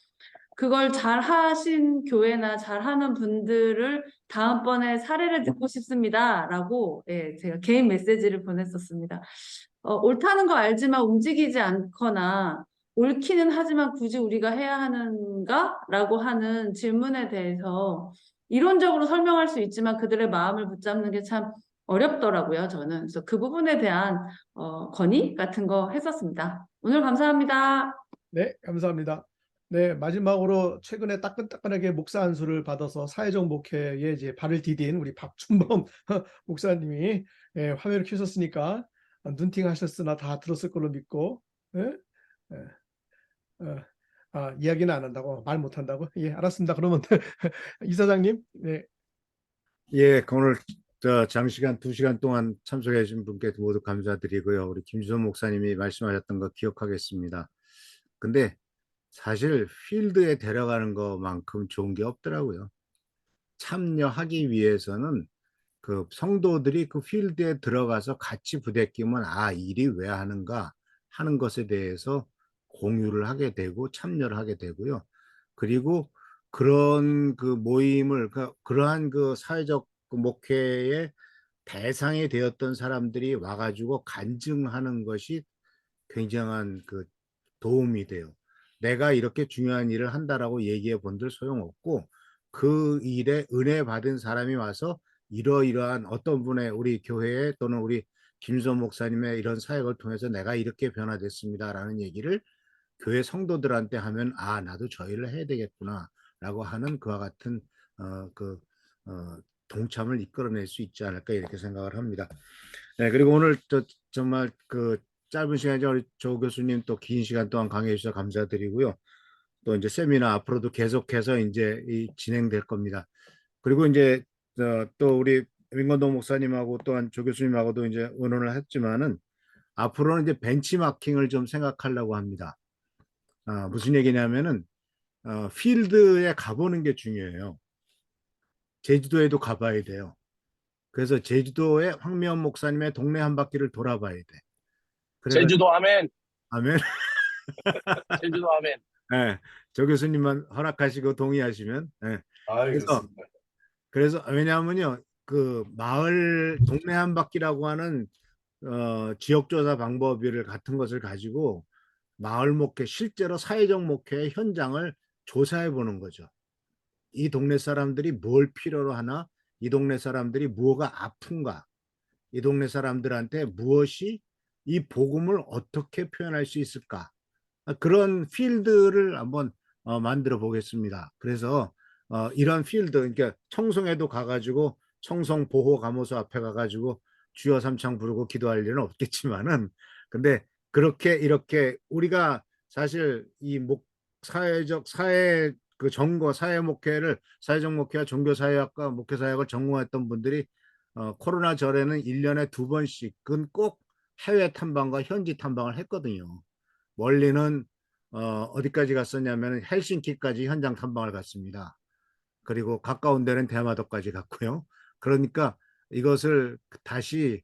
그걸 잘 하신 교회나 잘 하는 분들을 다음번에 사례를 듣고 싶습니다라고 예, 제가 개인 메시지를 보냈었습니다. 옳다는 거 알지만 움직이지 않거나 옳기는 하지만 굳이 우리가 해야 하는가? 라고 하는 질문에 대해서 이론적으로 설명할 수 있지만 그들의 마음을 붙잡는 게 참 어렵더라고요, 저는. 그래서 그 부분에 대한 건의 같은 거 했었습니다. 오늘 감사합니다. 네, 감사합니다. 네, 마지막으로 최근에 따끈따끈하게 목사 안수를 받아서 사회적 목회에 이제 발을 디딘 우리 박춘범 목사님이 예, 화면을 켜셨으니까 눈팅 하셨으나 다 들었을 걸로 믿고 예? 이야기는 안 한다고 말 못 한다고? 예, 알았습니다. 그러면 이사장님, 네, 예, 오늘 장시간 2시간 동안 참석해 주신 분께 모두 감사드리고요. 우리 김주선 목사님이 말씀하셨던 거 기억하겠습니다. 근데 사실 필드에 데려가는 것만큼 좋은 게 없더라고요. 참여하기 위해서는 그 성도들이 그 필드에 들어가서 같이 부대끼면 일이 왜 하는가 하는 것에 대해서 공유를 하게 되고 참여를 하게 되고요. 그리고 그런 그 모임을 그러한 그 사회적 목회의 대상이 되었던 사람들이 와가지고 간증하는 것이 굉장한 그 도움이 돼요. 내가 이렇게 중요한 일을 한다라고 얘기해 본들 소용없고 그 일에 은혜 받은 사람이 와서 이러이러한 어떤 분의 우리 교회에 또는 우리 김수원 목사님의 이런 사역을 통해서 내가 이렇게 변화됐습니다라는 얘기를 교회 성도들한테 하면 나도 저 일을 해야 되겠구나라고 하는 그와 같은 동참을 이끌어낼 수 있지 않을까 이렇게 생각을 합니다. 네, 그리고 오늘 정말 그 짧은 시간에 우리 조 교수님 또 긴 시간 동안 강의해 주셔서 감사드리고요. 또 이제 세미나 앞으로도 계속해서 이제 진행될 겁니다. 그리고 이제 또 우리 민건동 목사님하고 또한 조 교수님하고도 이제 의논을 했지만은 앞으로는 이제 벤치마킹을 좀 생각하려고 합니다. 무슨 얘기냐면은 필드에 가보는 게 중요해요. 제주도에도 가봐야 돼요. 그래서 제주도에 황미연 목사님의 동네 한 바퀴를 돌아봐야 돼. 제주도 아멘. 아멘. 제주도 아멘. 네, 조 교수님만 허락하시고 동의하시면. 네. 좋습니다. 그래서 왜냐하면요, 그 마을 동네 한 바퀴라고 하는 지역조사 방법을 같은 것을 가지고 마을 목회, 실제로 사회적 목회의 현장을 조사해 보는 거죠. 이 동네 사람들이 뭘 필요로 하나, 이 동네 사람들이 뭐가 아픈가, 이 동네 사람들한테 무엇이 이 복음을 어떻게 표현할 수 있을까, 그런 필드를 한번 만들어 보겠습니다. 그래서 이런 필드, 그러니까 청송에도 가가지고 청송 보호감호소 앞에 가가지고 주여 삼창 부르고 기도할 일은 없겠지만은, 근데 그렇게 이렇게 우리가 사실 이 사회적 사회 그 전공 사회 목회를 사회적 목회와 종교 사회학과 목회 사역을 전공했던 분들이 코로나 전에는 1년에 2번씩은 꼭 해외 탐방과 현지 탐방을 했거든요. 멀리는 어디까지 갔었냐면 헬싱키까지 현장 탐방을 갔습니다. 그리고 가까운 데는 대마도까지 갔고요. 그러니까 이것을 다시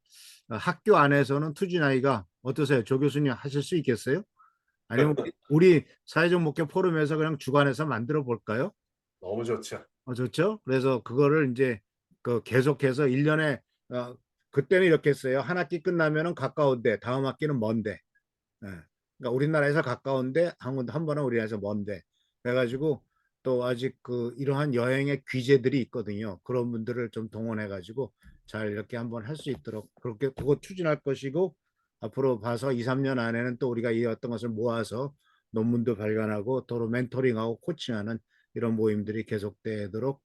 학교 안에서는 투지나이가 어떠세요? 조 교수님 하실 수 있겠어요? 아니면 우리 사회적 목회 포럼에서 그냥 주관해서 만들어 볼까요? 너무 좋죠. 좋죠. 그래서 그거를 이제 그 계속해서 1년에 그때는 이렇게 했어요. 한 학기 끝나면은 가까운데 다음 학기는 먼데. 예. 그러니까 우리나라에서 가까운데 한 번은 우리나라에서 먼데. 그래가지고 또 아직 그 이러한 여행의 귀재들이 있거든요. 그런 분들을 좀 동원해가지고 잘 이렇게 한번 할 수 있도록 그렇게 그거 추진할 것이고 앞으로 봐서 2, 3년 안에는 또 우리가 이 어떤 것을 모아서 논문도 발간하고 또 멘토링하고 코칭하는 이런 모임들이 계속되도록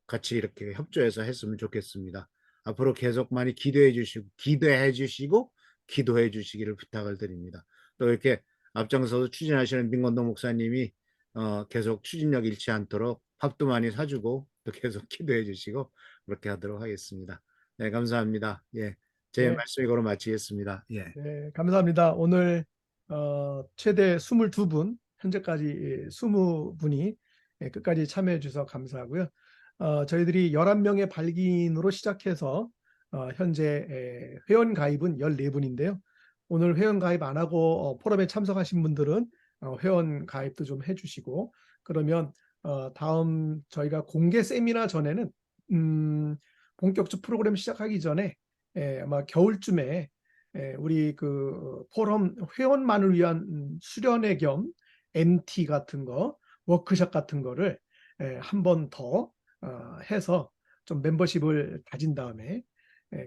같이 이렇게 협조해서 했으면 좋겠습니다. 앞으로 계속 많이 기대해 주시고 기도해 주시기를 부탁을 드립니다. 또 이렇게 앞장서서 추진하시는 민건동 목사님이 계속 추진력 잃지 않도록 밥도 많이 사주고 또 계속 기도해 주시고 그렇게 하도록 하겠습니다. 네, 감사합니다. 예, 제 네. 말씀 이거로 마치겠습니다. 예. 네, 감사합니다. 오늘 최대 22분, 현재까지 20분이 끝까지 참여해 주셔서 감사하고요. 저희들이 11명의 발기인으로 시작해서 현재 회원 가입은 14분인데요. 오늘 회원 가입 안 하고 포럼에 참석하신 분들은 회원 가입도 좀 해주시고, 그러면 다음 저희가 공개 세미나 전에는 본격적 프로그램 시작하기 전에 아마 겨울쯤에 우리 그 포럼 회원만을 위한 수련회 겸 MT 같은 거, 워크숍 같은 거를 한 번 더 해서 좀 멤버십을 다진 다음에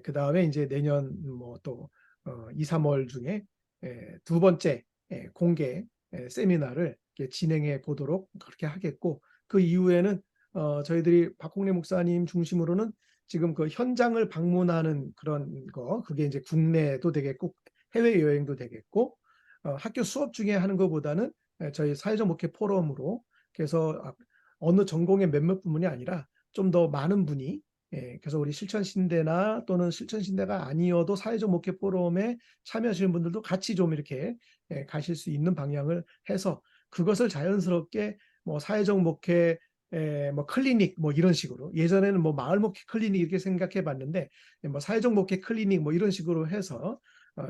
그 다음에 이제 내년 뭐 또 2, 3월 중에 두 번째 공개 세미나를 이렇게 진행해 보도록 그렇게 하겠고, 그 이후에는 저희들이 박홍래 목사님 중심으로는 지금 그 현장을 방문하는 그런 거, 그게 이제 국내도 되겠고 해외 여행도 되겠고, 학교 수업 중에 하는 것보다는 저희 사회적 목회 포럼으로 그래서 어느 전공의 몇몇 부문이 아니라 좀 더 많은 분이 그래서 우리 실천신대나 또는 실천신대가 아니어도 사회적 목회 포럼에 참여하시는 분들도 같이 좀 이렇게 가실 수 있는 방향을 해서 그것을 자연스럽게 뭐 사회적 목회 뭐 클리닉 뭐 이런 식으로, 예전에는 뭐 마을 목회 클리닉 이렇게 생각해 봤는데 뭐 사회적 목회 클리닉 뭐 이런 식으로 해서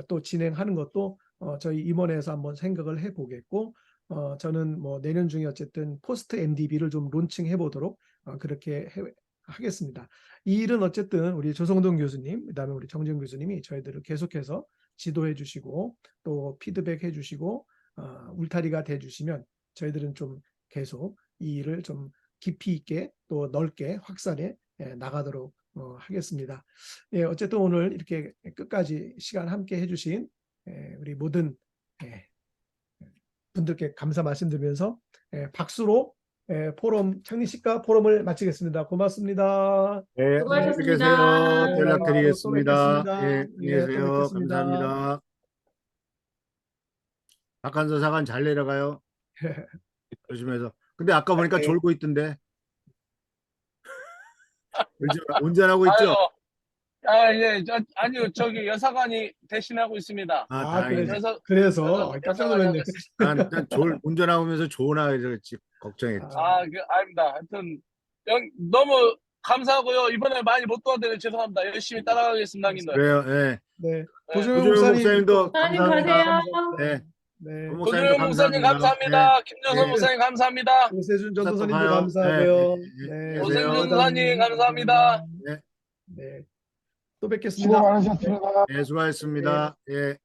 또 진행하는 것도 저희 임원회에서 한번 생각을 해 보겠고, 저는 뭐 내년 중에 어쨌든 포스트 MDB를 좀 론칭해 보도록 그렇게 하겠습니다. 이 일은 어쨌든 우리 조성동 교수님, 그다음에 우리 정재훈 교수님이 저희들을 계속해서 지도해 주시고 또 피드백 해 주시고 울타리가 돼 주시면 저희들은 좀 계속 이 일을 좀 깊이 있게 또 넓게 확산해 나가도록 하겠습니다. 예, 어쨌든 오늘 이렇게 끝까지 시간 함께 해주신 우리 모든 분들께 감사 말씀드리면서 박수로 포럼 창립식과 포럼을 마치겠습니다. 고맙습니다. 네, 안녕히 계세요. 수고하셨습니다. 네, 연락드리겠습니다. 또 뵙겠습니다. 예, 안녕히 예, 또 계세요. 뵙겠습니다. 감사합니다. 박한서 사관 잘 내려가요. 조심해서. 근데 아까 보니까 네. 졸고 있던데. 운전하고 아유, 있죠? 예, 아니요, 저기 여사관이 대신하고 있습니다. 다행이네. 그래서 깜짝 놀랐네. 난 운전하면서 좋으나 그랬지 걱정했지. 아닙니다. 하여튼, 너무 감사하고요. 이번에 많이 못 도와드려 죄송합니다. 열심히 따라가겠습니다, 형님들. 그래요. 예. 네, 고조영 고조영 목사님도 목사님 감사합니다. 가세요. 네. 네, 고 고조영 목사님 감사합니다. 김정선 네. 목사님 감사합니다. 오세준 또 전도사님도 봐요. 감사하고요. 네, 네, 오세준 고마워요. 전도사님 감사합니다. 네. 네, 또 뵙겠습니다. 네, 수고하셨습니다. 예.